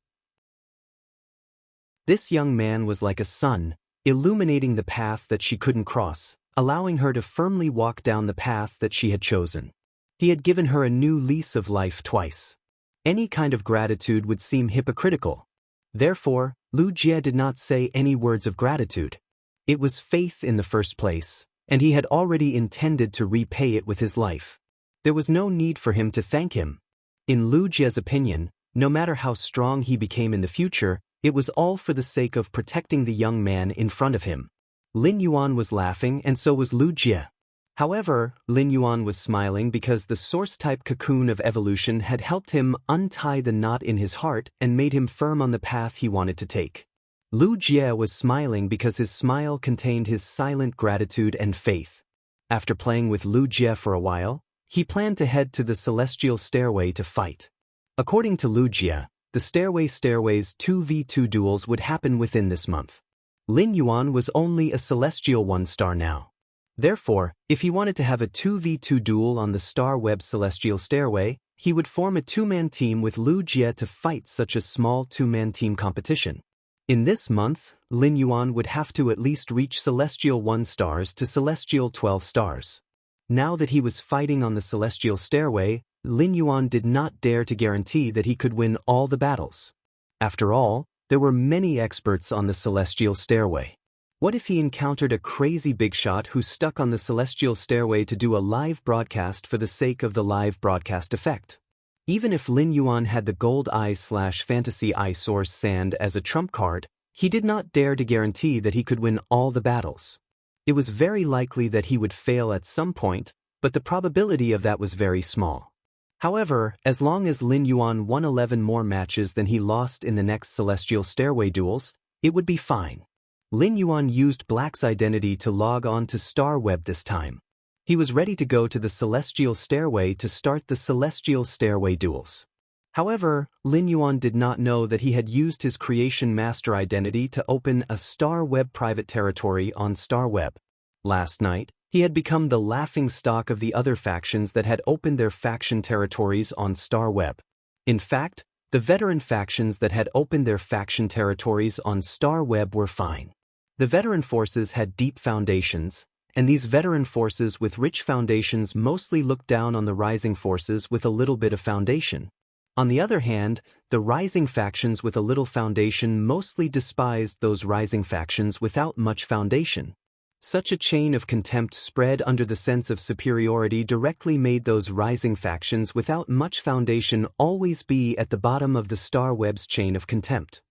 This young man was like a sun, illuminating the path that she couldn't cross, allowing her to firmly walk down the path that she had chosen. He had given her a new lease of life twice. Any kind of gratitude would seem hypocritical. Therefore, Lu Jie did not say any words of gratitude. It was faith in the first place, and he had already intended to repay it with his life. There was no need for him to thank him. In Lu Jie's opinion, no matter how strong he became in the future, it was all for the sake of protecting the young man in front of him. Lin Yuan was laughing and so was Lu Jie. However, Lin Yuan was smiling because the source-type cocoon of evolution had helped him untie the knot in his heart and made him firm on the path he wanted to take. Lu Jie was smiling because his smile contained his silent gratitude and faith. After playing with Lu Jie for a while, he planned to head to the celestial stairway to fight. According to Lu Jie, the stairway's 2v2 duels would happen within this month. Lin Yuan was only a celestial 1-star now. Therefore, if he wanted to have a 2v2 duel on the Star Web Celestial Stairway, he would form a 2-man team with Lu Jie to fight such a small 2-man team competition. In this month, Lin Yuan would have to at least reach Celestial 1 stars to Celestial 12 stars. Now that he was fighting on the Celestial Stairway, Lin Yuan did not dare to guarantee that he could win all the battles. After all, there were many experts on the Celestial Stairway. What if he encountered a crazy big shot who stuck on the Celestial Stairway to do a live broadcast for the sake of the live broadcast effect? Even if Lin Yuan had the Gold Eye/Fantasy Eye Source Sand as a trump card, he did not dare to guarantee that he could win all the battles. It was very likely that he would fail at some point, but the probability of that was very small. However, as long as Lin Yuan won 11 more matches than he lost in the next Celestial Stairway duels, it would be fine. Lin Yuan used Black's identity to log on to Star Web this time. He was ready to go to the Celestial Stairway to start the Celestial Stairway duels. However, Lin Yuan did not know that he had used his Creation Master identity to open a Star Web private territory on Star Web. Last night, he had become the laughingstock of the other factions that had opened their faction territories on Star Web. In fact, the veteran factions that had opened their faction territories on Star Web were fine. The veteran forces had deep foundations, and these veteran forces with rich foundations mostly looked down on the rising forces with a little bit of foundation. On the other hand, the rising factions with a little foundation mostly despised those rising factions without much foundation. Such a chain of contempt spread under the sense of superiority directly made those rising factions without much foundation always be at the bottom of the Star Web's chain of contempt.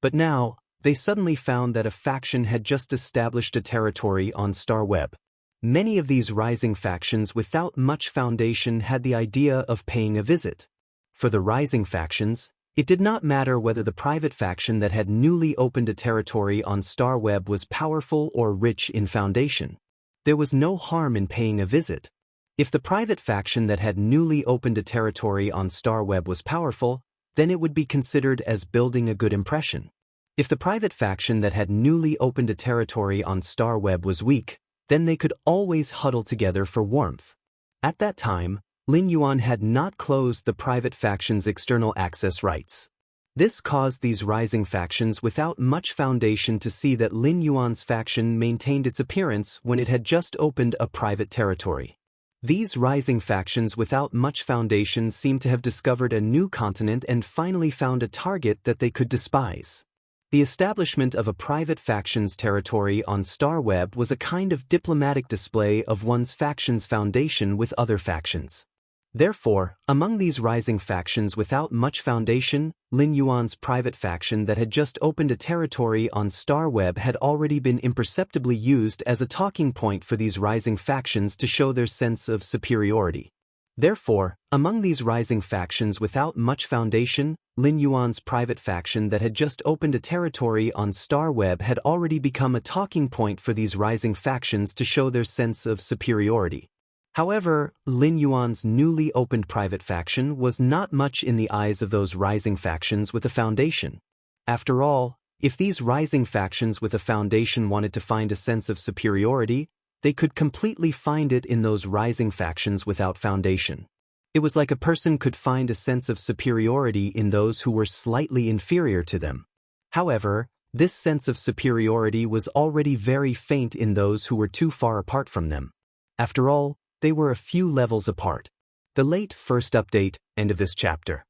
But now, they suddenly found that a faction had just established a territory on Star Web. Many of these rising factions without much foundation had the idea of paying a visit. For the rising factions, it did not matter whether the private faction that had newly opened a territory on Star Web was powerful or rich in foundation. There was no harm in paying a visit. If the private faction that had newly opened a territory on Star Web was powerful, then it would be considered as building a good impression. If the private faction that had newly opened a territory on Star Web was weak, then they could always huddle together for warmth. At that time, Lin Yuan had not closed the private faction's external access rights. This caused these rising factions without much foundation to see that Lin Yuan's faction maintained its appearance when it had just opened a private territory. These rising factions without much foundation seemed to have discovered a new continent and finally found a target that they could despise. The establishment of a private faction's territory on Star Web was a kind of diplomatic display of one's faction's foundation with other factions. Therefore, among these rising factions without much foundation, Lin Yuan's private faction that had just opened a territory on Star Web had already been imperceptibly used as a talking point for these rising factions to show their sense of superiority. Therefore, among these rising factions without much foundation, Lin Yuan's private faction that had just opened a territory on Star Web had already become a talking point for these rising factions to show their sense of superiority. However, Lin Yuan's newly opened private faction was not much in the eyes of those rising factions with a foundation. After all, if these rising factions with a foundation wanted to find a sense of superiority, They could completely find it in those rising factions without foundation. It was like a person could find a sense of superiority in those who were slightly inferior to them. However, this sense of superiority was already very faint in those who were too far apart from them. After all, they were a few levels apart. The late first update, end of this chapter.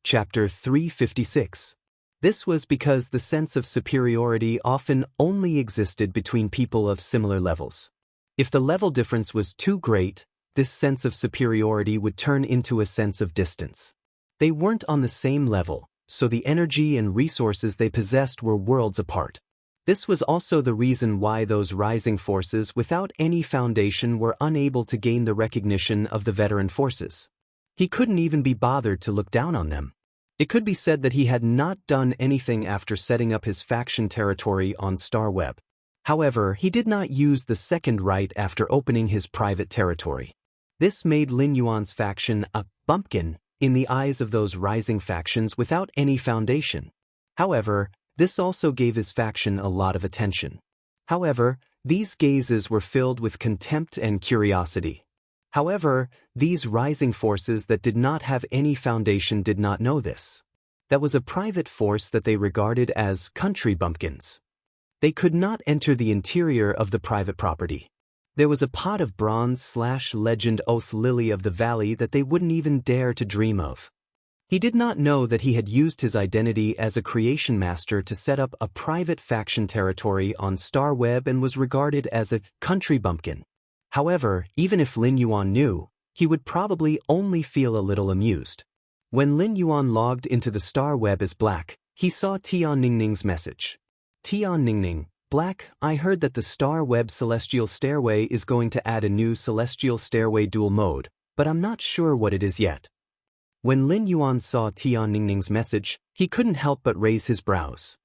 Chapter 356. This was because the sense of superiority often only existed between people of similar levels. If the level difference was too great, this sense of superiority would turn into a sense of distance. They weren't on the same level, so the energy and resources they possessed were worlds apart. This was also the reason why those rising forces without any foundation were unable to gain the recognition of the veteran forces. He couldn't even be bothered to look down on them. It could be said that he had not done anything after setting up his faction territory on Starweb. However, he did not use the second right after opening his private territory. This made Lin Yuan's faction a bumpkin in the eyes of those rising factions without any foundation. However, this also gave his faction a lot of attention. However, these gazes were filled with contempt and curiosity. However, these rising forces that did not have any foundation did not know this. That was a private force that they regarded as country bumpkins. They could not enter the interior of the private property. There was a pot of bronze/legend oath lily of the valley that they wouldn't even dare to dream of. He did not know that he had used his identity as a creation master to set up a private faction territory on Starweb and was regarded as a country bumpkin. However, even if Lin Yuan knew, he would probably only feel a little amused. When Lin Yuan logged into the Starweb as Black, he saw Tian Ningning's message. Tian Ningning, Black, I heard that the Starweb Celestial Stairway is going to add a new Celestial Stairway dual mode, but I'm not sure what it is yet. When Lin Yuan saw Tian Ningning's message, he couldn't help but raise his brows.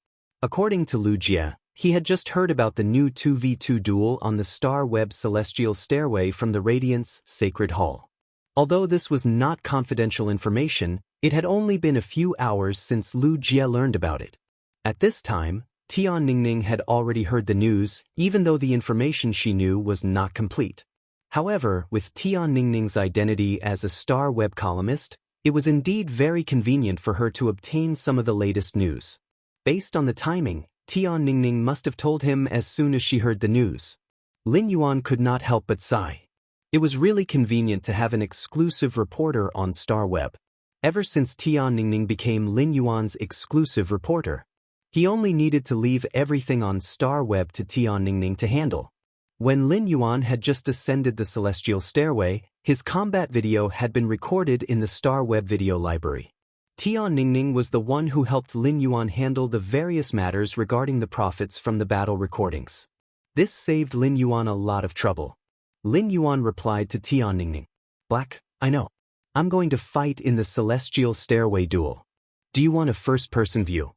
According to Lu Jie, he had just heard about the new 2v2 duel on the Starweb Celestial Stairway from the Radiance Sacred Hall. Although this was not confidential information, it had only been a few hours since Lu Jie learned about it. At this time, Tian Ningning had already heard the news, even though the information she knew was not complete. However, with Tian Ningning's identity as a Starweb columnist, it was indeed very convenient for her to obtain some of the latest news. Based on the timing, Tian Ningning must have told him as soon as she heard the news. Lin Yuan could not help but sigh. It was really convenient to have an exclusive reporter on Starweb. Ever since Tian Ningning became Lin Yuan's exclusive reporter, he only needed to leave everything on Starweb to Tian Ningning to handle. When Lin Yuan had just ascended the Celestial Stairway, his combat video had been recorded in the Starweb video library. Tian Ningning was the one who helped Lin Yuan handle the various matters regarding the profits from the battle recordings. This saved Lin Yuan a lot of trouble. Lin Yuan replied to Tian Ningning, Black, I know. I'm going to fight in the Celestial Stairway duel. Do you want a first-person view?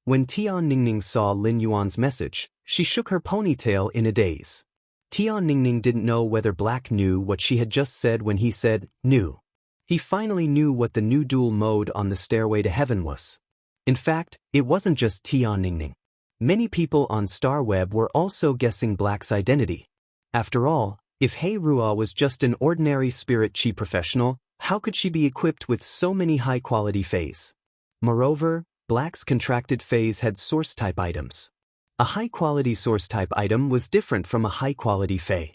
When Tian Ningning saw Lin Yuan's message, she shook her ponytail in a daze. Tian Ningning didn't know whether Black knew what she had just said when he said, knew. He finally knew what the new dual mode on the Stairway to Heaven was. In fact, it wasn't just Tian Ningning. Many people on Starweb were also guessing Black's identity. After all, if Hei Ruo was just an ordinary spirit chi professional, how could she be equipped with so many high-quality Feis? Moreover, Black's contracted Feis had source-type items. A high-quality source-type item was different from a high-quality Fei.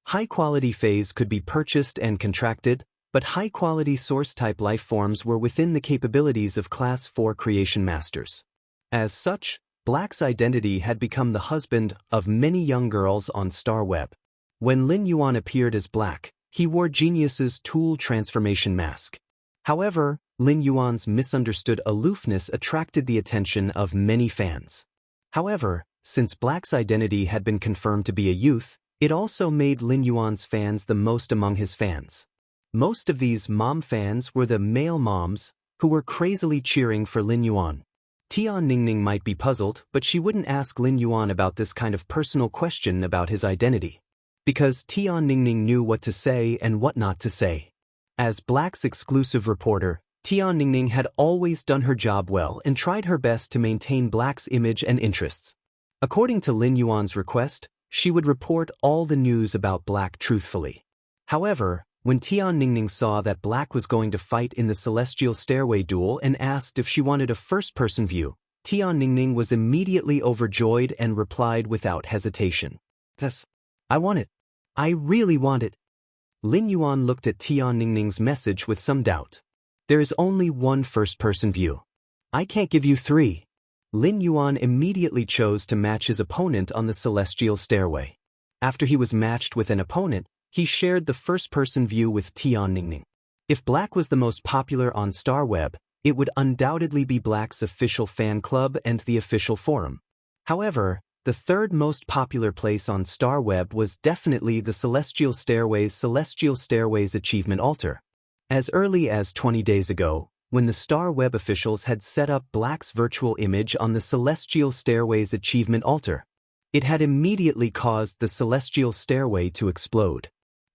High-quality Feis could be purchased and contracted, but high-quality source-type life forms were within the capabilities of Class 4 creation masters. As such, Black's identity had become the husband of many young girls on Starweb. When Lin Yuan appeared as Black, he wore Genius's tool transformation mask. However, Lin Yuan's misunderstood aloofness attracted the attention of many fans. However, since Black's identity had been confirmed to be a youth, it also made Lin Yuan's fans the most among his fans. Most of these mom fans were the male moms, who were crazily cheering for Lin Yuan. Tian Ningning might be puzzled, but she wouldn't ask Lin Yuan about this kind of personal question about his identity. Because Tian Ningning knew what to say and what not to say. As Black's exclusive reporter, Tian Ningning had always done her job well and tried her best to maintain Black's image and interests. According to Lin Yuan's request, she would report all the news about Black truthfully. However, when Tian Ningning saw that Black was going to fight in the Celestial Stairway duel and asked if she wanted a first-person view, Tian Ningning was immediately overjoyed and replied without hesitation. Yes, I want it. I really want it. Lin Yuan looked at Tian Ningning's message with some doubt. There is only one first-person view. I can't give you 3. Lin Yuan immediately chose to match his opponent on the Celestial Stairway. After he was matched with an opponent, he shared the first-person view with Tian Ningning. If Black was the most popular on StarWeb, it would undoubtedly be Black's official fan club and the official forum. However, the third most popular place on StarWeb was definitely the Celestial Stairways Achievement Altar. As early as 20 days ago, when the StarWeb officials had set up Black's virtual image on the Celestial Stairways Achievement Altar, it had immediately caused the Celestial Stairway to explode.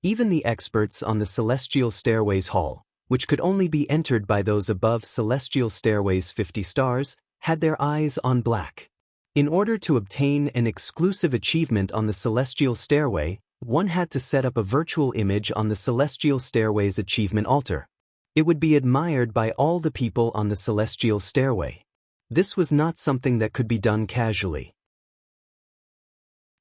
Even the experts on the Celestial Stairways Hall, which could only be entered by those above Celestial Stairways 50 stars, had their eyes on Black. In order to obtain an exclusive achievement on the Celestial Stairway, one had to set up a virtual image on the Celestial Stairways Achievement Altar. It would be admired by all the people on the Celestial Stairway. This was not something that could be done casually.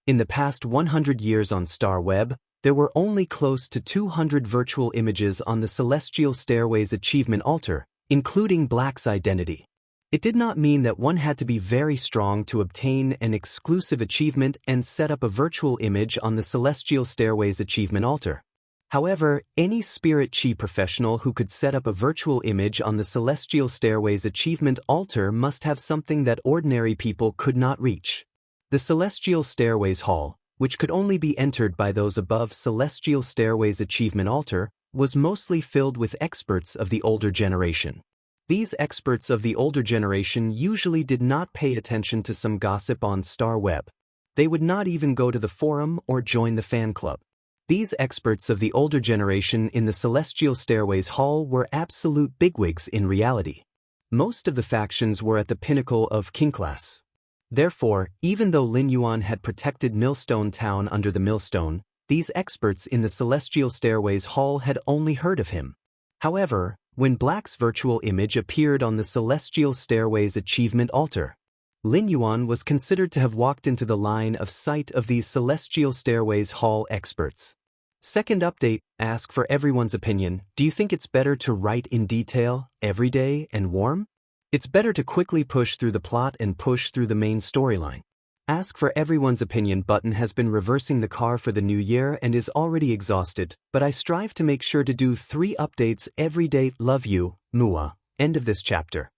In the past 100 years on StarWeb, there were only close to 200 virtual images on the Celestial Stairways Achievement Altar, including Black's identity. It did not mean that one had to be very strong to obtain an exclusive achievement and set up a virtual image on the Celestial Stairways Achievement Altar. However, any Spirit Chi professional who could set up a virtual image on the Celestial Stairways Achievement Altar must have something that ordinary people could not reach. The Celestial Stairways Hall, which could only be entered by those above Celestial Stairways Achievement Altar, was mostly filled with experts of the older generation. These experts of the older generation usually did not pay attention to some gossip on StarWeb. They would not even go to the forum or join the fan club. These experts of the older generation in the Celestial Stairways Hall were absolute bigwigs in reality. Most of the factions were at the pinnacle of king class. Therefore, even though Lin Yuan had protected Millstone Town under the Millstone, these experts in the Celestial Stairways Hall had only heard of him. However, when Black's virtual image appeared on the Celestial Stairways Achievement Altar, Lin Yuan was considered to have walked into the line of sight of these Celestial Stairways Hall experts. Second update, ask for everyone's opinion. Do you think it's better to write in detail, every day, and warm? It's better to quickly push through the plot and push through the main storyline. Ask for everyone's opinion button has been reversing the car for the new year and is already exhausted, but I strive to make sure to do 3 updates every day. Love you, Mua. End of this chapter.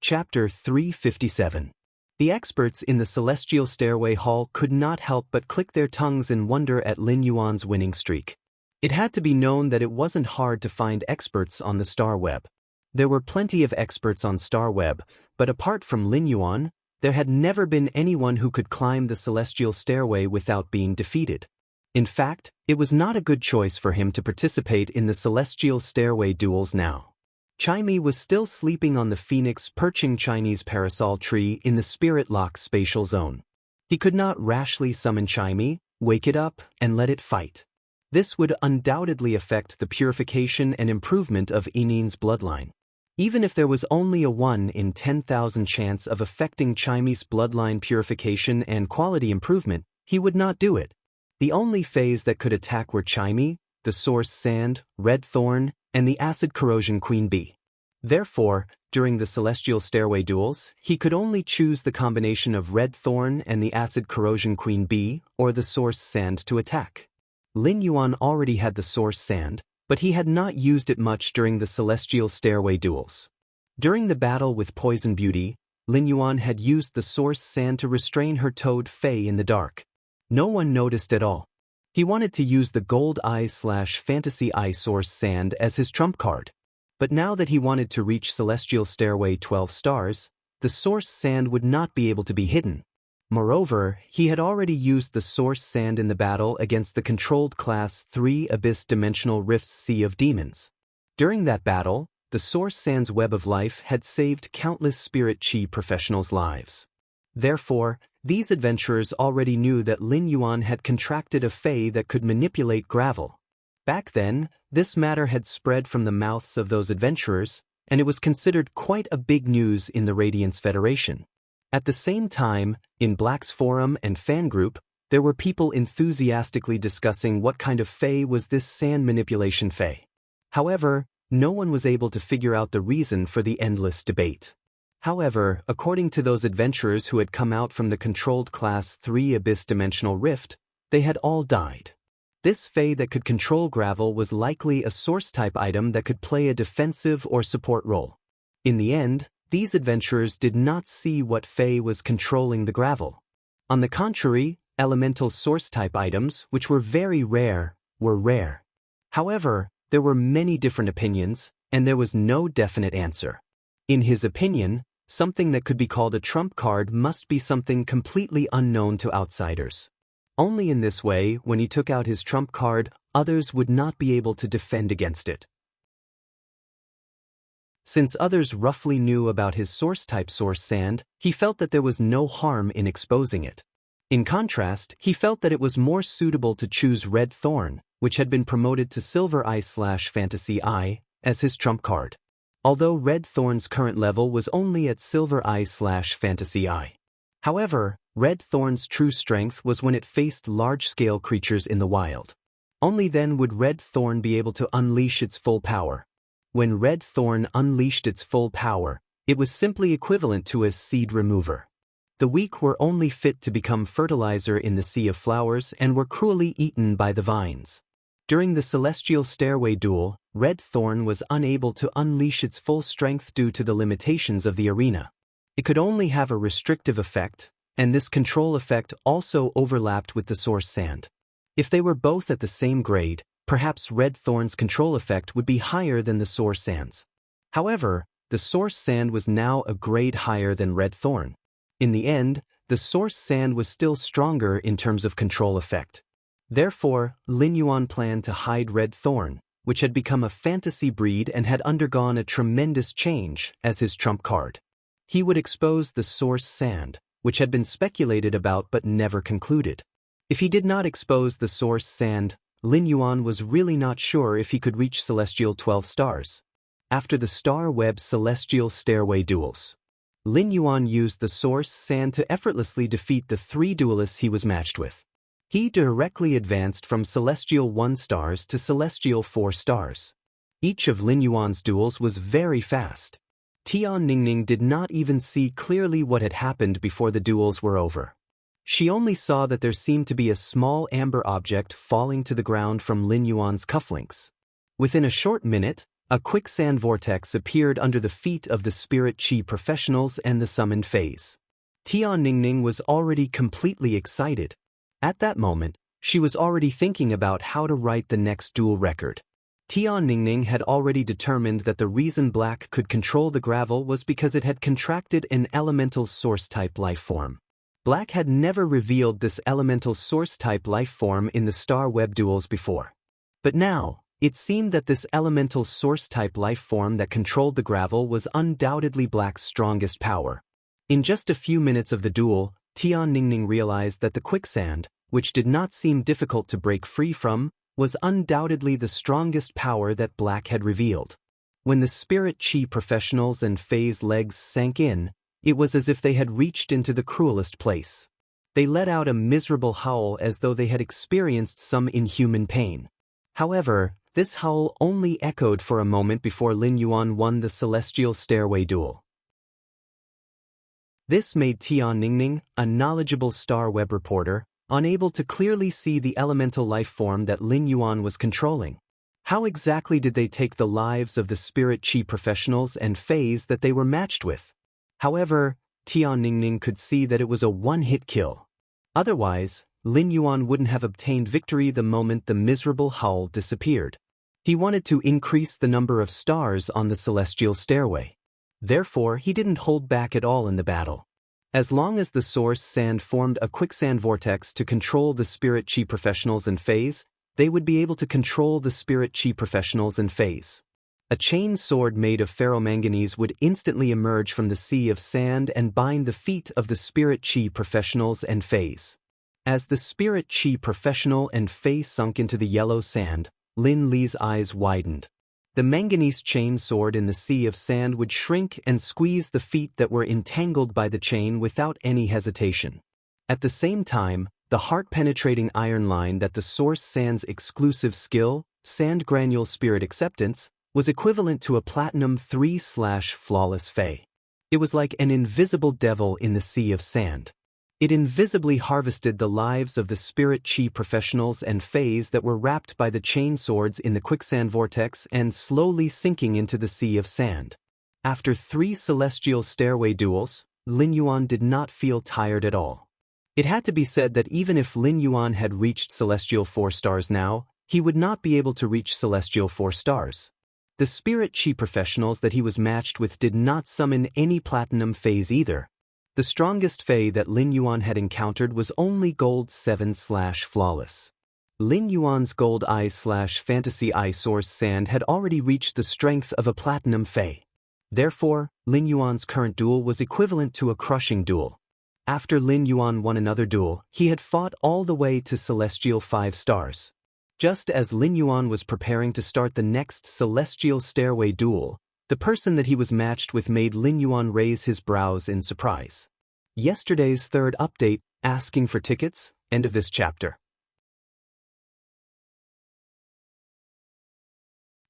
Chapter 357. The experts in the Celestial Stairway Hall could not help but click their tongues in wonder at Lin Yuan's winning streak. It had to be known that it wasn't hard to find experts on the StarWeb. There were plenty of experts on StarWeb, but apart from Lin Yuan, there had never been anyone who could climb the Celestial Stairway without being defeated. In fact, it was not a good choice for him to participate in the Celestial Stairway duels now. Chai-Mi was still sleeping on the Phoenix perching Chinese parasol tree in the Spirit Lock spatial zone. He could not rashly summon Chai-Mi, wake it up, and let it fight. This would undoubtedly affect the purification and improvement of Inin's bloodline. Even if there was only a 1 in 10,000 chance of affecting Chai-Mi's bloodline purification and quality improvement, he would not do it. The only phase that could attack were Chai-Mi, the Source Sand, Red Thorn, and the Acid Corrosion Queen Bee. Therefore, during the Celestial Stairway duels, he could only choose the combination of Red Thorn and the Acid Corrosion Queen Bee or the Source Sand to attack. Lin Yuan already had the Source Sand, but he had not used it much during the Celestial Stairway duels. During the battle with Poison Beauty, Lin Yuan had used the Source Sand to restrain her Toad Fae in the dark. No one noticed at all. He wanted to use the Gold Eye/Fantasy Eye Source Sand as his trump card. But now that he wanted to reach Celestial Stairway 12 stars, the Source Sand would not be able to be hidden. Moreover, he had already used the source sand in the battle against the controlled Class 3 Abyss-Dimensional Rift's Sea of Demons. During that battle, the source sand's web of life had saved countless spirit chi professionals' lives. Therefore, these adventurers already knew that Lin Yuan had contracted a fey that could manipulate gravel. Back then, this matter had spread from the mouths of those adventurers, and it was considered quite a big news in the Radiance Federation. At the same time, in Black's forum and fan group, there were people enthusiastically discussing what kind of fey was this sand manipulation fey. However, no one was able to figure out the reason for the endless debate. However, according to those adventurers who had come out from the controlled Class 3 Abyss-Dimensional Rift, they had all died. This fey that could control gravel was likely a source-type item that could play a defensive or support role. In the end, these adventurers did not see what fey was controlling the gravel. On the contrary, elemental source-type items, which were very rare, were rare. However, there were many different opinions, and there was no definite answer. In his opinion, something that could be called a trump card must be something completely unknown to outsiders. Only in this way, when he took out his trump card, others would not be able to defend against it. Since others roughly knew about his source-type source sand, he felt that there was no harm in exposing it. In contrast, he felt that it was more suitable to choose Red Thorn, which had been promoted to Silver Eye/Fantasy Eye, as his trump card. Although Red Thorn's current level was only at Silver Eye/Fantasy Eye. However, Red Thorn's true strength was when it faced large-scale creatures in the wild. Only then would Red Thorn be able to unleash its full power. When Red Thorn unleashed its full power, it was simply equivalent to a seed remover. The weak were only fit to become fertilizer in the Sea of Flowers and were cruelly eaten by the vines. During the Celestial Stairway duel, Red Thorn was unable to unleash its full strength due to the limitations of the arena. It could only have a restrictive effect, and this control effect also overlapped with the source sand. If they were both at the same grade, perhaps Red Thorn's control effect would be higher than the source sand's. However, the source sand was now a grade higher than Red Thorn. In the end, the source sand was still stronger in terms of control effect. Therefore, Lin Yuan planned to hide Red Thorn, which had become a fantasy breed and had undergone a tremendous change, as his trump card. He would expose the source sand, which had been speculated about but never concluded. If he did not expose the source sand, Lin Yuan was really not sure if he could reach Celestial 12 stars. After the Star Web Celestial Stairway duels, Lin Yuan used the source sand to effortlessly defeat the 3 duelists he was matched with. He directly advanced from Celestial 1 stars to Celestial 4 stars. Each of Lin Yuan's duels was very fast. Tian Ningning did not even see clearly what had happened before the duels were over. She only saw that there seemed to be a small amber object falling to the ground from Lin Yuan's cufflinks. Within a short minute, a quicksand vortex appeared under the feet of the spirit chi professionals and the summoned phase. Tian Ningning was already completely excited. At that moment, she was already thinking about how to write the next duel record. Tian Ningning had already determined that the reason Black could control the gravel was because it had contracted an elemental source-type life form. Black had never revealed this elemental source-type life form in the Star Web duels before. But now, it seemed that this elemental source-type life form that controlled the gravel was undoubtedly Black's strongest power. In just a few minutes of the duel, Tian Ningning realized that the quicksand, which did not seem difficult to break free from, was undoubtedly the strongest power that Black had revealed. When the spirit chi professionals and phase legs sank in, it was as if they had reached into the cruelest place. They let out a miserable howl as though they had experienced some inhuman pain. However, this howl only echoed for a moment before Lin Yuan won the Celestial Stairway duel. This made Tian Ningning, a knowledgeable Star Web reporter, unable to clearly see the elemental life form that Lin Yuan was controlling. How exactly did they take the lives of the spirit chi professionals and phase that they were matched with? However, Tian Ningning could see that it was a one-hit kill. Otherwise, Lin Yuan wouldn't have obtained victory the moment the miserable howl disappeared. He wanted to increase the number of stars on the Celestial Stairway. Therefore, he didn't hold back at all in the battle. As long as the source sand formed a quicksand vortex to control the spirit chi professionals in phase, they would be able to control the spirit chi professionals in phase. A chain sword made of ferromanganese would instantly emerge from the sea of sand and bind the feet of the spirit chi professionals and phase. As the spirit chi professional and phase sunk into the yellow sand, Lin Li's eyes widened. The manganese chain sword in the sea of sand would shrink and squeeze the feet that were entangled by the chain without any hesitation. At the same time, the heart-penetrating iron line that the source sand's exclusive skill, Sand Granule Spirit Acceptance, was equivalent to a Platinum 3/Flawless Fey. It was like an invisible devil in the sea of sand. It invisibly harvested the lives of the spirit chi professionals and fays that were wrapped by the chain swords in the quicksand vortex and slowly sinking into the sea of sand. After 3 celestial stairway duels, Lin Yuan did not feel tired at all. It had to be said that even if Lin Yuan had reached celestial 4 stars now, he would not be able to reach celestial 4 stars. The spirit chi professionals that he was matched with did not summon any platinum fays either. The strongest fey that Lin Yuan had encountered was only Gold 7/Flawless. Lin Yuan's Gold Eye/Fantasy Eye Source Sand had already reached the strength of a Platinum Fey. Therefore, Lin Yuan's current duel was equivalent to a crushing duel. After Lin Yuan won another duel, he had fought all the way to Celestial 5 stars. Just as Lin Yuan was preparing to start the next Celestial Stairway duel, the person that he was matched with made Lin Yuan raise his brows in surprise. Yesterday's third update, asking for tickets, end of this chapter.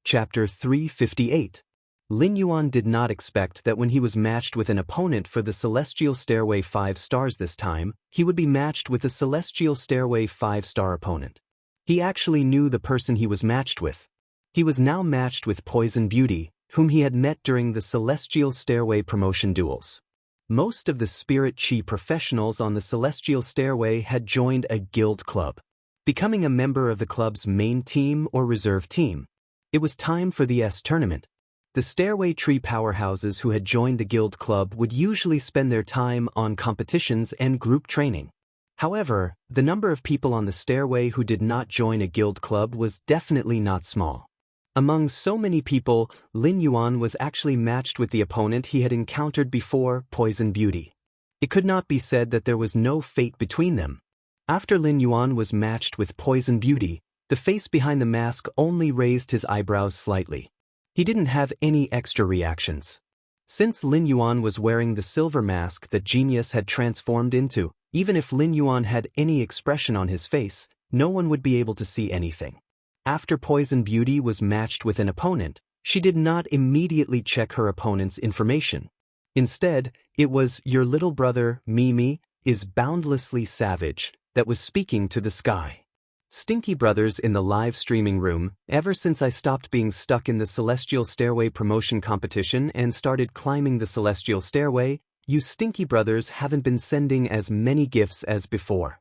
Chapter 358. Lin Yuan did not expect that when he was matched with an opponent for the Celestial Stairway 5 stars this time, he would be matched with a Celestial Stairway 5-star opponent. He actually knew the person he was matched with. He was now matched with Poison Beauty, whom he had met during the Celestial Stairway promotion duels. Most of the Spirit Chi professionals on the Celestial Stairway had joined a guild club, becoming a member of the club's main team or reserve team. It was time for the S tournament. The Stairway Tree powerhouses who had joined the guild club would usually spend their time on competitions and group training. However, the number of people on the Stairway who did not join a guild club was definitely not small. Among so many people, Lin Yuan was actually matched with the opponent he had encountered before, Poison Beauty. It could not be said that there was no fate between them. After Lin Yuan was matched with Poison Beauty, the face behind the mask only raised his eyebrows slightly. He didn't have any extra reactions. Since Lin Yuan was wearing the silver mask that Genius had transformed into, even if Lin Yuan had any expression on his face, no one would be able to see anything. After Poison Beauty was matched with an opponent, she did not immediately check her opponent's information. Instead, it was "Your little brother, Mimi, is boundlessly savage," that was speaking to the sky. Stinky Brothers in the live streaming room, ever since I stopped being stuck in the Celestial Stairway promotion competition and started climbing the Celestial Stairway, you Stinky Brothers haven't been sending as many gifts as before.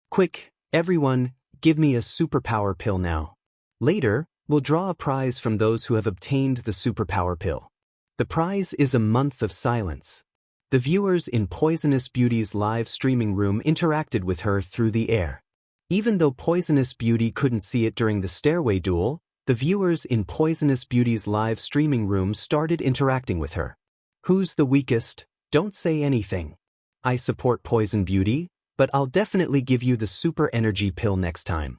Quick, everyone, give me a superpower pill now. Later, we'll draw a prize from those who have obtained the superpower pill. The prize is a month of silence. The viewers in Poisonous Beauty's live streaming room interacted with her through the air. Even though Poisonous Beauty couldn't see it during the stairway duel, the viewers in Poisonous Beauty's live streaming room started interacting with her. Who's the weakest? Don't say anything. I support Poison Beauty, but I'll definitely give you the super energy pill next time.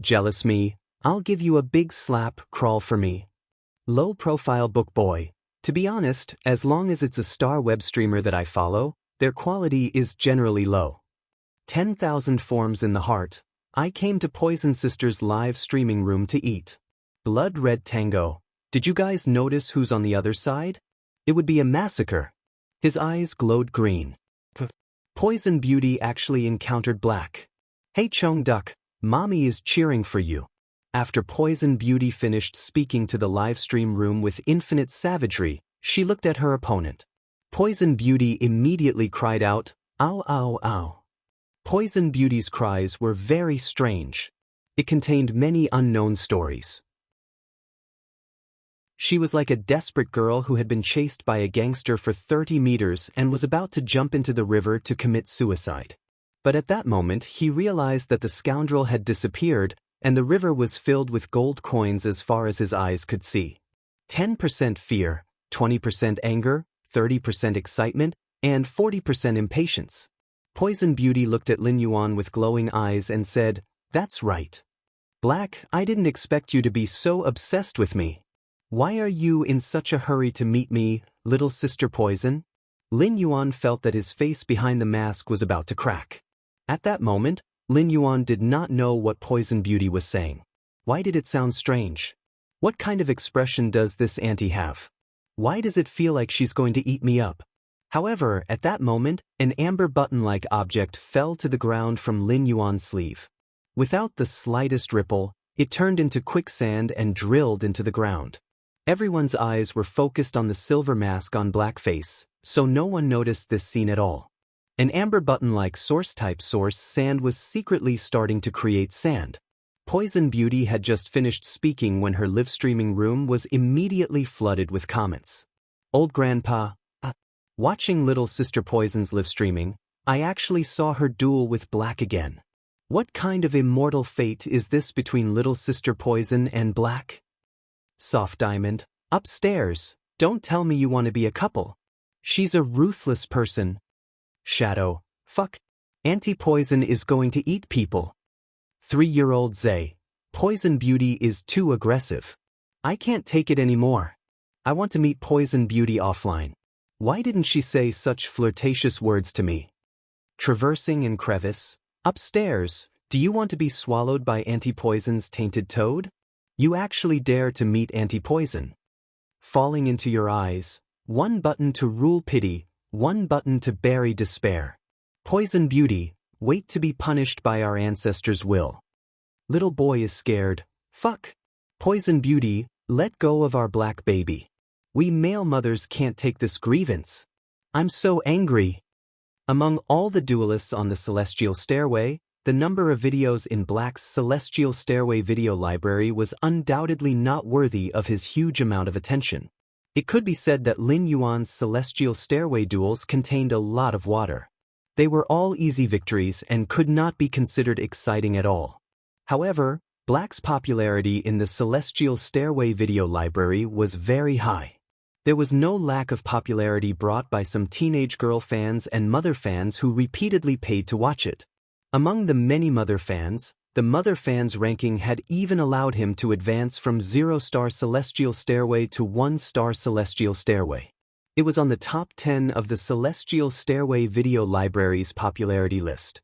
Jealous me? I'll give you a big slap, crawl for me. Low profile book boy. To be honest, as long as it's a star web streamer that I follow, their quality is generally low. 10,000 forms in the heart. I came to Poison Sister's live streaming room to eat. Blood Red Tango. Did you guys notice who's on the other side? It would be a massacre. His eyes glowed green. Poison Beauty actually encountered black. Hey Chung Duck, mommy is cheering for you. After Poison Beauty finished speaking to the live stream room with infinite savagery, she looked at her opponent. Poison Beauty immediately cried out, "Ow, ow, ow." Poison Beauty's cries were very strange. It contained many unknown stories. She was like a desperate girl who had been chased by a gangster for 30 meters and was about to jump into the river to commit suicide. But at that moment he realized that the scoundrel had disappeared, and the river was filled with gold coins as far as his eyes could see. 10% fear, 20% anger, 30% excitement, and 40% impatience. Poison Beauty looked at Lin Yuan with glowing eyes and said, "That's right. Black, I didn't expect you to be so obsessed with me. Why are you in such a hurry to meet me, little sister Poison?" Lin Yuan felt that his face behind the mask was about to crack. At that moment, Lin Yuan did not know what Poison Beauty was saying. Why did it sound strange? What kind of expression does this auntie have? Why does it feel like she's going to eat me up? However, at that moment, an amber button-like object fell to the ground from Lin Yuan's sleeve. Without the slightest ripple, it turned into quicksand and drilled into the ground. Everyone's eyes were focused on the silver mask on Black face, so no one noticed this scene at all. An amber button-like source-type source sand was secretly starting to create sand. Poison Beauty had just finished speaking when her live-streaming room was immediately flooded with comments. "Old Grandpa, watching little sister Poison's live-streaming, I actually saw her duel with Black again. What kind of immortal fate is this between little sister Poison and Black? Soft Diamond, upstairs, don't tell me you want to be a couple. She's a ruthless person. Shadow, fuck. Auntie Poison is going to eat people. 3-year-old Zay, Poison Beauty is too aggressive. I can't take it anymore. I want to meet Poison Beauty offline. Why didn't she say such flirtatious words to me? Traversing in crevice, upstairs, do you want to be swallowed by Auntie Poison's tainted toad? You actually dare to meet Auntie Poison. Falling into your eyes, one button to rule pity, one button to bury despair. Poison Beauty, wait to be punished by our ancestors' will. Little boy is scared, fuck. Poison Beauty, let go of our Black baby. We male mothers can't take this grievance. I'm so angry." Among all the duelists on the Celestial Stairway, the number of videos in Black's Celestial Stairway video library was undoubtedly not worthy of his huge amount of attention. It could be said that Lin Yuan's Celestial Stairway duels contained a lot of water. They were all easy victories and could not be considered exciting at all. However, Black's popularity in the Celestial Stairway video library was very high. There was no lack of popularity brought by some teenage girl fans and mother fans who repeatedly paid to watch it. Among the many mother fans, the mother fans ranking had even allowed him to advance from 0-star Celestial Stairway to 1-star Celestial Stairway. It was on the top 10 of the Celestial Stairway video library's popularity list.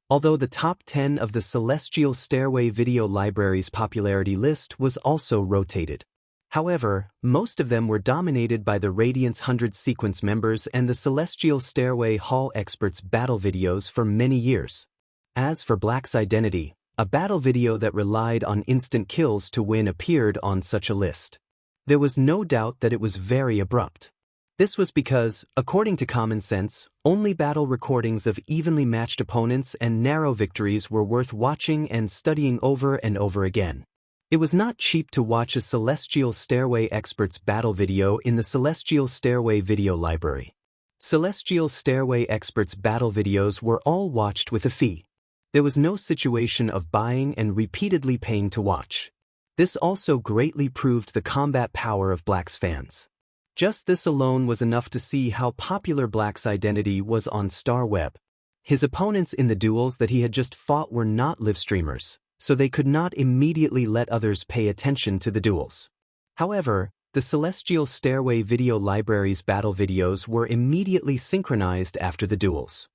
Although the top 10 of the Celestial Stairway video library's popularity list was also rotated. However, most of them were dominated by the Radiance 100 sequence members and the Celestial Stairway Hall experts' battle videos for many years. As for Black's identity, a battle video that relied on instant kills to win appeared on such a list. There was no doubt that it was very abrupt. This was because, according to common sense, only battle recordings of evenly matched opponents and narrow victories were worth watching and studying over and over again. It was not cheap to watch a Celestial Stairway expert's battle video in the Celestial Stairway video library. Celestial Stairway experts' battle videos were all watched with a fee. There was no situation of buying and repeatedly paying to watch. This also greatly proved the combat power of Black's fans. Just this alone was enough to see how popular Black's identity was on StarWeb. His opponents in the duels that he had just fought were not live streamers, so they could not immediately let others pay attention to the duels. However, the Celestial Stairway video library's battle videos were immediately synchronized after the duels.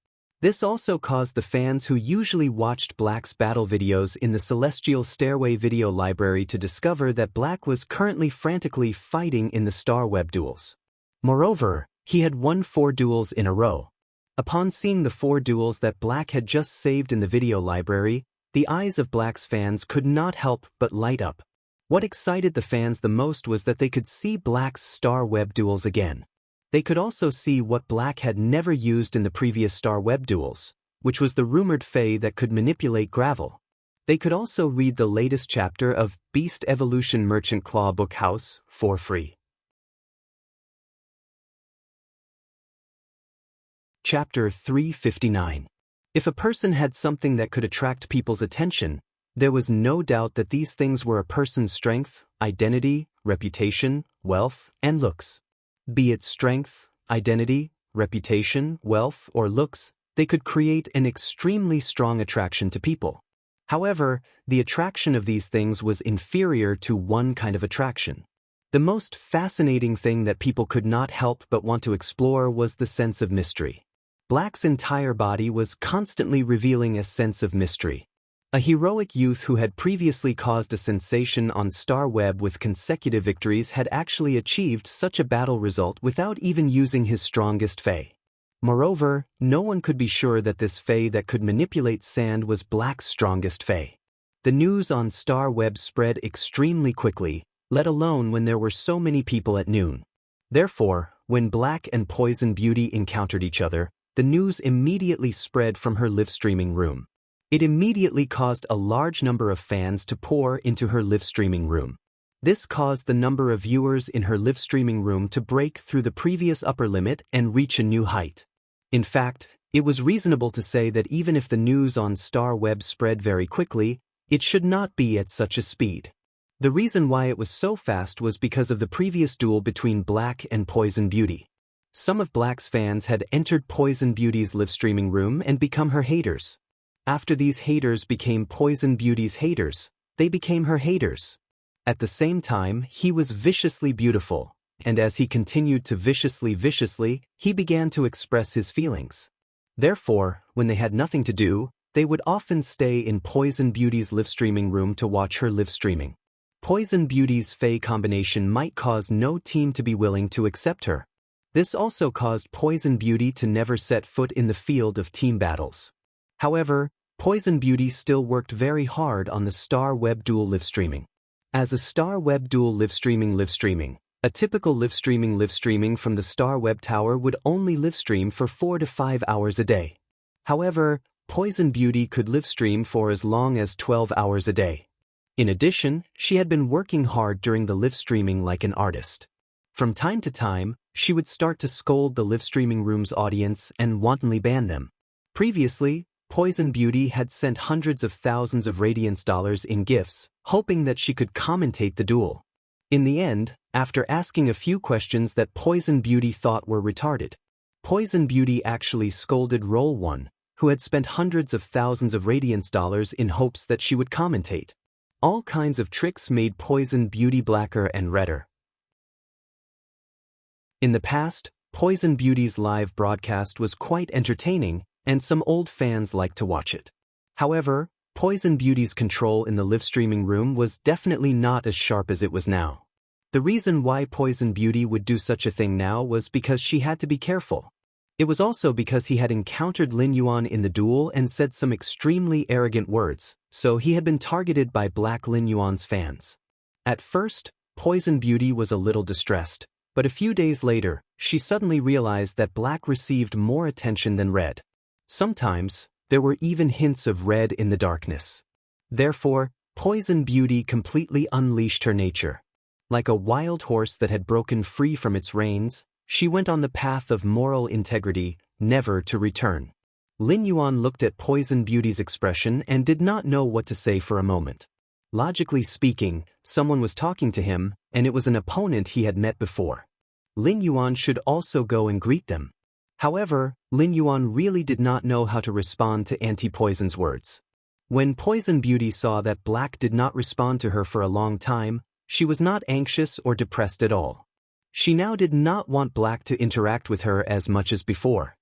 This also caused the fans who usually watched Black's battle videos in the Celestial Stairway video library to discover that Black was currently frantically fighting in the StarWeb duels. Moreover, he had won 4 duels in a row. Upon seeing the 4 duels that Black had just saved in the video library, the eyes of Black's fans could not help but light up. What excited the fans the most was that they could see Black's StarWeb duels again. They could also see what Black had never used in the previous StarWeb duels, which was the rumored Fae that could manipulate gravel. They could also read the latest chapter of Beast Evolution Merchant Claw Book House for free. Chapter 359. If a person had something that could attract people's attention, there was no doubt that these things were a person's strength, identity, reputation, wealth, and looks. Be it strength, identity, reputation, wealth, or looks, they could create an extremely strong attraction to people. However, the attraction of these things was inferior to one kind of attraction. The most fascinating thing that people could not help but want to explore was the sense of mystery. Black's entire body was constantly revealing a sense of mystery. A heroic youth who had previously caused a sensation on Star Web with consecutive victories had actually achieved such a battle result without even using his strongest Fae. Moreover, no one could be sure that this Fae that could manipulate sand was Black's strongest Fae. The news on Star Web spread extremely quickly, let alone when there were so many people at noon. Therefore, when Black and Poison Beauty encountered each other, the news immediately spread from her live-streaming room. It immediately caused a large number of fans to pour into her live-streaming room. This caused the number of viewers in her live-streaming room to break through the previous upper limit and reach a new height. In fact, it was reasonable to say that even if the news on Star Web spread very quickly, it should not be at such a speed. The reason why it was so fast was because of the previous duel between Black and Poison Beauty. Some of Black's fans had entered Poison Beauty's live-streaming room and become her haters. After these haters became Poison Beauty's haters, they became her haters. At the same time, he was viciously beautiful, and as he continued to viciously, he began to express his feelings. Therefore, when they had nothing to do, they would often stay in Poison Beauty's live-streaming room to watch her live-streaming. Poison Beauty's Fae combination might cause no team to be willing to accept her. This also caused Poison Beauty to never set foot in the field of team battles. However, Poison Beauty still worked very hard on the Star Web Duel live-streaming. As a Star Web Duel live-streaming, a typical live-streaming from the Star Web Tower would only live-stream for 4 to 5 hours a day. However, Poison Beauty could live-stream for as long as 12 hours a day. In addition, she had been working hard during the live-streaming like an artist. From time to time, she would start to scold the live-streaming room's audience and wantonly ban them. Previously, Poison Beauty had sent hundreds of thousands of Radiance dollars in gifts, hoping that she could commentate the duel. In the end, after asking a few questions that Poison Beauty thought were retarded, Poison Beauty actually scolded Roll 1, who had spent hundreds of thousands of Radiance dollars in hopes that she would commentate. All kinds of tricks made Poison Beauty blacker and redder. In the past, Poison Beauty's live broadcast was quite entertaining, and some old fans liked to watch it. However, Poison Beauty's control in the live-streaming room was definitely not as sharp as it was now. The reason why Poison Beauty would do such a thing now was because she had to be careful. It was also because he had encountered Lin Yuan in the duel and said some extremely arrogant words, so he had been targeted by Black Lin Yuan's fans. At first, Poison Beauty was a little distressed, but a few days later, she suddenly realized that Black received more attention than Red. Sometimes, there were even hints of red in the darkness. Therefore, Poison Beauty completely unleashed her nature. Like a wild horse that had broken free from its reins, she went on the path of moral integrity, never to return. Lin Yuan looked at Poison Beauty's expression and did not know what to say for a moment. Logically speaking, someone was talking to him, and it was an opponent he had met before. Lin Yuan should also go and greet them. However, Lin Yuan really did not know how to respond to Anti-Poison's words. When Poison Beauty saw that Black did not respond to her for a long time, she was not anxious or depressed at all. She now did not want Black to interact with her as much as before.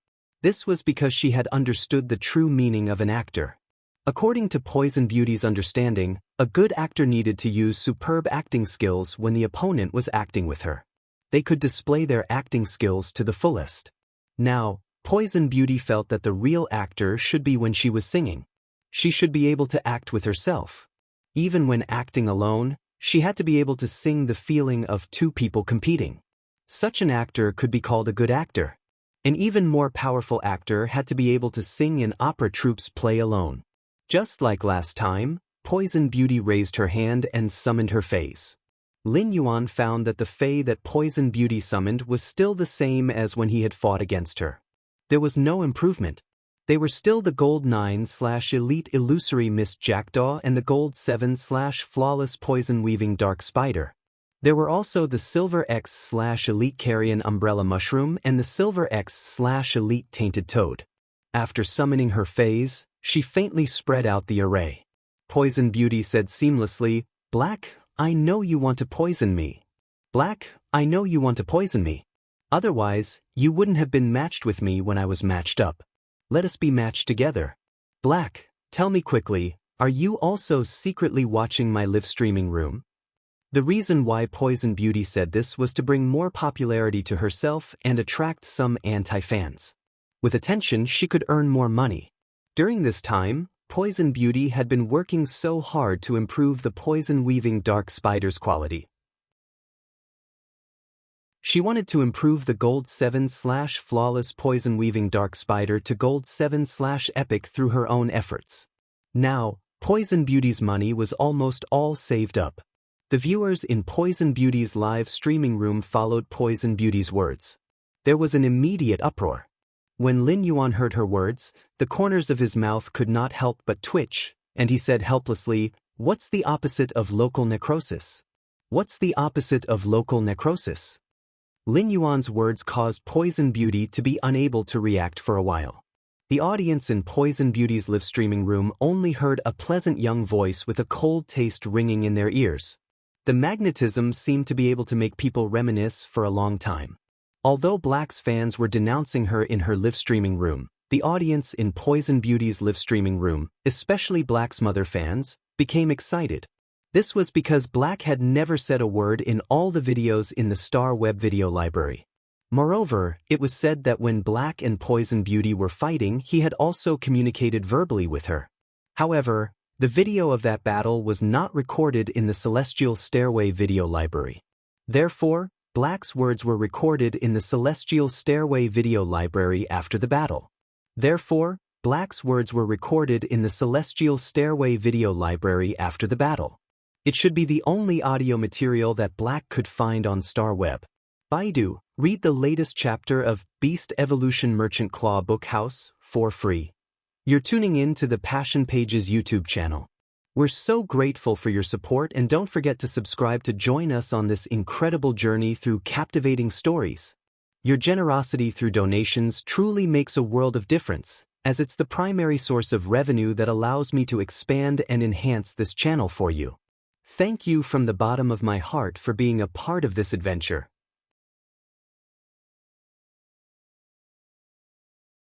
This was because she had understood the true meaning of an actor. According to Poison Beauty's understanding, a good actor needed to use superb acting skills when the opponent was acting with her. They could display their acting skills to the fullest. Now, Poison Beauty felt that the real actor should be when she was singing. She should be able to act with herself. Even when acting alone, she had to be able to sing the feeling of two people competing. Such an actor could be called a good actor. An even more powerful actor had to be able to sing in opera troupe's play alone. Just like last time, Poison Beauty raised her hand and summoned her fays. Lin Yuan found that the fae that Poison Beauty summoned was still the same as when he had fought against her. There was no improvement. They were still the Gold 9/Elite Illusory Mist Jackdaw and the Gold 7/Flawless Poison Weaving Dark Spider. There were also the Silver X/Elite Carrion Umbrella Mushroom and the Silver X/Elite Tainted Toad. After summoning her fays, she faintly spread out the array. Poison Beauty said seamlessly, "Black, I know you want to poison me. Black, I know you want to poison me. Otherwise, you wouldn't have been matched with me when I was matched up. Let us be matched together. Black, tell me quickly, are you also secretly watching my live streaming room?" The reason why Poison Beauty said this was to bring more popularity to herself and attract some anti-fans. With attention, she could earn more money. During this time, Poison Beauty had been working so hard to improve the poison-weaving dark spider's quality. She wanted to improve the Gold 7/Flawless Poison-Weaving Dark Spider to Gold 7/Epic through her own efforts. Now, Poison Beauty's money was almost all saved up. The viewers in Poison Beauty's live streaming room followed Poison Beauty's words. There was an immediate uproar. When Lin Yuan heard her words, the corners of his mouth could not help but twitch, and he said helplessly, "What's the opposite of local necrosis? What's the opposite of local necrosis?" Lin Yuan's words caused Poison Beauty to be unable to react for a while. The audience in Poison Beauty's live streaming room only heard a pleasant young voice with a cold taste ringing in their ears. The magnetism seemed to be able to make people reminisce for a long time. Although Black's fans were denouncing her in her live streaming room, the audience in Poison Beauty's live streaming room, especially Black's mother fans, became excited. This was because Black had never said a word in all the videos in the Star Web video library. Moreover, it was said that when Black and Poison Beauty were fighting, he had also communicated verbally with her. However, the video of that battle was not recorded in the Celestial Stairway video library. Therefore, Black's words were recorded in the Celestial Stairway video library after the battle. Therefore, Black's words were recorded in the Celestial Stairway video library after the battle. It should be the only audio material that Black could find on Star Web. Baidu, read the latest chapter of Beast Evolution Merchant Claw Bookhouse for free. You're tuning in to the Passion Pages YouTube channel. We're so grateful for your support, and don't forget to subscribe to join us on this incredible journey through captivating stories. Your generosity through donations truly makes a world of difference, as it's the primary source of revenue that allows me to expand and enhance this channel for you. Thank you from the bottom of my heart for being a part of this adventure.